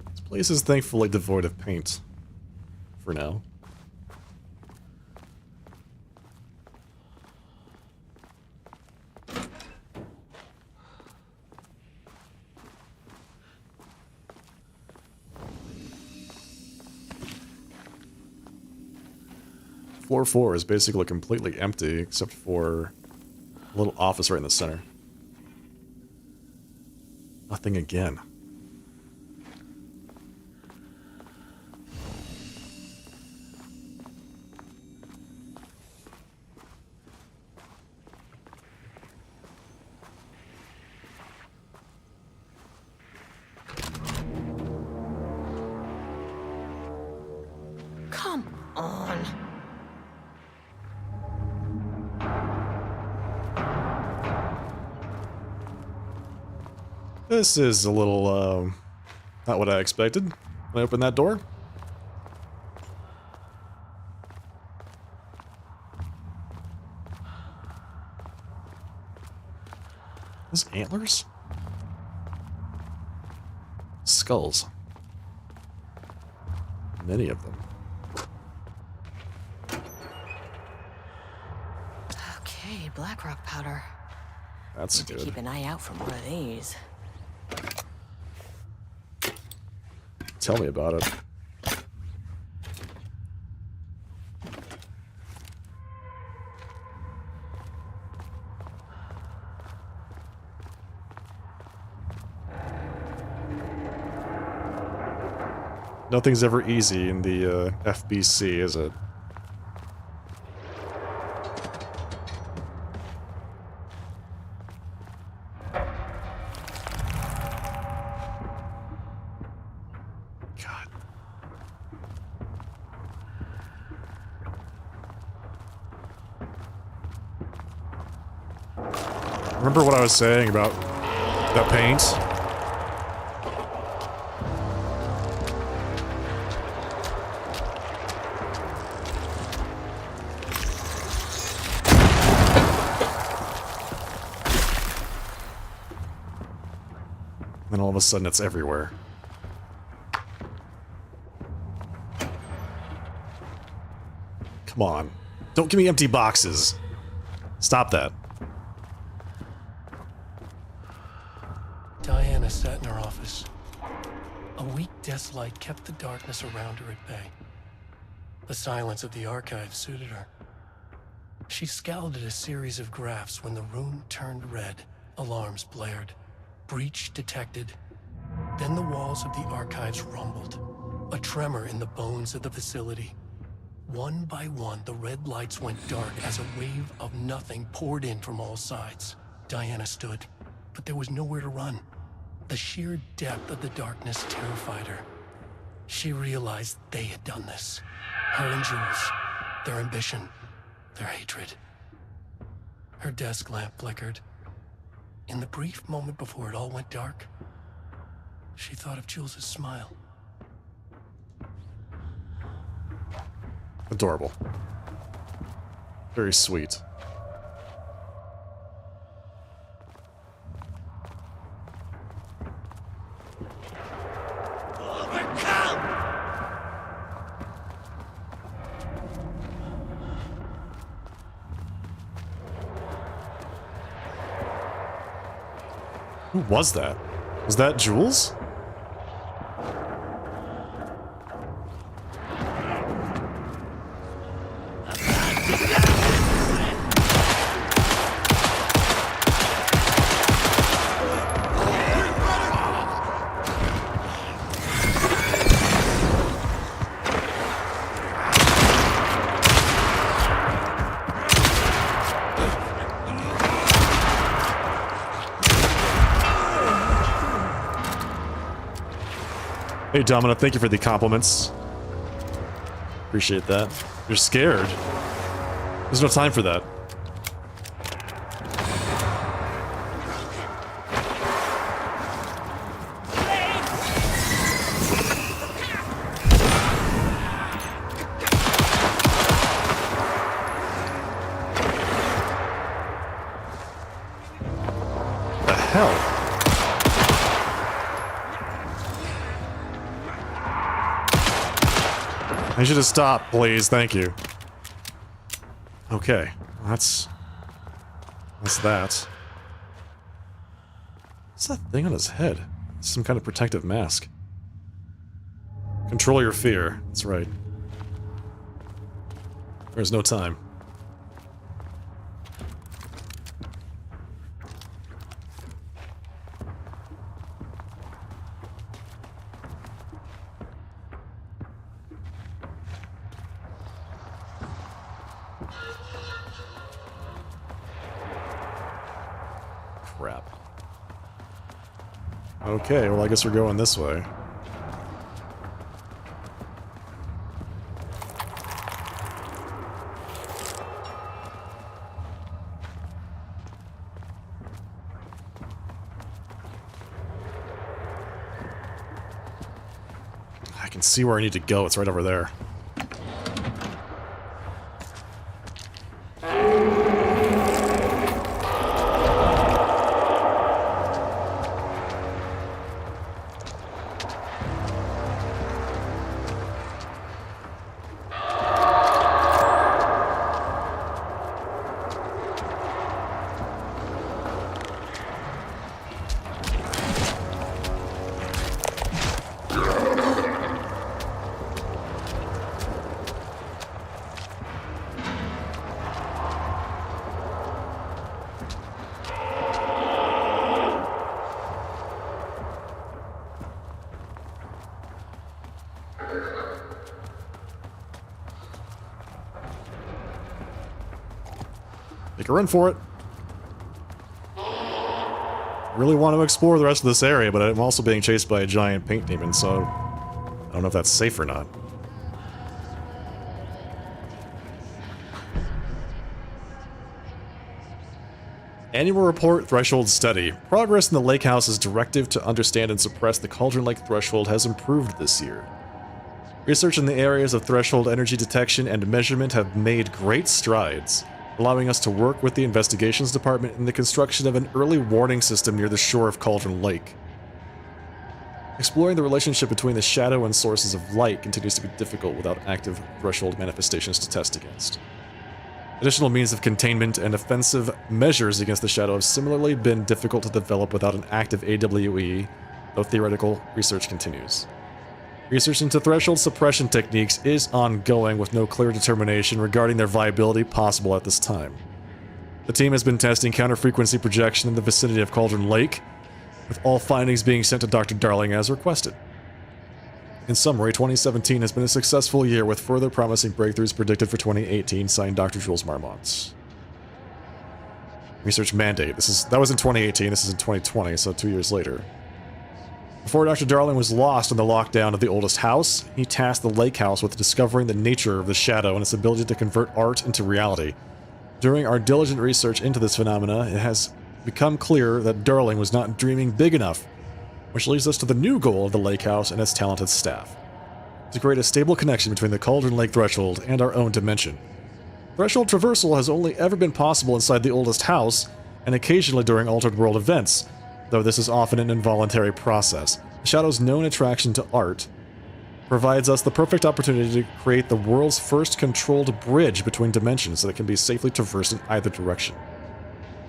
This place is thankfully devoid of paint. For now. Floor 4 is basically completely empty, except for a little office right in the center. Nothing again. Come on. This is a little, not what I expected when I opened that door. Those antlers? Skulls. Many of them. Okay, Blackrock powder. That's Need to good. keep an eye out for more of these. Tell me about it. Nothing's ever easy in the FBC, is it? God. Remember what I was saying about that paint? Then all of a sudden it's everywhere. Come on. Don't give me empty boxes. Stop that. Diana sat in her office. A weak desk light kept the darkness around her at bay. The silence of the archive suited her. She scowled at a series of graphs when the room turned red. Alarms blared. Breach detected. Then the walls of the archives rumbled. A tremor in the bones of the facility. One by one, the red lights went dark as a wave of nothing poured in from all sides. Diana stood, but there was nowhere to run. The sheer depth of the darkness terrified her. She realized they had done this. Her and Jules. Their ambition. Their hatred. Her desk lamp flickered. In the brief moment before it all went dark, she thought of Jules' smile. Adorable. Very sweet. Who was that? Was that Jules? Hey, Domino, thank you for the compliments. Appreciate that. You're scared. There's no time for that. The hell? I should have stopped, please. Thank you. Okay, that's that. What's that thing on his head? Some kind of protective mask. Control your fear. That's right. There's no time. Crap. Okay, well I guess we're going this way. I can see where I need to go. It's right over there. Make a run for it. Really want to explore the rest of this area, but I'm also being chased by a giant paint demon, so I don't know if that's safe or not. Annual Report Threshold Study. Progress in the Lake House's directive to understand and suppress the Cauldron Lake threshold has improved this year. Research in the areas of threshold energy detection and measurement have made great strides, allowing us to work with the Investigations Department in the construction of an early warning system near the shore of Cauldron Lake. Exploring the relationship between the shadow and sources of light continues to be difficult without active threshold manifestations to test against. Additional means of containment and offensive measures against the shadow have similarly been difficult to develop without an active AWE, though theoretical research continues. Research into threshold suppression techniques is ongoing with no clear determination regarding their viability possible at this time. The team has been testing counter-frequency projection in the vicinity of Cauldron Lake, with all findings being sent to Dr. Darling as requested. In summary, 2017 has been a successful year with further promising breakthroughs predicted for 2018, signed Dr. Jules Marmont. Research mandate. That was in 2018, this is in 2020, so 2 years later. Before Dr. Darling was lost in the lockdown of the oldest house, he tasked the Lake House with discovering the nature of the shadow and its ability to convert art into reality. During our diligent research into this phenomena, it has become clear that Darling was not dreaming big enough, which leads us to the new goal of the Lake House and its talented staff: to create a stable connection between the Cauldron Lake threshold and our own dimension. Threshold traversal has only ever been possible inside the oldest house, and occasionally during altered world events, though this is often an involuntary process. The Shadow's known attraction to art provides us the perfect opportunity to create the world's first controlled bridge between dimensions that can be safely traversed in either direction.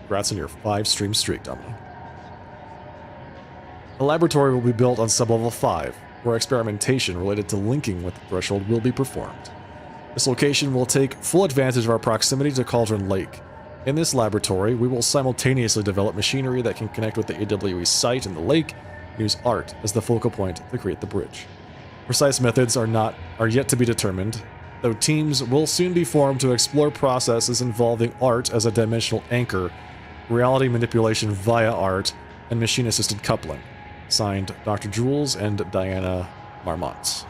Congrats on your 5-stream streak, Dominic. A laboratory will be built on sublevel 5, where experimentation related to linking with the threshold will be performed. This location will take full advantage of our proximity to Cauldron Lake. In this laboratory, we will simultaneously develop machinery that can connect with the AWE site in the lake and use art as the focal point to create the bridge. Precise methods are yet to be determined, though teams will soon be formed to explore processes involving art as a dimensional anchor, reality manipulation via art, and machine-assisted coupling. Signed, Dr. Jules and Diana Marmont.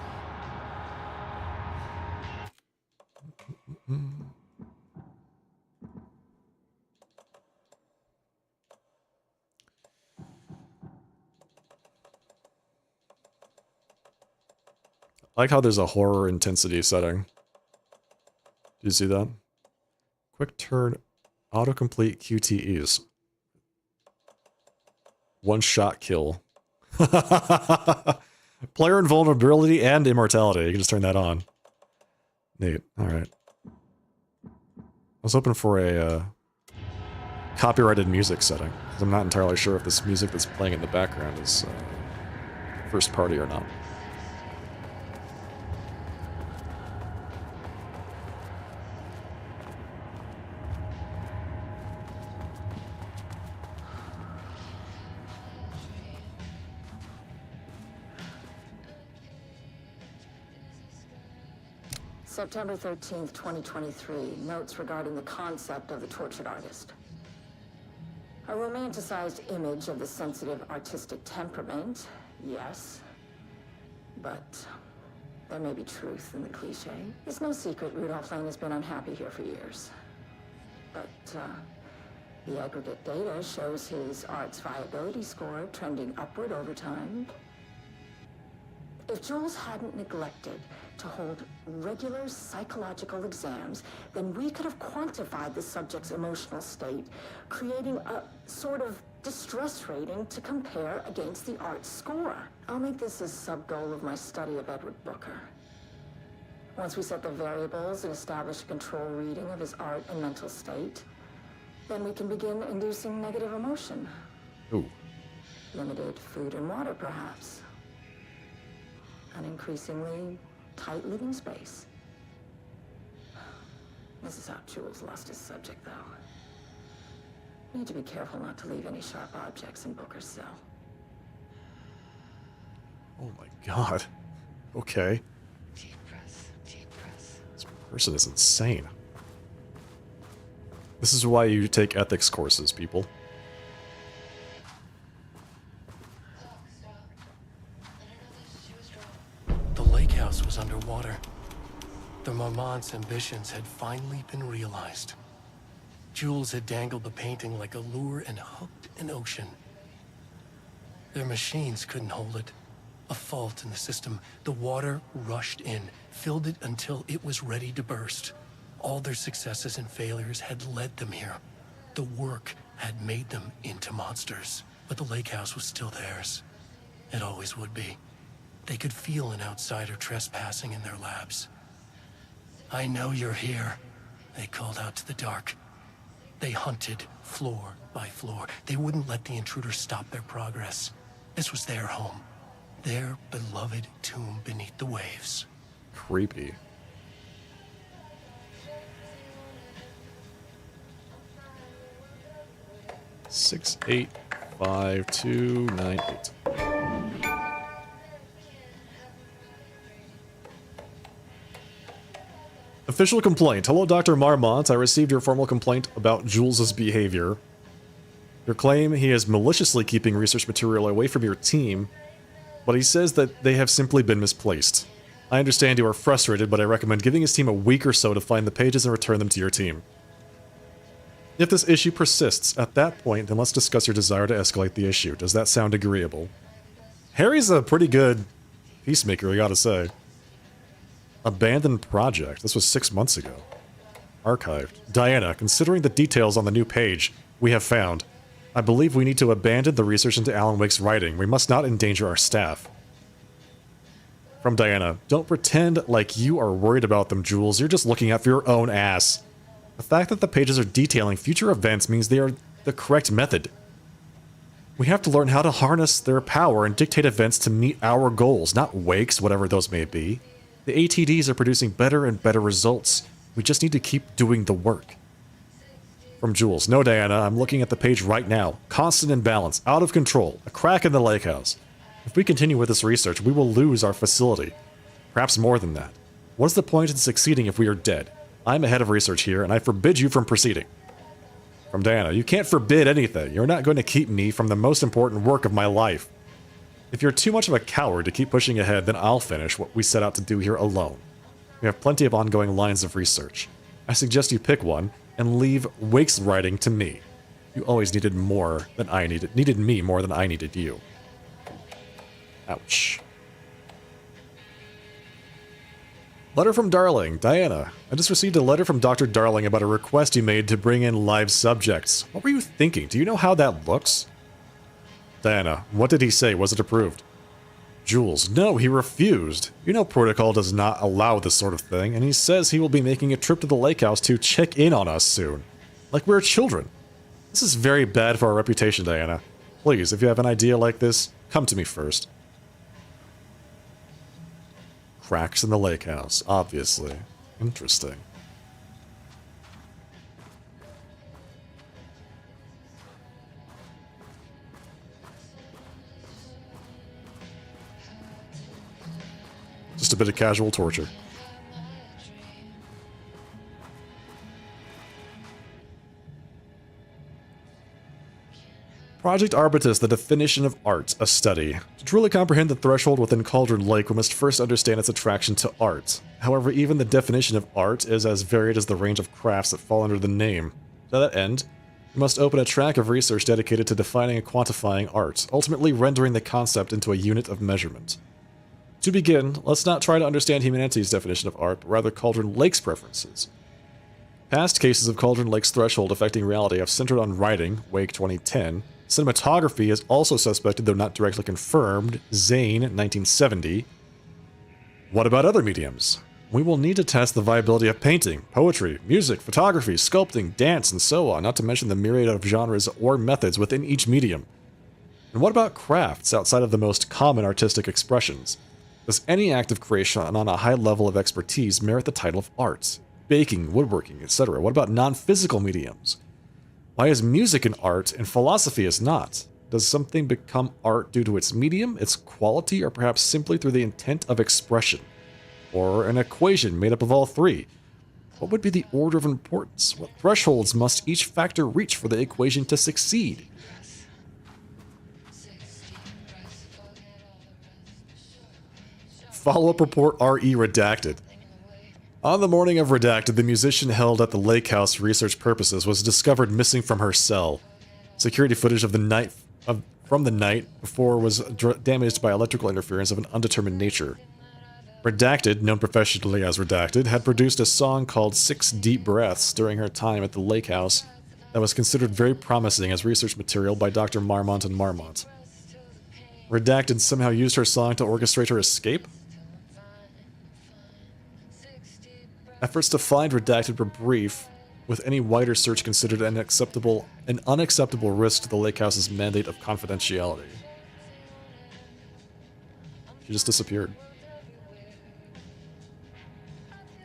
I like how there's a horror intensity setting. Do you see that? Quick turn autocomplete QTEs. One-shot kill. Player invulnerability and immortality. You can just turn that on. Neat. Alright. I was hoping for a copyrighted music setting. I'm not entirely sure if this music that's playing in the background is first party or not. September 13th, 2023. Notes regarding the concept of the tortured artist. A romanticized image of the sensitive artistic temperament, yes. But there may be truth in the cliche. It's no secret Rudolph Lane has been unhappy here for years. But the aggregate data shows his art's viability score trending upward over time. If Jules hadn't neglected to hold regular psychological exams, then we could have quantified the subject's emotional state, creating a sort of distress rating to compare against the art score. I'll make this a sub-goal of my study of Edward Booker. Once we set the variables and establish a control reading of his art and mental state, then we can begin inducing negative emotion. Ooh. Limited food and water, perhaps. An increasingly tight living space. This is how Jules lost his subject, though. Need to be careful not to leave any sharp objects in Booker's cell. Oh my god. Okay. Deep breath, deep breath. This person is insane. This is why you take ethics courses, people. The lake house was underwater. The Marmont's ambitions had finally been realized. Jules had dangled the painting like a lure and hooked an ocean. Their machines couldn't hold it. A fault in the system. The water rushed in, filled it until it was ready to burst. All their successes and failures had led them here. The work had made them into monsters. But the lake house was still theirs. It always would be. They could feel an outsider trespassing in their labs. "I know you're here," they called out to the dark. They hunted floor by floor. They wouldn't let the intruders stop their progress. This was their home. Their beloved tomb beneath the waves. Creepy. Six, 8, 5, 2, 9, 8. Official complaint. Hello, Dr. Marmont. I received your formal complaint about Jules's behavior. Your claim he is maliciously keeping research material away from your team, but he says that they have simply been misplaced. I understand you are frustrated, but I recommend giving his team a week or so to find the pages and return them to your team. If this issue persists, at that point, then let's discuss your desire to escalate the issue. Does that sound agreeable? Harry's a pretty good peacemaker, I gotta say. Abandoned project. This was 6 months ago. Archived. Diana, considering the details on the new page we have found, I believe we need to abandon the research into Alan Wake's writing. We must not endanger our staff. From Diana, don't pretend like you are worried about them, Jules. You're just looking out for your own ass. The fact that the pages are detailing future events means they are the correct method. We have to learn how to harness their power and dictate events to meet our goals, not Wake's, whatever those may be. The ATDs are producing better and better results. We just need to keep doing the work. From Jules, no, Diana, I'm looking at the page right now. Constant imbalance, out of control, a crack in the lake house. If we continue with this research, we will lose our facility. Perhaps more than that. What's the point in succeeding if we are dead? I'm ahead of research here, and I forbid you from proceeding. From Diana, you can't forbid anything. You're not going to keep me from the most important work of my life. If you're too much of a coward to keep pushing ahead, then I'll finish what we set out to do here alone. We have plenty of ongoing lines of research. I suggest you pick one and leave Wake's writing to me. You always needed me more than I needed you. Ouch. Letter from Darling. Diana, I just received a letter from Dr. Darling about a request you made to bring in live subjects. What were you thinking? Do you know how that looks? Diana, what did he say? Was it approved? Jules, no, he refused. You know protocol does not allow this sort of thing, and he says he will be making a trip to the lake house to check in on us soon. Like we're children. This is very bad for our reputation, Diana. Please, if you have an idea like this, come to me first. Cracks in the lake house, obviously. Interesting. Just a bit of casual torture. Project Arbitus, the definition of art, a study. To truly comprehend the threshold within Cauldron Lake, we must first understand its attraction to art. However, even the definition of art is as varied as the range of crafts that fall under the name. To that end, we must open a track of research dedicated to defining and quantifying art, ultimately rendering the concept into a unit of measurement. To begin, let's not try to understand humanity's definition of art, but rather Cauldron Lake's preferences. Past cases of Cauldron Lake's threshold affecting reality have centered on writing, Wake 2010. Cinematography is also suspected, though not directly confirmed, Zane 1970. What about other mediums? We will need to test the viability of painting, poetry, music, photography, sculpting, dance, and so on, not to mention the myriad of genres or methods within each medium. And what about crafts outside of the most common artistic expressions? Does any act of creation on a high level of expertise merit the title of art? Baking, woodworking, etc. What about non-physical mediums? Why is music an art and philosophy is not? Does something become art due to its medium, its quality, or perhaps simply through the intent of expression? Or an equation made up of all three? What would be the order of importance? What thresholds must each factor reach for the equation to succeed? Follow-up report RE redacted. On the morning of Redacted, the musician held at the lake house for research purposes was discovered missing from her cell. Security footage of the night from the night before was damaged by electrical interference of an undetermined nature. Redacted, known professionally as Redacted, had produced a song called 6 Deep Breaths during her time at the lake house that was considered very promising as research material by Dr. Marmont and Marmont. Redacted somehow used her song to orchestrate her escape? Efforts to find Redacted were brief, with any wider search considered an unacceptable risk to the lake house's mandate of confidentiality. She just disappeared.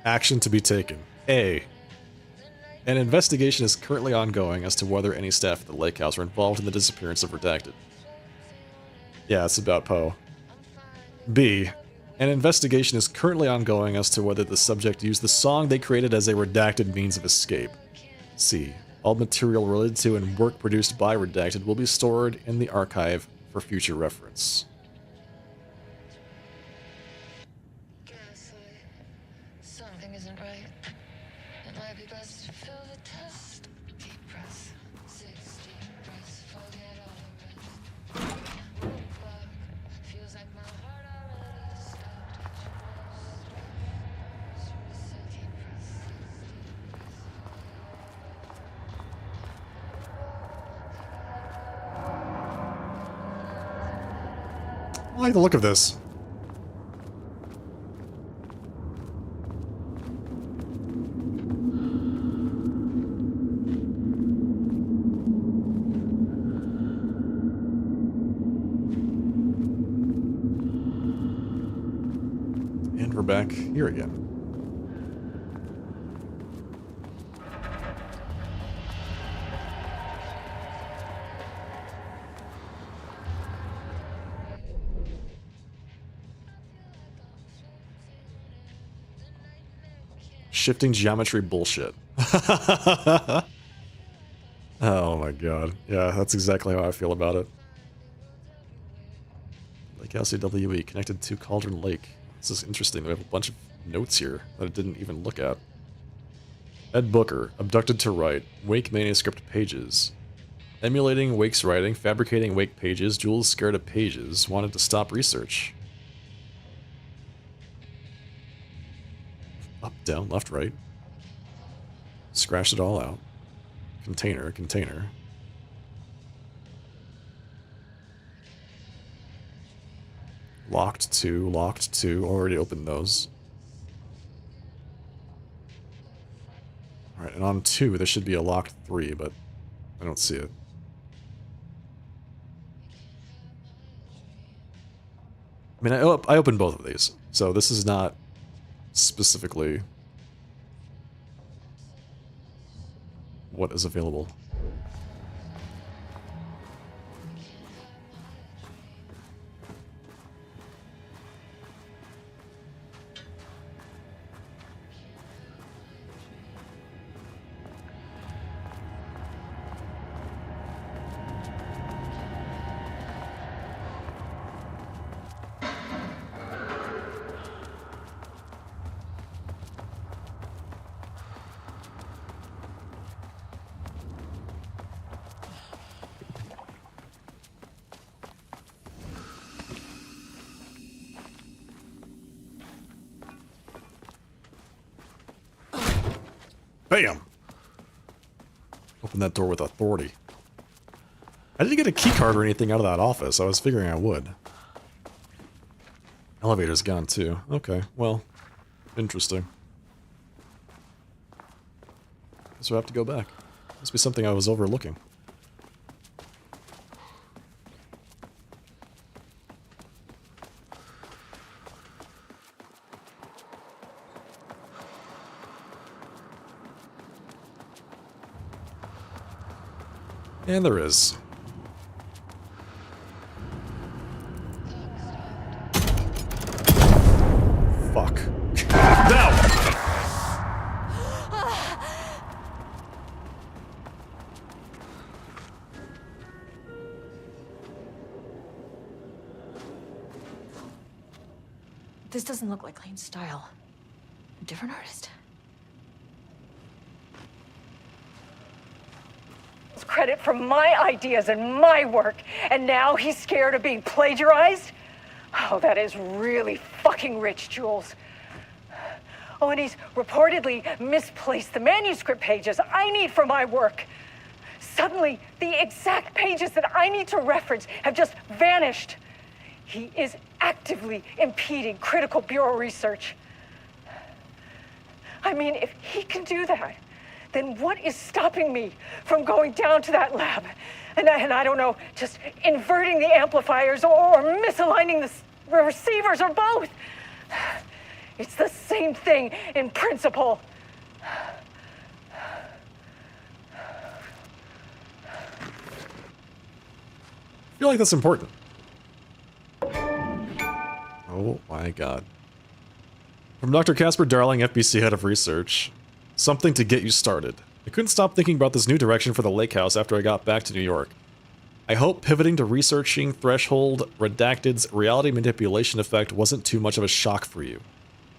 Action to be taken. A. An investigation is currently ongoing as to whether any staff at the lake house were involved in the disappearance of Redacted. Yeah, it's about Poe. B. An investigation is currently ongoing as to whether the subject used the song they created as a redacted means of escape. C. All material related to and work produced by Redacted will be stored in the archive for future reference. Something isn't right. It might be best to fill the test. Deep breaths. 6 deep breaths. Forget all the rest. Woke up. Feels like my heart already stopped. Deep breaths. I like the look of this. And we're back here again. Shifting geometry bullshit. Oh my god. Yeah, that's exactly how I feel about it. Lake LCWE connected to Cauldron Lake. This is interesting. We have a bunch of notes here that I didn't even look at. Ed Booker, abducted to write. Wake manuscript pages. Emulating Wake's writing, fabricating Wake pages. Jules scared of pages. Wanted to stop research. Up, down, left, right. Scratched it all out. Container, container. Locked two, already opened those. Alright, and on 2, there should be a locked 3, but I don't see it. I mean, I opened both of these, so this is not specifically what is available. Bam! Open that door with authority. I didn't get a keycard or anything out of that office. I was figuring I would. Elevator's gone too. Okay, well, interesting. Guess we'll have to go back. Must be something I was overlooking. And there is. Fuck. No! This doesn't look like Lane's style. A different artist. Credit for my ideas and my work, and now he's scared of being plagiarized? Oh, that is really fucking rich, Jules. Oh, and he's reportedly misplaced the manuscript pages I need for my work. Suddenly, the exact pages that I need to reference have just vanished. He is actively impeding critical bureau research. I mean, if he can do that, then what is stopping me from going down to that lab? And I don't know, just inverting the amplifiers or misaligning the receivers or both. It's the same thing in principle. I feel like that's important. Oh my god. From Dr. Casper Darling, FBC Head of Research. Something to get you started. I couldn't stop thinking about this new direction for the lake house after I got back to New York. I hope pivoting to researching Threshold Redacted's reality manipulation effect wasn't too much of a shock for you.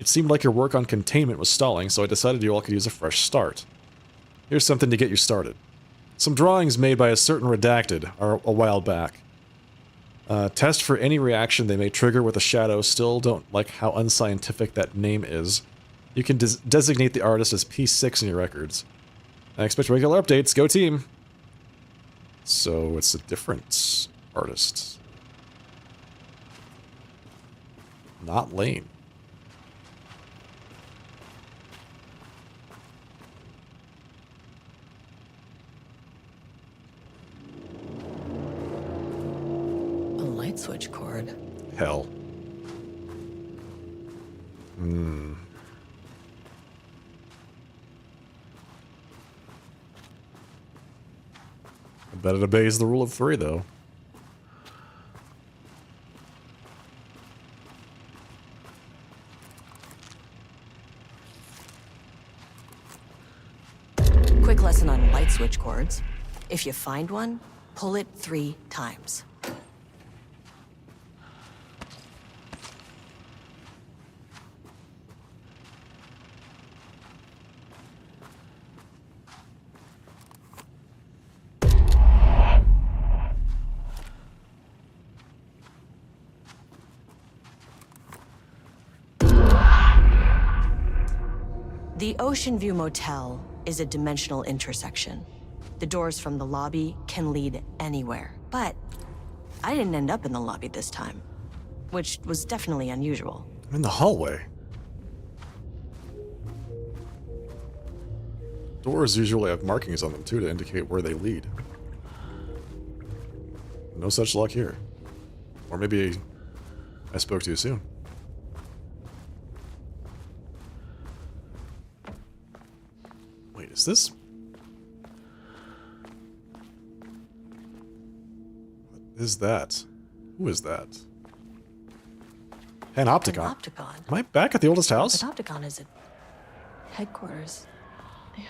It seemed like your work on containment was stalling, so I decided you all could use a fresh start. Here's something to get you started. Some drawings made by a certain Redacted are a while back. Test for any reaction they may trigger with a shadow. Still don't like how unscientific that name is. You can designate the artist as P6 in your records. I expect regular updates. Go team! So it's a different artist. Not Lane. A light switch cord. Hell. Hmm. I bet it obeys the rule of 3, though. Quick lesson on light switch cords. If you find one, pull it 3 times. The Ocean View Motel is a dimensional intersection. The doors from the lobby can lead anywhere. But I didn't end up in the lobby this time, which was definitely unusual. I'm in the hallway. Doors usually have markings on them too to indicate where they lead. No such luck here. Or maybe I spoke too soon. Wait, is this? What is that? Who is that? Panopticon. Panopticon. Am I back at the oldest house? Panopticon is at headquarters. Yeah.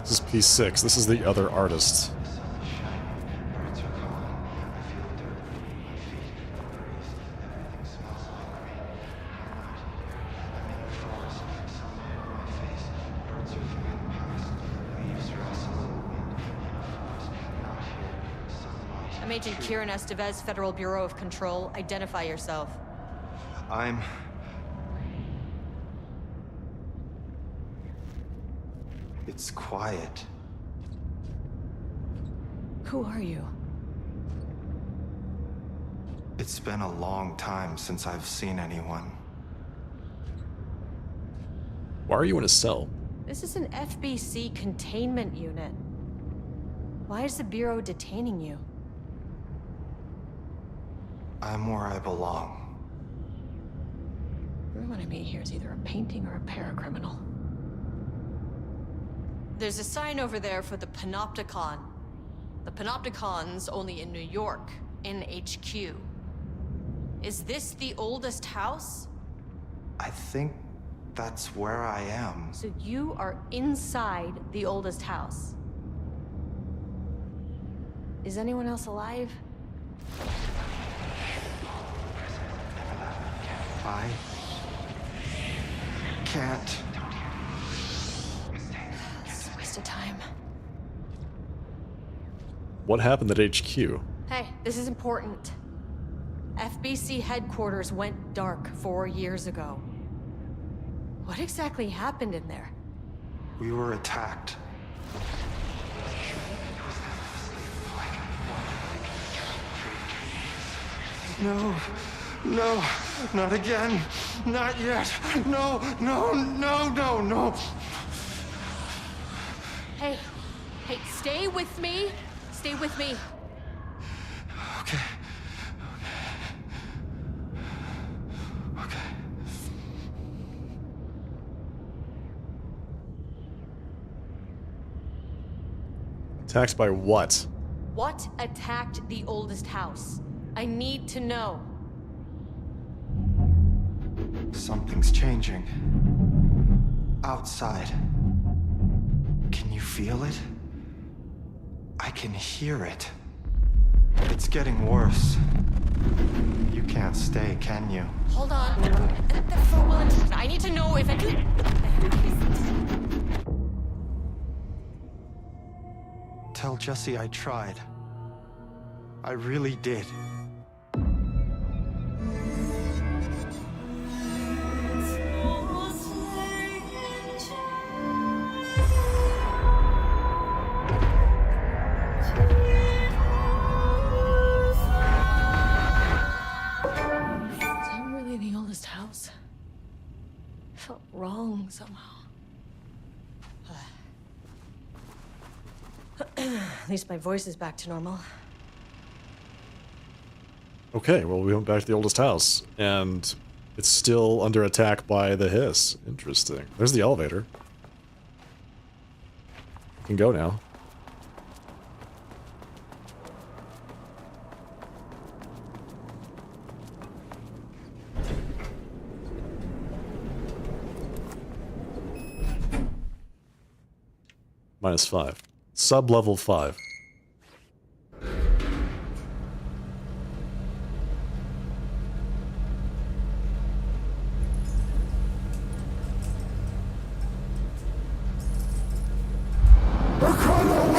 This is P6. This is the other artist. I'm Agent Kieran Estevez, Federal Bureau of Control. Identify yourself. It's quiet. Who are you? It's been a long time since I've seen anyone. Why are you in a cell? This is an FBC containment unit. Why is the Bureau detaining you? I'm where I belong. Everyone I meet here is either a painting or a paracriminal. There's a sign over there for the Panopticon. The Panopticon's only in New York, in HQ. Is this the oldest house? I think that's where I am. So you are inside the oldest house. Is anyone else alive? I can't. It's a waste of time. What happened at HQ? Hey, this is important. FBC headquarters went dark 4 years ago. What exactly happened in there? We were attacked. No, no, not again. Not yet. No, no, no, no, no. Hey, stay with me. Stay with me. Okay. Attacked by what? What attacked the oldest house? I need to know. Something's changing. Outside. Can you feel it? I can hear it. It's getting worse. You can't stay, can you? Hold on. I need to know if it... Tell Jesse I tried. I really did. Felt wrong somehow. At least my voice is back to normal. Okay, well, we went back to the oldest house, and it's still under attack by the Hiss. Interesting. There's the elevator. We can go now. -5. Sub-level 5.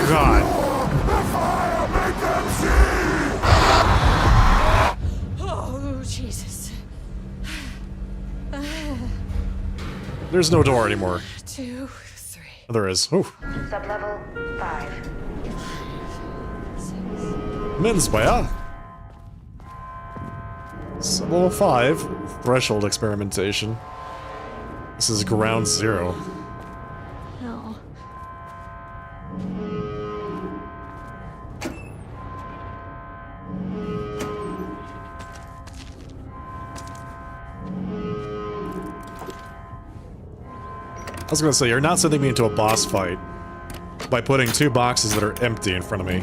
God. Oh, Jesus. There's no door anymore. 2, 3. Oh, there is. Ooh. Sublevel 5. Men's baya. Sub-level 5. Threshold experimentation. This is ground 0. No. I was gonna say, you're not sending me into a boss fight by putting 2 boxes that are empty in front of me.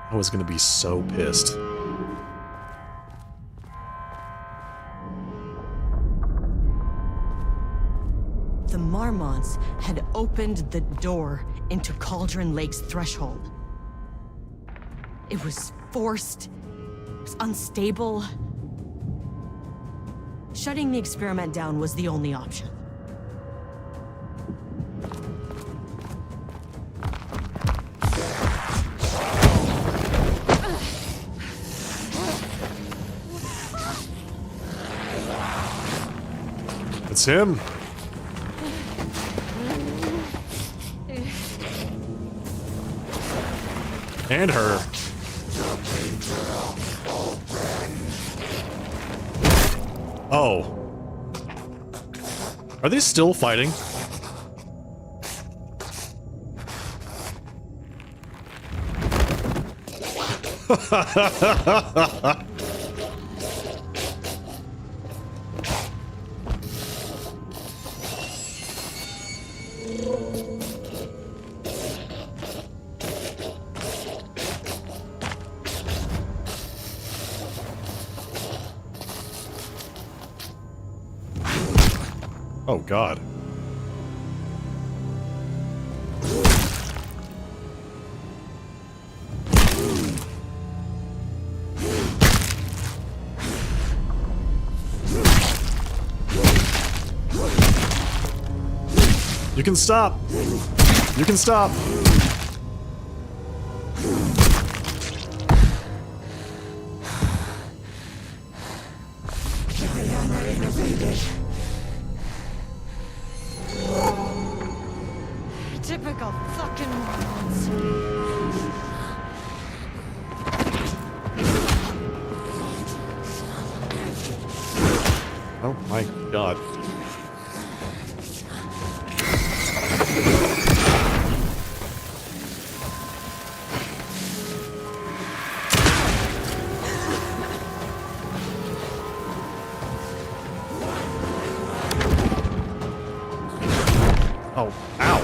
I was gonna be so pissed. The Marmonts had opened the door into Cauldron Lake's threshold. It was forced. It was unstable. Shutting the experiment down was the only option. It's him. And her. Oh. Are they still fighting? Oh, God. You can stop! You can stop! Typical fucking morons. Oh my God. Oh, ow.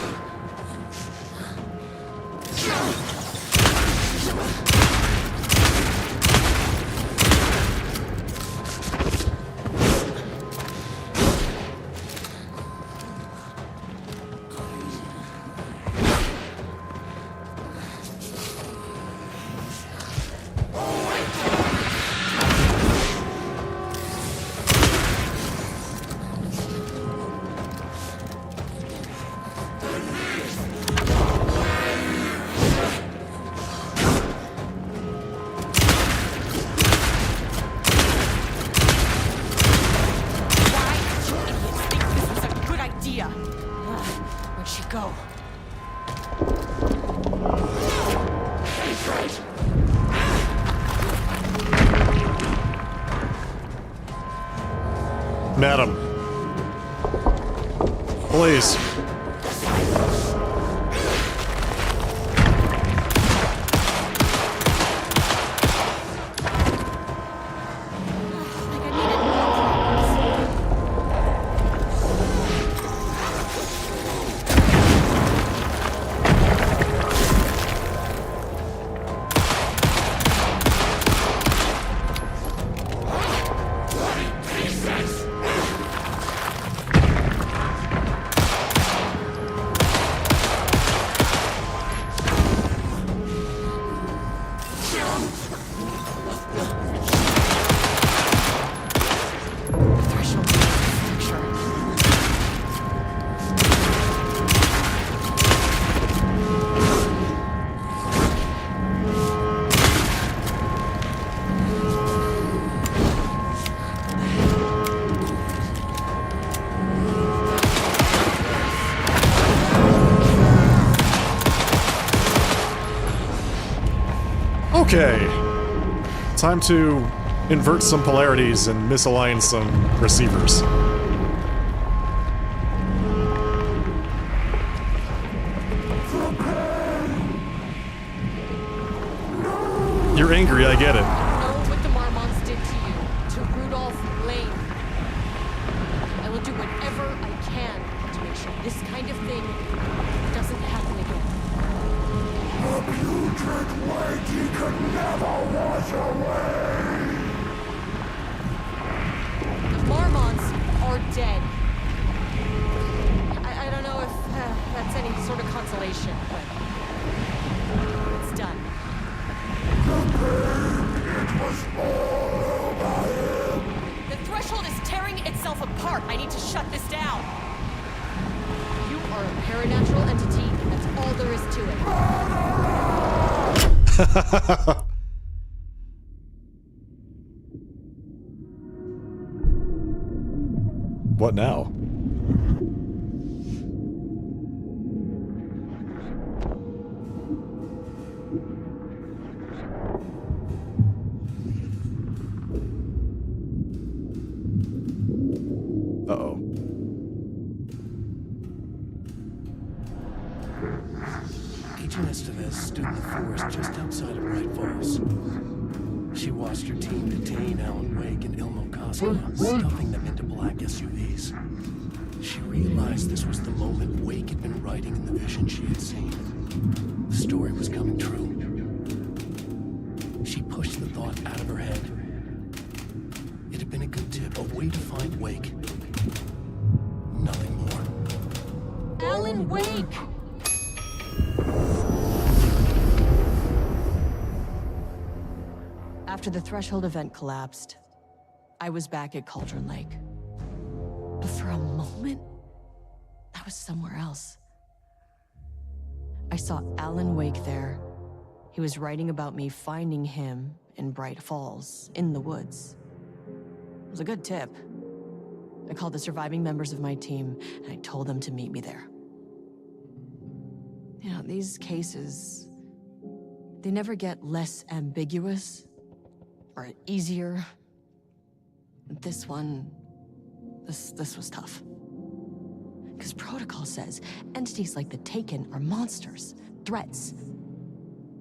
Where'd she go? Madam. Please. Okay. Time to invert some polarities and misalign some receivers. You're angry, I get it. I know what the Marmonts did to you, to Rudolph Lane. I will do whatever I can to make sure this kind of thing doesn't happen again. The putrid weight he could never wash away! The Marmonts are dead. I don't know if that's any sort of consolation, but it's done. It was all over him! The threshold is tearing itself apart. I need to shut this down. You are a paranatural entity. That's all there is to it. What now? Uh-oh. Agent Agent Estevez stood in the forest just outside of Bright Falls. She watched her team detain Alan Wake and Ilmo Koskinen, stuffing them into black SUVs. She realized this was the moment Wake had been writing in the vision she had seen. The story was coming true. She pushed the thought out of her head. It had been a good tip, a way to find Wake. Nothing more. Alan Wake! After the Threshold event collapsed, I was back at Cauldron Lake. But for a moment, I was somewhere else. I saw Alan Wake there. He was writing about me finding him in Bright Falls, in the woods. It was a good tip. I called the surviving members of my team, and I told them to meet me there. You know, these cases, they never get less ambiguous or easier. This one, this was tough. Because protocol says entities like the Taken are monsters, threats.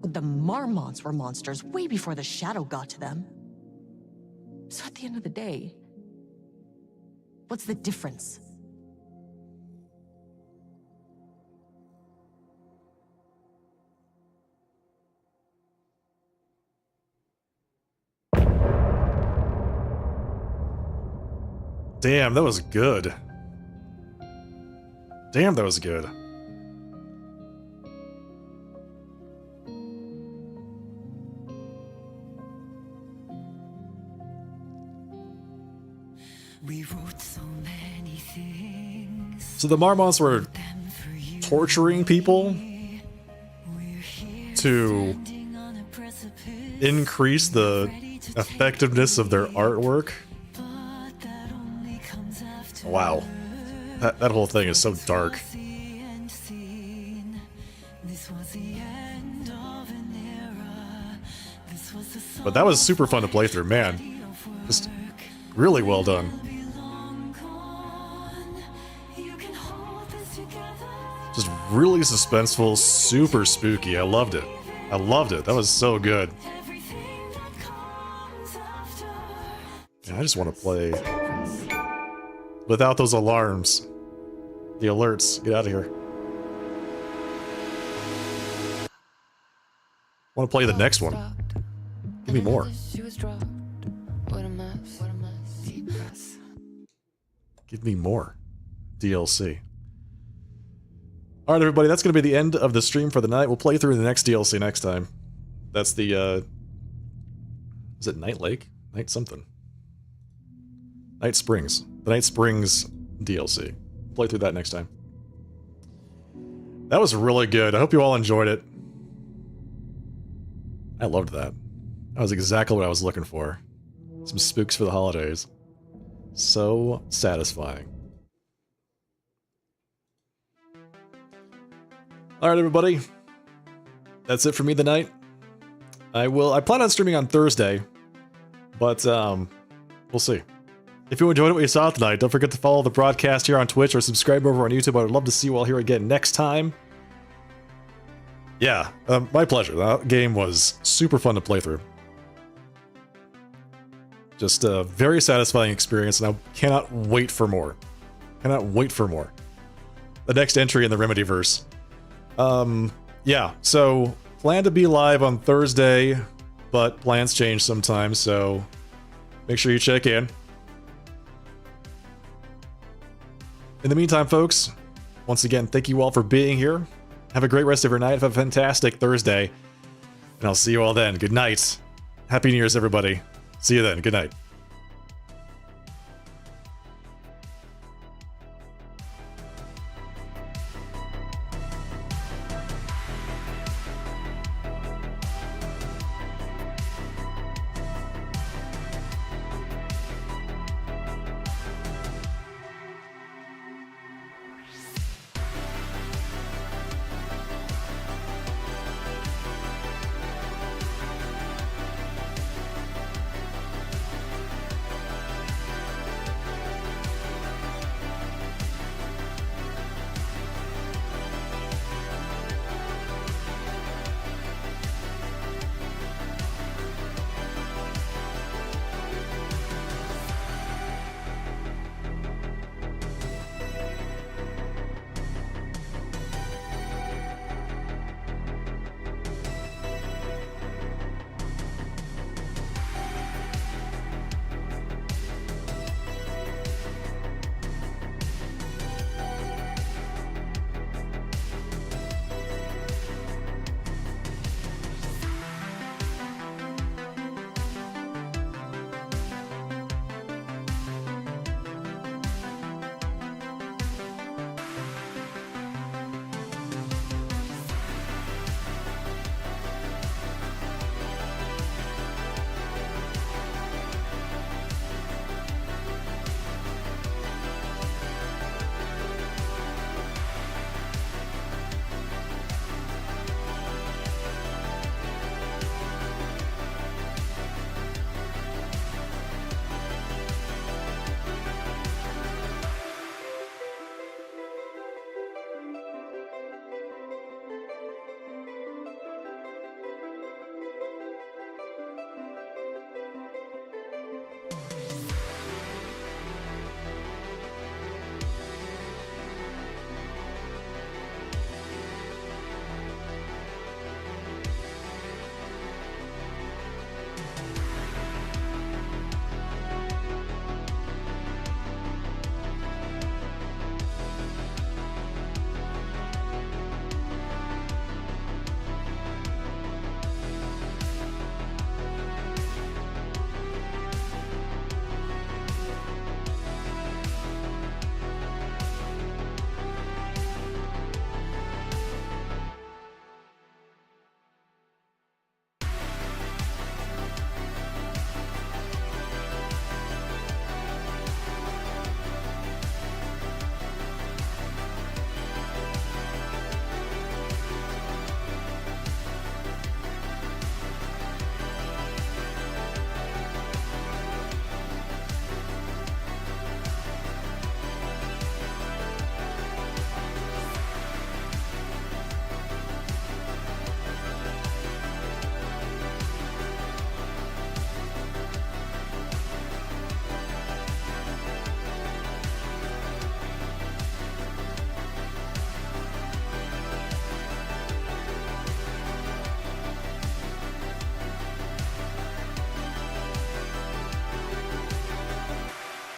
But the Marmonts were monsters way before the Shadow got to them. So at the end of the day, what's the difference? Damn, that was good. Damn, that was good. We wrote so many things. So the Marmonts were torturing people to increase the effectiveness of their artwork. Wow. That whole thing is so dark. But that was super fun to play through, man. Just really well done. Just really suspenseful, super spooky. I loved it. I loved it. That was so good. Yeah, I just want to play without those alarms. The alerts. Get out of here. I want to play the next one. Give me more. Give me more DLC. Alright everybody, that's going to be the end of the stream for the night. We'll play through the next DLC next time. That's the, is it Night Lake? Night something. Night Springs. The Night Springs DLC. Play through that next time. That was really good. I hope you all enjoyed it. I loved that. That was exactly what I was looking for. Some spooks for the holidays. So satisfying. Alright everybody. That's it for me tonight. I plan on streaming on Thursday, but we'll see. If you enjoyed what you saw tonight, don't forget to follow the broadcast here on Twitch or subscribe over on YouTube. I would love to see you all here again next time. Yeah, my pleasure. That game was super fun to play through. Just a very satisfying experience, and I cannot wait for more. Cannot wait for more. The next entry in the Remedyverse. Yeah, so plan to be live on Thursday, but plans change sometimes, so make sure you check in. In the meantime, folks, once again, thank you all for being here. Have a great rest of your night. Have a fantastic Thursday. And I'll see you all then. Good night. Happy New Year's, everybody. See you then. Good night.